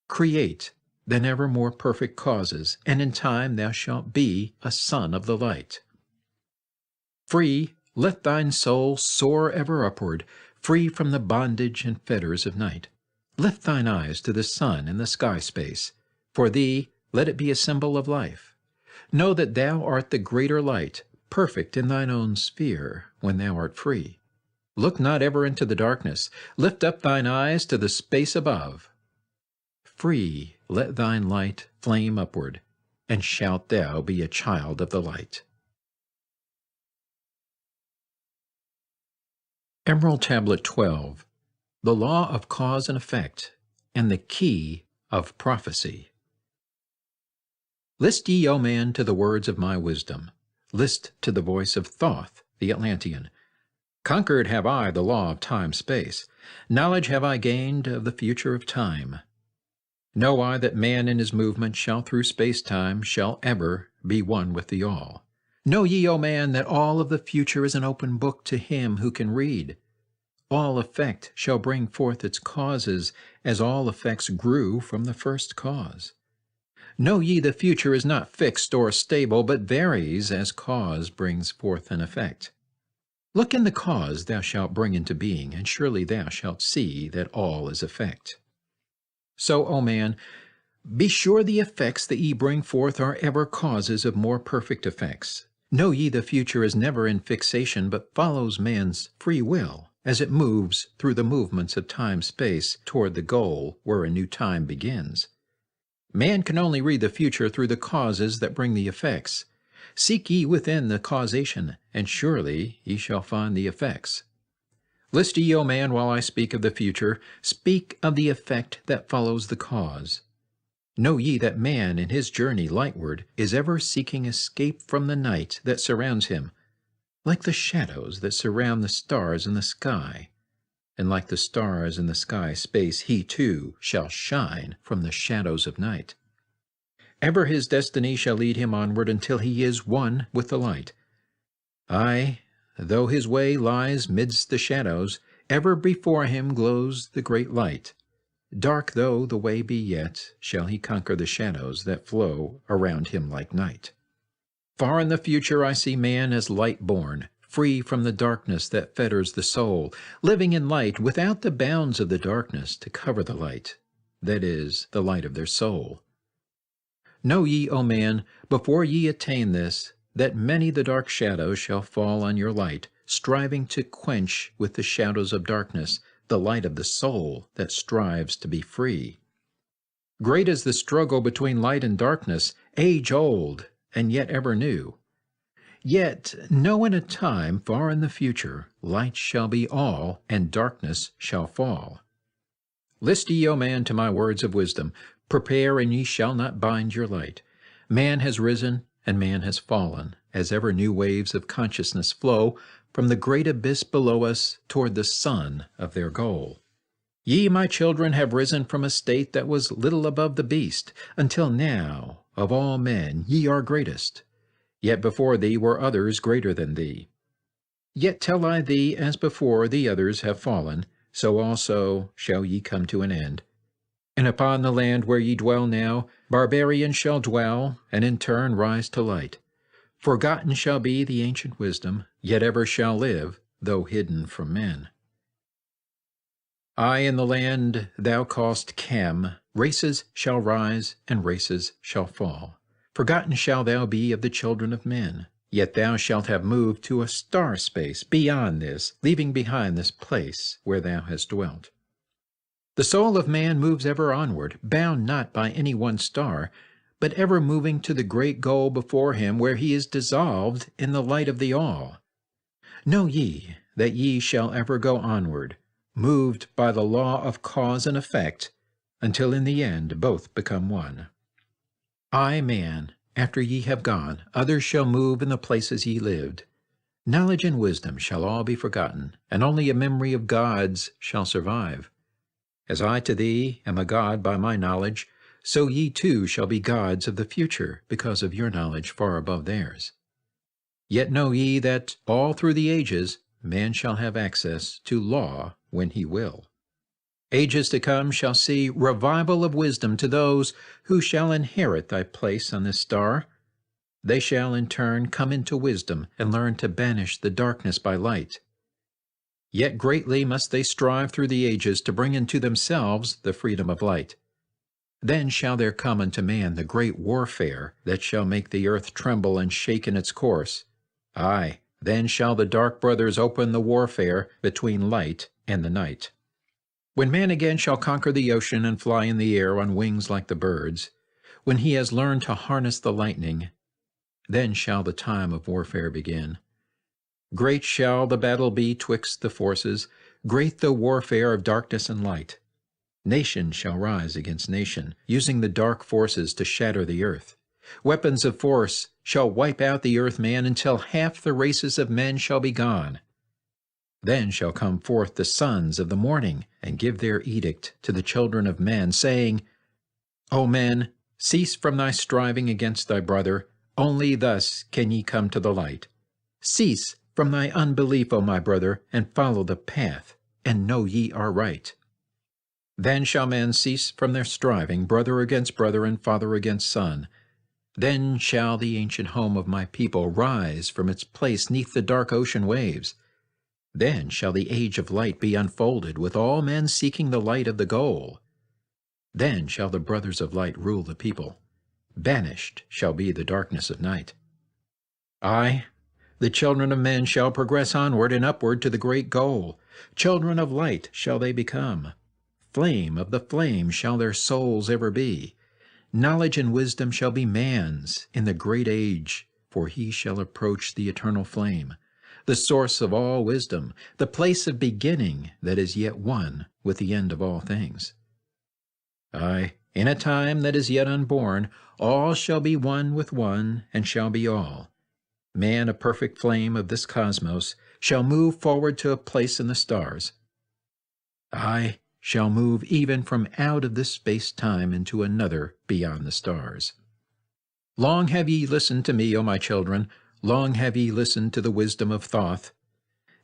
Create then ever more perfect causes, and in time thou shalt be a son of the light. Free, let thine soul soar ever upward, free from the bondage and fetters of night. Lift thine eyes to the sun and the sky space. For thee, let it be a symbol of life. Know that thou art the greater light, perfect in thine own sphere, when thou art free. Look not ever into the darkness. Lift up thine eyes to the space above. Free, let thine light flame upward, and shalt thou be a child of the light. Emerald Tablet 12. The Law of Cause and Effect, and the Key of Prophecy. List ye, O man, to the words of my wisdom. List to the voice of Thoth, the Atlantean. Conquered have I the law of time-space. Knowledge have I gained of the future of time. Know I that man in his movement shall through space-time shall ever be one with the all. Know ye, O man, that all of the future is an open book to him who can read. All effect shall bring forth its causes, as all effects grew from the first cause. Know ye the future is not fixed or stable, but varies as cause brings forth an effect. Look in the cause thou shalt bring into being, and surely thou shalt see that all is effect. So, O man, be sure the effects that ye bring forth are ever causes of more perfect effects. Know ye the future is never in fixation, but follows man's free will, as it moves through the movements of time-space toward the goal where a new time begins. Man can only read the future through the causes that bring the effects. Seek ye within the causation, and surely ye shall find the effects. List ye, O man, while I speak of the future, speak of the effect that follows the cause. Know ye that man in his journey lightward is ever seeking escape from the night that surrounds him, like the shadows that surround the stars in the sky, and like the stars in the sky space he too shall shine from the shadows of night. Ever his destiny shall lead him onward until he is one with the light. Aye, though his way lies midst the shadows, ever before him glows the great light. Dark though the way be yet, shall he conquer the shadows that flow around him like night. Far in the future I see man as light-born, free from the darkness that fetters the soul, living in light without the bounds of the darkness to cover the light, that is, the light of their soul. Know ye, O man, before ye attain this, that many the dark shadows shall fall on your light, striving to quench with the shadows of darkness the light of the soul that strives to be free. Great is the struggle between light and darkness, age-old, and yet ever new. Yet know in a time far in the future, light shall be all, and darkness shall fall. List ye, O man, to my words of wisdom. Prepare, and ye shall not bind your light. Man has risen, and man has fallen, as ever new waves of consciousness flow from the great abyss below us toward the sun of their goal. Ye, my children, have risen from a state that was little above the beast, until now, of all men, ye are greatest. Yet before thee were others greater than thee. Yet tell I thee, as before the others have fallen, so also shall ye come to an end. And upon the land where ye dwell now, barbarians shall dwell, and in turn rise to light. Forgotten shall be the ancient wisdom, yet ever shall live, though hidden from men. I in the land thou callest Cam, races shall rise, and races shall fall. Forgotten shall thou be of the children of men, yet thou shalt have moved to a star space beyond this, leaving behind this place where thou hast dwelt. The soul of man moves ever onward, bound not by any one star, but ever moving to the great goal before him, where he is dissolved in the light of the all. Know ye that ye shall ever go onward, moved by the law of cause and effect, until in the end both become one. I, man, after ye have gone, others shall move in the places ye lived. Knowledge and wisdom shall all be forgotten, and only a memory of gods shall survive. As I to thee am a god by my knowledge, so ye too shall be gods of the future because of your knowledge far above theirs. Yet know ye that all through the ages man shall have access to law when he will. Ages to come shall see revival of wisdom to those who shall inherit thy place on this star. They shall in turn come into wisdom and learn to banish the darkness by light. Yet greatly must they strive through the ages to bring into themselves the freedom of light. Then shall there come unto man the great warfare that shall make the earth tremble and shake in its course. Aye, then shall the dark brothers open the warfare between light and the night. When man again shall conquer the ocean and fly in the air on wings like the birds, when he has learned to harness the lightning, then shall the time of warfare begin. Great shall the battle be twixt the forces, great the warfare of darkness and light. Nation shall rise against nation, using the dark forces to shatter the earth. Weapons of force shall wipe out the earth man until half the races of men shall be gone. Then shall come forth the sons of the morning, and give their edict to the children of men, saying, O men, cease from thy striving against thy brother, only thus can ye come to the light. Cease from thy unbelief, O my brother, and follow the path, and know ye are right. Then shall men cease from their striving, brother against brother, and father against son. Then shall the ancient home of my people rise from its place neath the dark ocean waves. Then shall the age of light be unfolded, with all men seeking the light of the goal. Then shall the brothers of light rule the people. Banished shall be the darkness of night. Aye, the children of men shall progress onward and upward to the great goal. Children of light shall they become. Flame of the flame shall their souls ever be. Knowledge and wisdom shall be man's in the great age, for he shall approach the eternal flame, the source of all wisdom, the place of beginning that is yet one with the end of all things. Aye, in a time that is yet unborn, all shall be one with one, and shall be all. Man, a perfect flame of this cosmos, shall move forward to a place in the stars. Aye, shall move even from out of this space-time into another beyond the stars. Long have ye listened to me, O my children, long have ye listened to the wisdom of Thoth.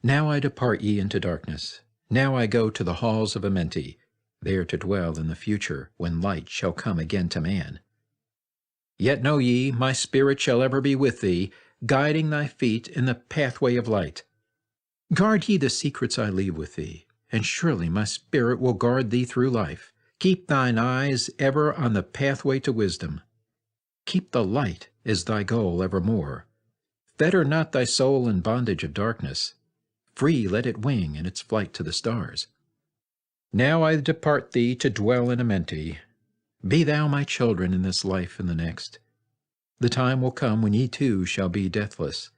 Now I depart ye into darkness. Now I go to the halls of Amenti, there to dwell in the future, when light shall come again to man. Yet know ye, my spirit shall ever be with thee, guiding thy feet in the pathway of light. Guard ye the secrets I leave with thee, and surely my spirit will guard thee through life. Keep thine eyes ever on the pathway to wisdom. Keep the light as thy goal evermore. Fetter not thy soul in bondage of darkness. Free let it wing in its flight to the stars. Now I depart thee to dwell in Amenti. Be thou my children in this life and the next. The time will come when ye too shall be deathless,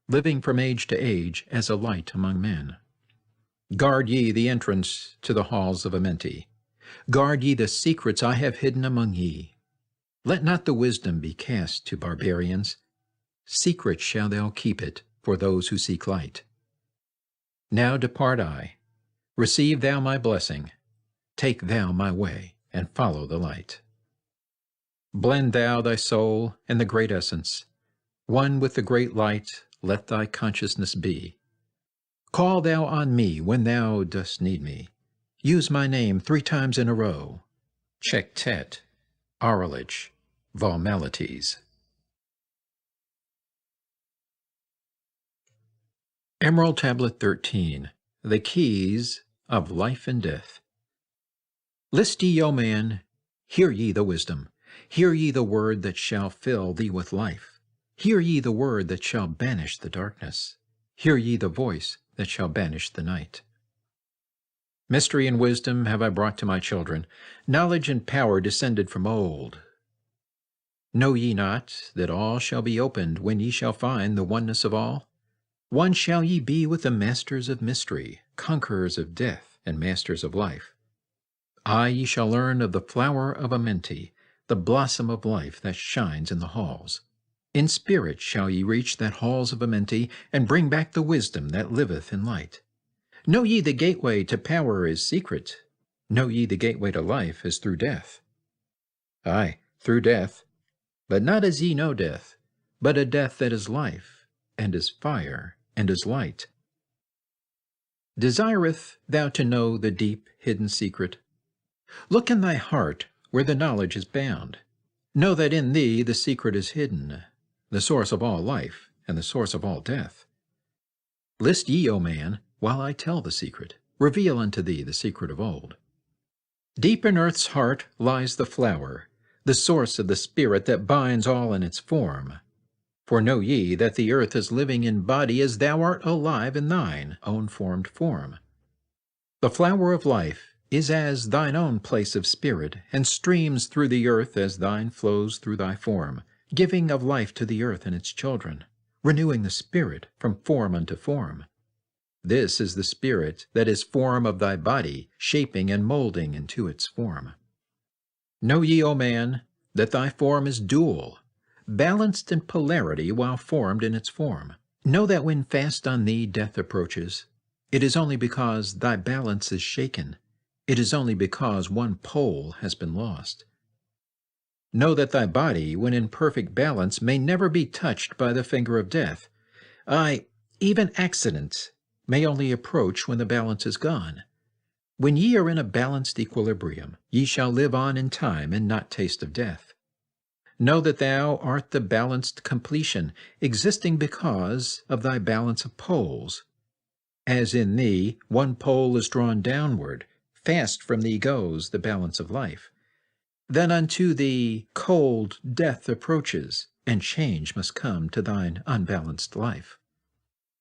living from age to age as a light among men. Guard ye the entrance to the halls of Amenti. Guard ye the secrets I have hidden among ye. Let not the wisdom be cast to barbarians. Secret shall thou keep it for those who seek light. Now depart I. Receive thou my blessing. Take thou my way, and follow the light. Blend thou thy soul in the great essence. One with the great light let thy consciousness be. Call thou on me when thou dost need me. Use my name 3 times in a row. Chektet, Aralich, Valmelites. Emerald Tablet 13. The Keys of Life and Death. List ye, O man, hear ye the wisdom. Hear ye the word that shall fill thee with life. Hear ye the word that shall banish the darkness. Hear ye the voice that shall banish the night. Mystery and wisdom have I brought to my children, knowledge and power descended from old. Know ye not that all shall be opened when ye shall find the oneness of all? One shall ye be with the masters of mystery, conquerors of death, and masters of life. Aye, ye shall learn of the flower of Amenti, the blossom of life that shines in the halls. In spirit shall ye reach that halls of Amenti, and bring back the wisdom that liveth in light. Know ye the gateway to power is secret. Know ye the gateway to life is through death. Aye, through death, but not as ye know death, but a death that is life, and is fire, and is light. Desireth thou to know the deep hidden secret? Look in thy heart where the knowledge is bound. Know that in thee the secret is hidden, the source of all life, and the source of all death. List ye, O man, while I tell the secret, reveal unto thee the secret of old. Deep in earth's heart lies the flower, the source of the spirit that binds all in its form. For know ye that the earth is living in body as thou art alive in thine own formed form. The flower of life is as thine own place of spirit, and streams through the earth as thine flows through thy form, giving of life to the earth and its children, renewing the spirit from form unto form. This is the spirit that is form of thy body, shaping and molding into its form. Know ye, O man, that thy form is dual, balanced in polarity while formed in its form. Know that when fast on thee death approaches, it is only because thy balance is shaken. It is only because one pole has been lost. Know that thy body, when in perfect balance, may never be touched by the finger of death. Aye, even accidents may only approach when the balance is gone. When ye are in a balanced equilibrium, ye shall live on in time and not taste of death. Know that thou art the balanced completion, existing because of thy balance of poles. As in thee one pole is drawn downward, fast from thee goes the balance of life. Then unto thee cold death approaches, and change must come to thine unbalanced life.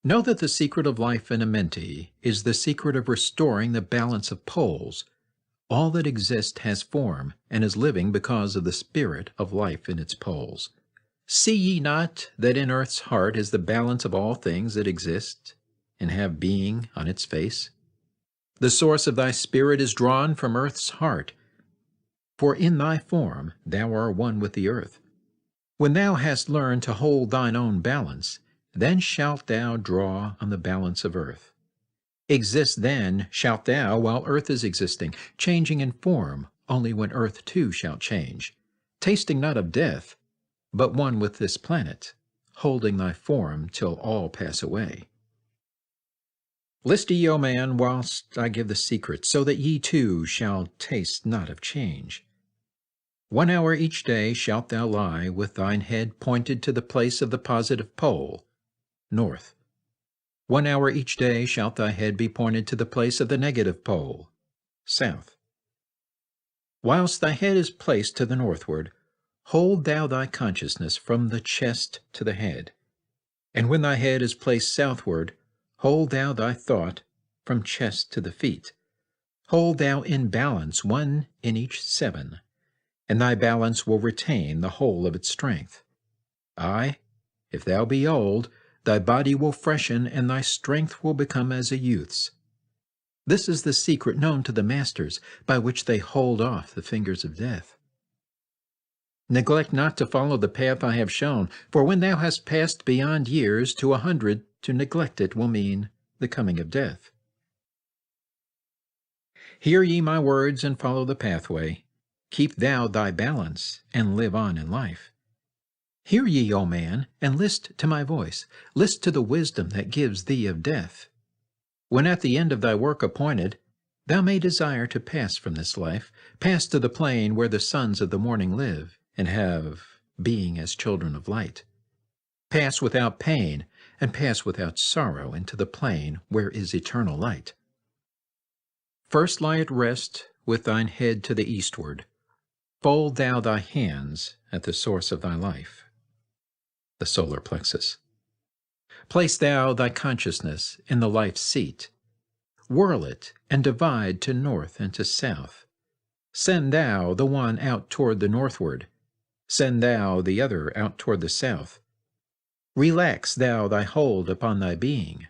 Know that the secret of life in Amenti is the secret of restoring the balance of poles. All that exists has form, and is living because of the spirit of life in its poles. See ye not that in earth's heart is the balance of all things that exist and have being on its face? The source of thy spirit is drawn from earth's heart, for in thy form thou art one with the earth. When thou hast learned to hold thine own balance, then shalt thou draw on the balance of earth. Exist then shalt thou while earth is existing, changing in form only when earth too shall change, tasting not of death, but one with this planet, holding thy form till all pass away. List ye, O man, whilst I give the secret, so that ye too shall taste not of change. 1 hour each day shalt thou lie with thine head pointed to the place of the positive pole, north. 1 hour each day shalt thy head be pointed to the place of the negative pole, south. Whilst thy head is placed to the northward, hold thou thy consciousness from the chest to the head. And when thy head is placed southward, hold thou thy thought from chest to the feet. Hold thou in balance 1 in each 7, and thy balance will retain the whole of its strength. Aye, if thou be old, thy body will freshen, and thy strength will become as a youth's. This is the secret known to the masters, by which they hold off the fingers of death. Neglect not to follow the path I have shown, for when thou hast passed beyond years to 100, to neglect it will mean the coming of death. Hear ye my words and follow the pathway. Keep thou thy balance, and live on in life. Hear ye, O man, and list to my voice. List to the wisdom that gives thee of death. When at the end of thy work appointed, thou may desire to pass from this life, pass to the plane where the sons of the morning live, and have being as children of light. Pass without pain, and pass without sorrow into the plane where is eternal light. First lie at rest with thine head to the eastward. Fold thou thy hands at the source of thy life, the solar plexus. Place thou thy consciousness in the life seat. Whirl it and divide to north and to south. Send thou the one out toward the northward. Send thou the other out toward the south. Relax thou thy hold upon thy being.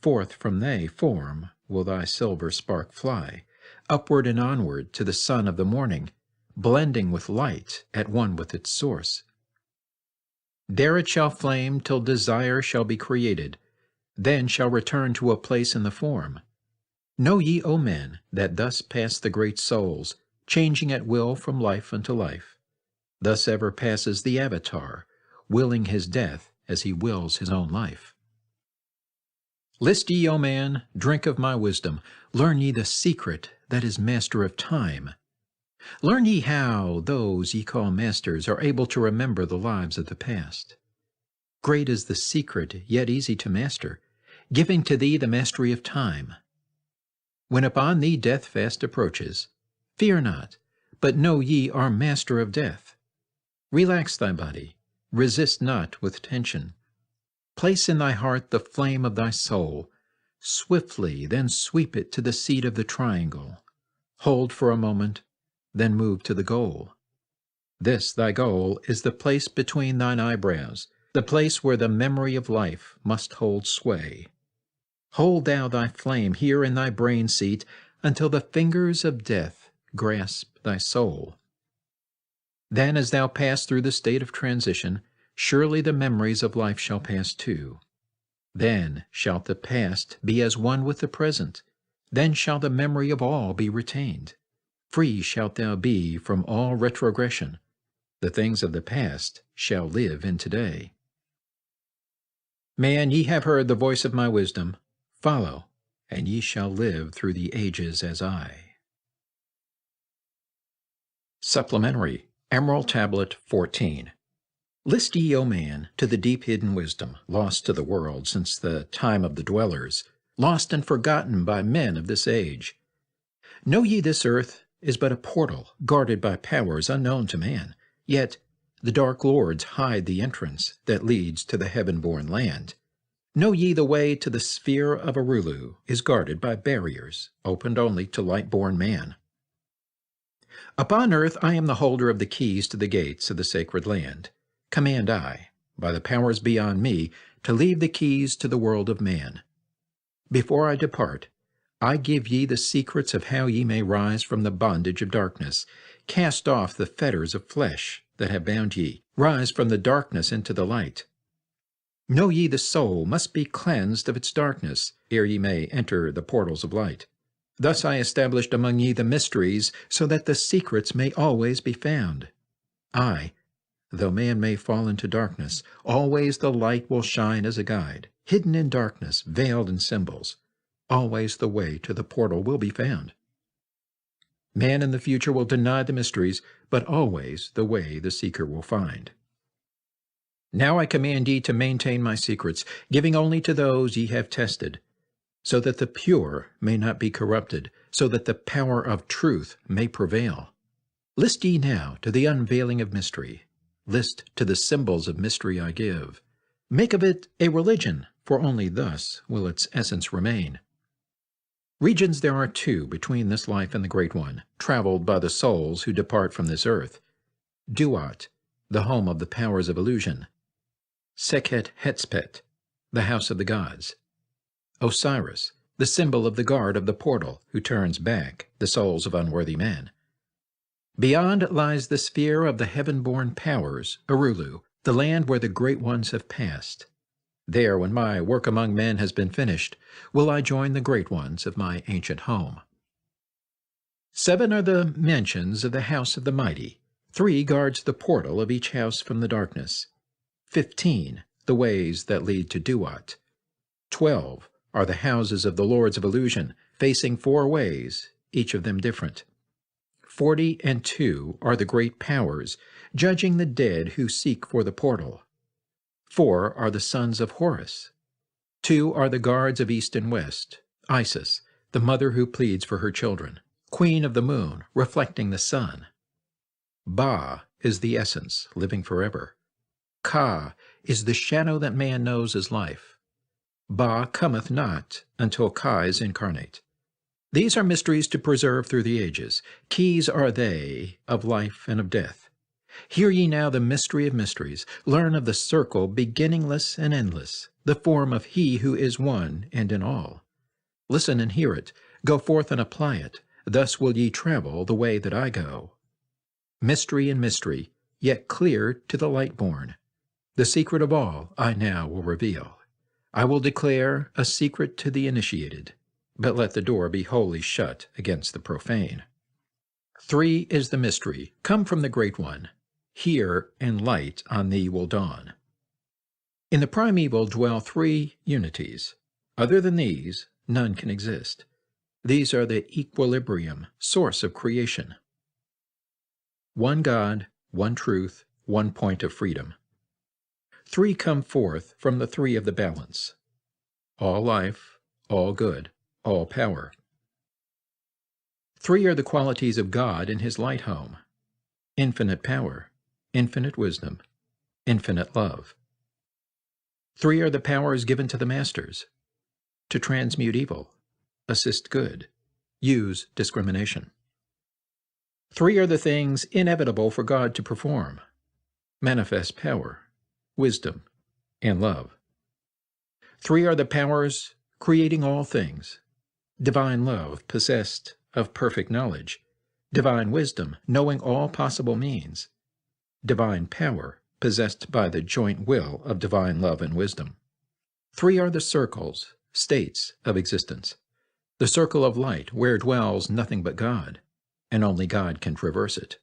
Forth from thy form will thy silver spark fly, upward and onward to the sun of the morning, blending with light at one with its source. There it shall flame till desire shall be created, then shall return to a place in the form. Know ye, O men, that thus pass the great souls, changing at will from life unto life. Thus ever passes the Avatar, willing his death as he wills his own life. List ye, O man, drink of my wisdom, learn ye the secret that is master of time. Learn ye how those ye call masters are able to remember the lives of the past. Great is the secret, yet easy to master, giving to thee the mastery of time. When upon thee death fast approaches, fear not, but know ye are master of death. Relax thy body, resist not with tension. Place in thy heart the flame of thy soul, swiftly then sweep it to the seat of the triangle. Hold for a moment, then move to the goal. This thy goal is the place between thine eyebrows, the place where the memory of life must hold sway. Hold thou thy flame here in thy brain seat until the fingers of death grasp thy soul. Then as thou pass through the state of transition, surely the memories of life shall pass too. Then shall the past be as one with the present, then shall the memory of all be retained. Free shalt thou be from all retrogression. The things of the past shall live in today. Man, ye have heard the voice of my wisdom. Follow, and ye shall live through the ages as I. Supplementary, Emerald Tablet 14. List ye, O man, to the deep hidden wisdom, lost to the world since the time of the dwellers, lost and forgotten by men of this age. Know ye this earth is but a portal guarded by powers unknown to man, yet the dark lords hide the entrance that leads to the heaven-born land. Know ye the way to the sphere of Arulu is guarded by barriers, opened only to light-born man. Upon earth I am the holder of the keys to the gates of the sacred land. Command I, by the powers beyond me, to leave the keys to the world of man. Before I depart, I give ye the secrets of how ye may rise from the bondage of darkness, cast off the fetters of flesh that have bound ye, rise from the darkness into the light. Know ye the soul must be cleansed of its darkness, ere ye may enter the portals of light. Thus I established among ye the mysteries, so that the secrets may always be found. I, though man may fall into darkness, always the light will shine as a guide, hidden in darkness, veiled in symbols. Always the way to the portal will be found. Man in the future will deny the mysteries, but always the way the seeker will find. Now I command ye to maintain my secrets, giving only to those ye have tested, so that the pure may not be corrupted, so that the power of truth may prevail. List ye now to the unveiling of mystery. List to the symbols of mystery I give. Make of it a religion, for only thus will its essence remain. Regions there are two between this life and the Great One, traveled by the souls who depart from this earth. Duat, the home of the powers of illusion. Sekhet Hetspet, the house of the gods. Osiris, the symbol of the guard of the portal, who turns back the souls of unworthy men. Beyond lies the sphere of the heaven-born powers, Arulu, the land where the great ones have passed. There, when my work among men has been finished, will I join the great ones of my ancient home. 7 are the mansions of the house of the mighty. 3 guards the portal of each house from the darkness. 15, the ways that lead to Duat. 12 are the houses of the lords of illusion, facing 4 ways, each of them different. 42 are the great powers, judging the dead who seek for the portal. 4 are the sons of Horus. 2 are the guards of east and west, Isis, the mother who pleads for her children, queen of the moon, reflecting the sun. Ba is the essence, living forever. Ka is the shadow that man knows as life. Ba cometh not until Ka is incarnate. These are mysteries to preserve through the ages. Keys are they of life and of death. Hear ye now the mystery of mysteries. Learn of the circle beginningless and endless, the form of He who is one and in all. Listen and hear it. Go forth and apply it. Thus will ye travel the way that I go. Mystery and mystery, yet clear to the light-born. The secret of all I now will reveal. I will declare a secret to the initiated, but let the door be wholly shut against the profane. 3 is the mystery, come from the Great One. Hear, and light on thee will dawn. In the primeval dwell 3 unities. Other than these, none can exist. These are the equilibrium, source of creation. One God, one truth, one point of freedom. 3 come forth from the 3 of the balance. All life, all good, all power. 3 are the qualities of God in his light home: infinite power, infinite wisdom, infinite love. 3 are the powers given to the masters: to transmute evil, assist good, use discrimination. 3 are the things inevitable for God to perform: manifest power, wisdom, and love. 3 are the powers creating all things: divine love possessed of perfect knowledge, divine wisdom knowing all possible means, divine power possessed by the joint will of divine love and wisdom. 3 are the circles, states of existence: the circle of light where dwells nothing but God, and only God can traverse it;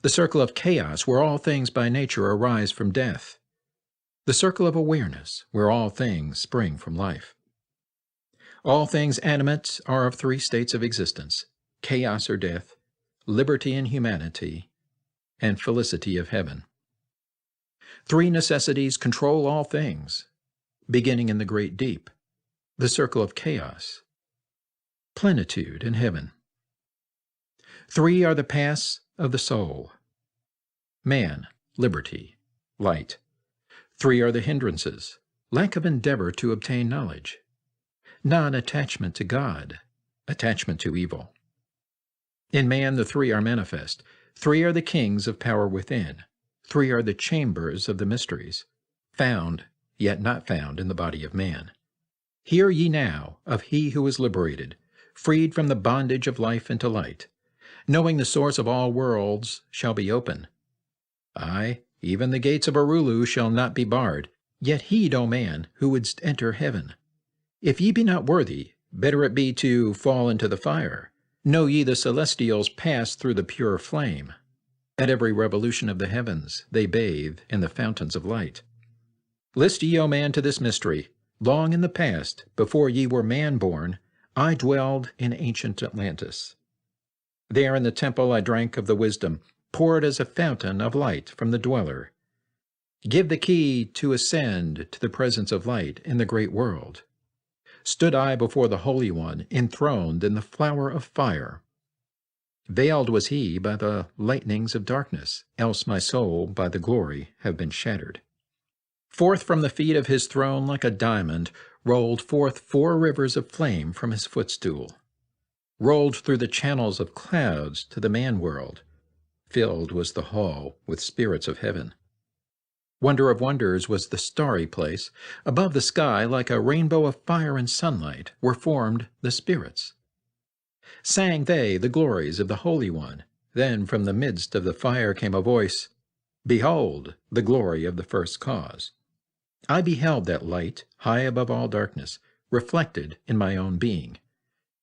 the circle of chaos where all things by nature arise from death; the circle of awareness where all things spring from life. All things animate are of 3 states of existence: chaos or death, liberty and humanity, and felicity of heaven. 3 necessities control all things, beginning in the great deep, the circle of chaos, plenitude and heaven. 3 are the paths of the soul: man, liberty, light. 3 are the hindrances: lack of endeavor to obtain knowledge, non-attachment to God, attachment to evil. In man the 3 are manifest. 3 are the kings of power within. 3 are the chambers of the mysteries, found, yet not found in the body of man. Hear ye now of he who is liberated, freed from the bondage of life into light, knowing the source of all worlds shall be open. Aye, even the gates of Arulu shall not be barred, yet heed, O man, who wouldst enter heaven. If ye be not worthy, better it be to fall into the fire. Know ye the celestials pass through the pure flame. At every revolution of the heavens they bathe in the fountains of light. List ye, O man, to this mystery. Long in the past, before ye were man-born, I dwelled in ancient Atlantis. There in the temple I drank of the wisdom, poured as a fountain of light from the dweller. Give the key to ascend to the presence of light in the great world. Stood I before the Holy One, enthroned in the flower of fire. Veiled was he by the lightnings of darkness, else my soul by the glory have been shattered. Forth from the feet of his throne like a diamond rolled forth 4 rivers of flame from his footstool. Rolled through the channels of clouds to the man-world. Filled was the hall with spirits of heaven. Wonder of wonders was the starry place. Above the sky, like a rainbow of fire and sunlight, were formed the spirits. Sang they the glories of the Holy One. Then from the midst of the fire came a voice, Behold, the glory of the first cause. I beheld that light, high above all darkness, reflected in my own being.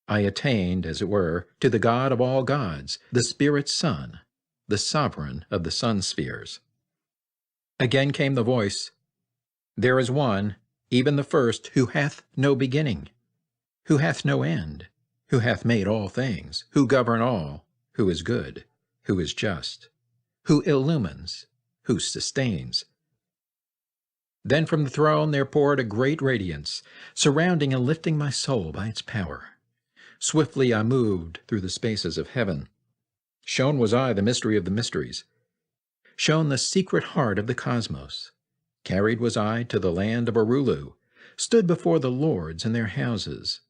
I attained, as it were, to the God of all gods, the Spirit Sun, the sovereign of the sun-spheres. Again came the voice, There is one, even the first, who hath no beginning, who hath no end, who hath made all things, who govern all, who is good, who is just, who illumines, who sustains. Then from the throne there poured a great radiance, surrounding and lifting my soul by its power. Swiftly I moved through the spaces of heaven. Shown was I the mystery of the mysteries, shown the secret heart of the cosmos. Carried was I to the land of Arulu, stood before the lords in their houses.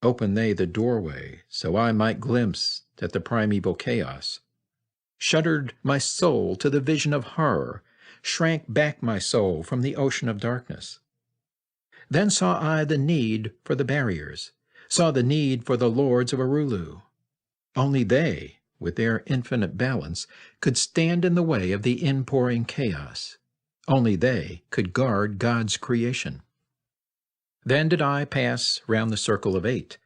Opened they the doorway, so I might glimpse at the primeval chaos. Shuddered my soul to the vision of horror, shrank back my soul from the ocean of darkness. Then saw I the need for the barriers, saw the need for the lords of Arulu. Only they, with their infinite balance, could stand in the way of the inpouring chaos. Only they could guard God's creation. Then did I pass round the circle of 8,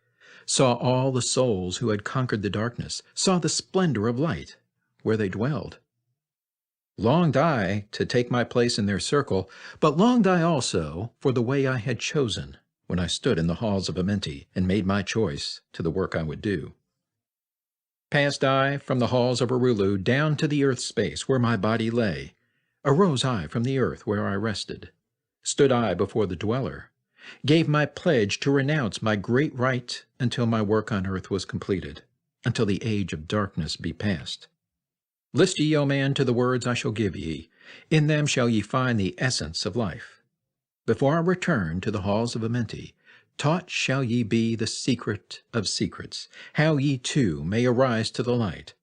saw all the souls who had conquered the darkness, saw the splendor of light where they dwelled. Longed I to take my place in their circle, but longed I also for the way I had chosen when I stood in the halls of Amenti and made my choice to the work I would do. Passed I from the halls of Arulu down to the earth space where my body lay. Arose I from the earth where I rested. Stood I before the dweller. Gave my pledge to renounce my great right until my work on earth was completed, until the age of darkness be past. List ye, O man, to the words I shall give ye. In them shall ye find the essence of life. Before I return to the halls of Amenti, taught shall ye be the secret of secrets, how ye too may arise to the light.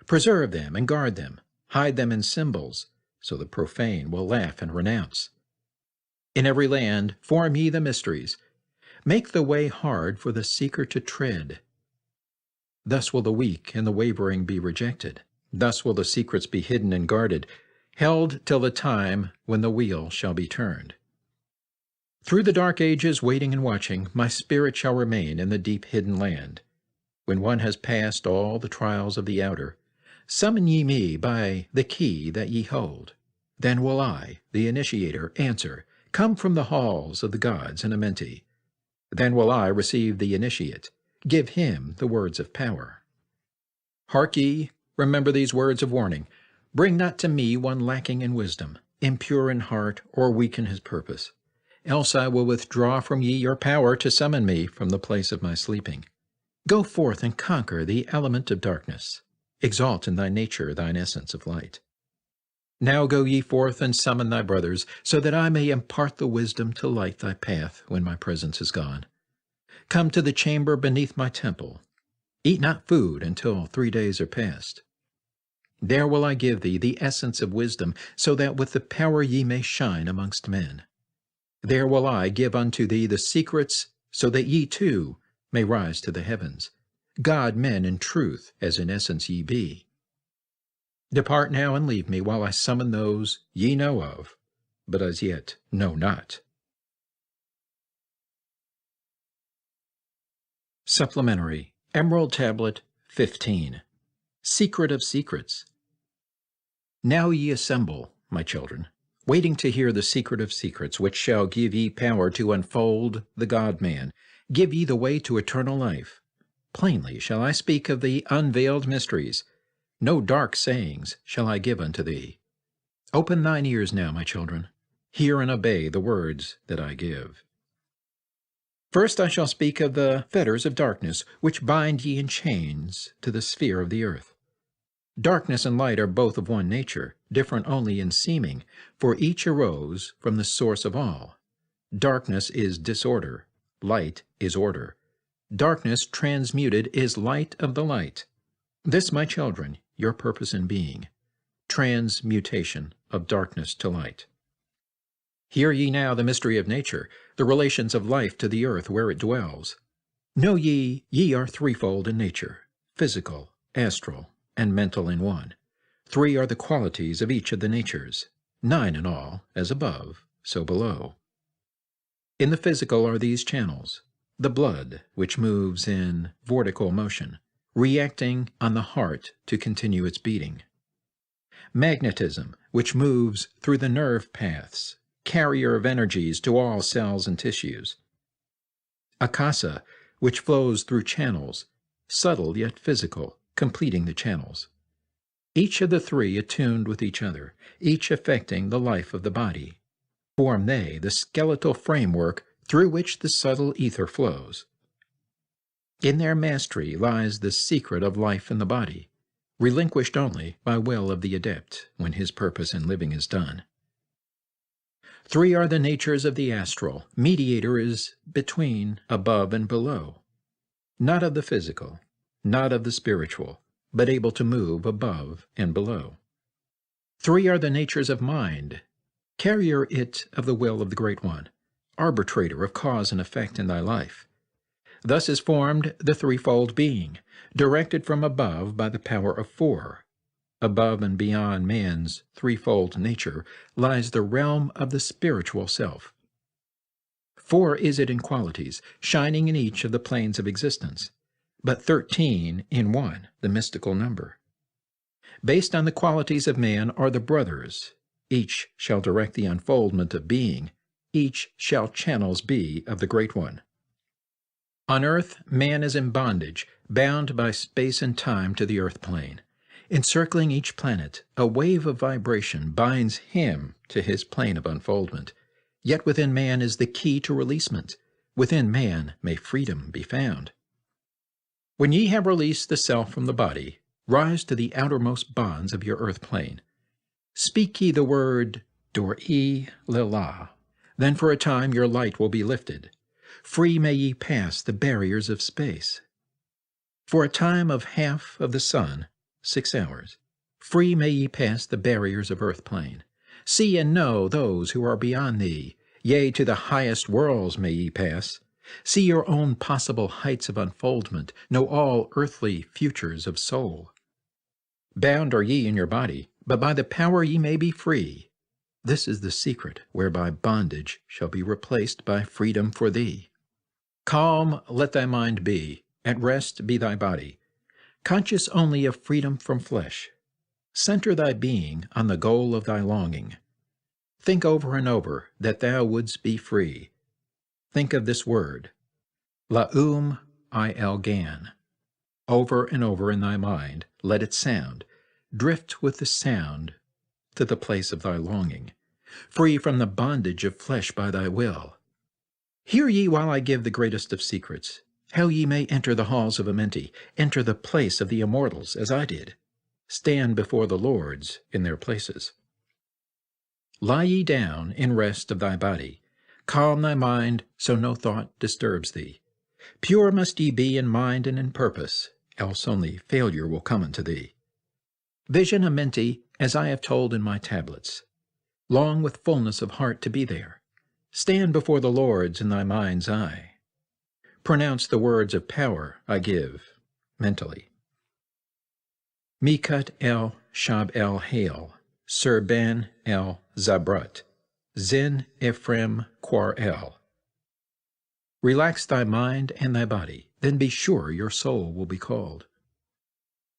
Preserve them and guard them, hide them in symbols, so the profane will laugh and renounce. In every land form ye the mysteries. Make the way hard for the seeker to tread. Thus will the weak and the wavering be rejected. Thus will the secrets be hidden and guarded, held till the time when the wheel shall be turned. Through the dark ages, waiting and watching, my spirit shall remain in the deep hidden land. When one has passed all the trials of the outer, summon ye me by the key that ye hold. Then will I, the initiator, answer, come from the halls of the gods in Amenti. Then will I receive the initiate, give him the words of power. Hark ye, remember these words of warning. Bring not to me one lacking in wisdom, impure in heart, or weak in his purpose. Else I will withdraw from ye your power to summon me from the place of my sleeping. Go forth and conquer the element of darkness. Exalt in thy nature thine essence of light. Now go ye forth and summon thy brothers, so that I may impart the wisdom to light thy path when my presence is gone. Come to the chamber beneath my temple. Eat not food until 3 days are past. There will I give thee the essence of wisdom, so that with the power ye may shine amongst men. There will I give unto thee the secrets, so that ye too may rise to the heavens, God men in truth, as in essence ye be. Depart now and leave me, while I summon those ye know of, but as yet know not. Supplementary Emerald Tablet 15. Secret of Secrets. Now ye assemble, my children, waiting to hear the secret of secrets, which shall give ye power to unfold the God-man, give ye the way to eternal life. Plainly shall I speak of the unveiled mysteries. No dark sayings shall I give unto thee. Open thine ears now, my children. Hear and obey the words that I give. First I shall speak of the fetters of darkness, which bind ye in chains to the sphere of the earth. Darkness and light are both of one nature, different only in seeming, for each arose from the source of all. Darkness is disorder, light is order. Darkness transmuted is light of the light. This, my children, your purpose in being, transmutation of darkness to light. Hear ye now the mystery of nature, the relations of life to the earth where it dwells. Know ye, ye are threefold in nature, physical, astral, and mental in one. 3 are the qualities of each of the natures, 9 in all, as above, so below. In the physical are these channels, the blood, which moves in vortical motion, reacting on the heart to continue its beating. Magnetism, which moves through the nerve paths, carrier of energies to all cells and tissues. Akasa, which flows through channels, subtle yet physical, completing the channels. Each of the 3 attuned with each other, each affecting the life of the body. Form they the skeletal framework through which the subtle ether flows. In their mastery lies the secret of life in the body, relinquished only by will of the adept when his purpose in living is done. 3 are the natures of the astral. Mediator is between above and below, not of the physical, not of the spiritual, but able to move above and below. 3 are the natures of mind, carrier it of the will of the Great One, arbitrator of cause and effect in thy life. Thus is formed the threefold being, directed from above by the power of 4. Above and beyond man's threefold nature lies the realm of the spiritual self. 4 is it in qualities, shining in each of the planes of existence, but 13 in one, the mystical number. Based on the qualities of man are the brothers. Each shall direct the unfoldment of being. Each shall channels be of the Great One. On earth, man is in bondage, bound by space and time to the earth plane. Encircling each planet, a wave of vibration binds him to his plane of unfoldment. Yet within man is the key to releasement. Within man may freedom be found. When ye have released the self from the body, rise to the outermost bonds of your earth plane. Speak ye the word Dor-e Lila. Then for a time your light will be lifted. Free may ye pass the barriers of space. For a time of half of the sun, 6 hours, free may ye pass the barriers of earth plane. See and know those who are beyond thee. Yea, to the highest worlds may ye pass. See your own possible heights of unfoldment. Know all earthly futures of soul. Bound are ye in your body, but by the power ye may be free. This is the secret whereby bondage shall be replaced by freedom for thee. Calm let thy mind be, at rest be thy body, conscious only of freedom from flesh. Center thy being on the goal of thy longing. Think over and over that thou wouldst be free. Think of this word, La'um Il-Gan. Over and over in thy mind, let it sound. Drift with the sound to the place of thy longing, free from the bondage of flesh by thy will. Hear ye while I give the greatest of secrets, how ye may enter the halls of Amenti, enter the place of the immortals, as I did. Stand before the lords in their places. Lie ye down in rest of thy body. Calm thy mind, so no thought disturbs thee. Pure must ye be in mind and in purpose, else only failure will come unto thee. Vision Amenti, as I have told in my tablets. Long with fullness of heart to be there. Stand before the lords in thy mind's eye. Pronounce the words of power I give, mentally. Mikut el Shab el Hail, Sir Ben el Zabrat, Zin Ephraim Quar el. Relax thy mind and thy body, then be sure your soul will be called.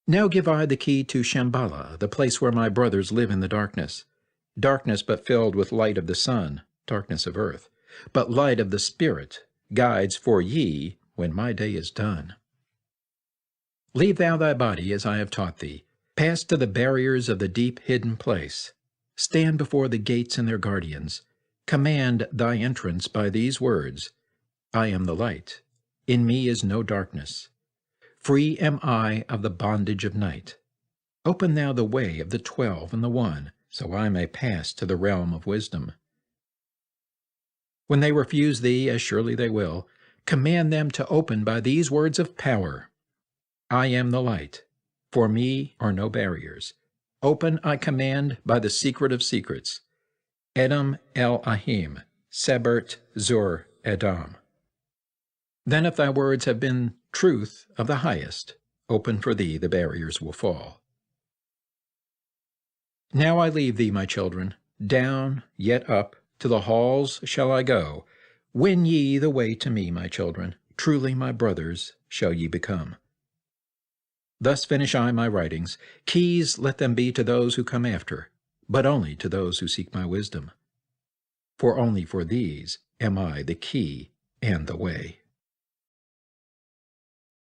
Now give I the key to Shambhala, the place where my brothers live in the darkness. Darkness but filled with light of the sun, darkness of earth, but light of the Spirit, guides for ye when my day is done. Leave thou thy body as I have taught thee. Pass to the barriers of the deep hidden place. Stand before the gates and their guardians. Command thy entrance by these words, I am the light. In me is no darkness. Free am I of the bondage of night. Open thou the way of the 12 and the 1, so I may pass to the realm of wisdom. When they refuse thee, as surely they will, command them to open by these words of power. I am the light. For me are no barriers. Open I command by the secret of secrets. Edom el-Ahim, Sebert Zur Edom. Then if thy words have been truth of the highest, open for thee the barriers will fall. Now I leave thee, my children, down, yet up, to the halls shall I go. Win ye the way to me, my children, truly my brothers shall ye become. Thus finish I my writings. Keys let them be to those who come after, but only to those who seek my wisdom. For only for these am I the key and the way.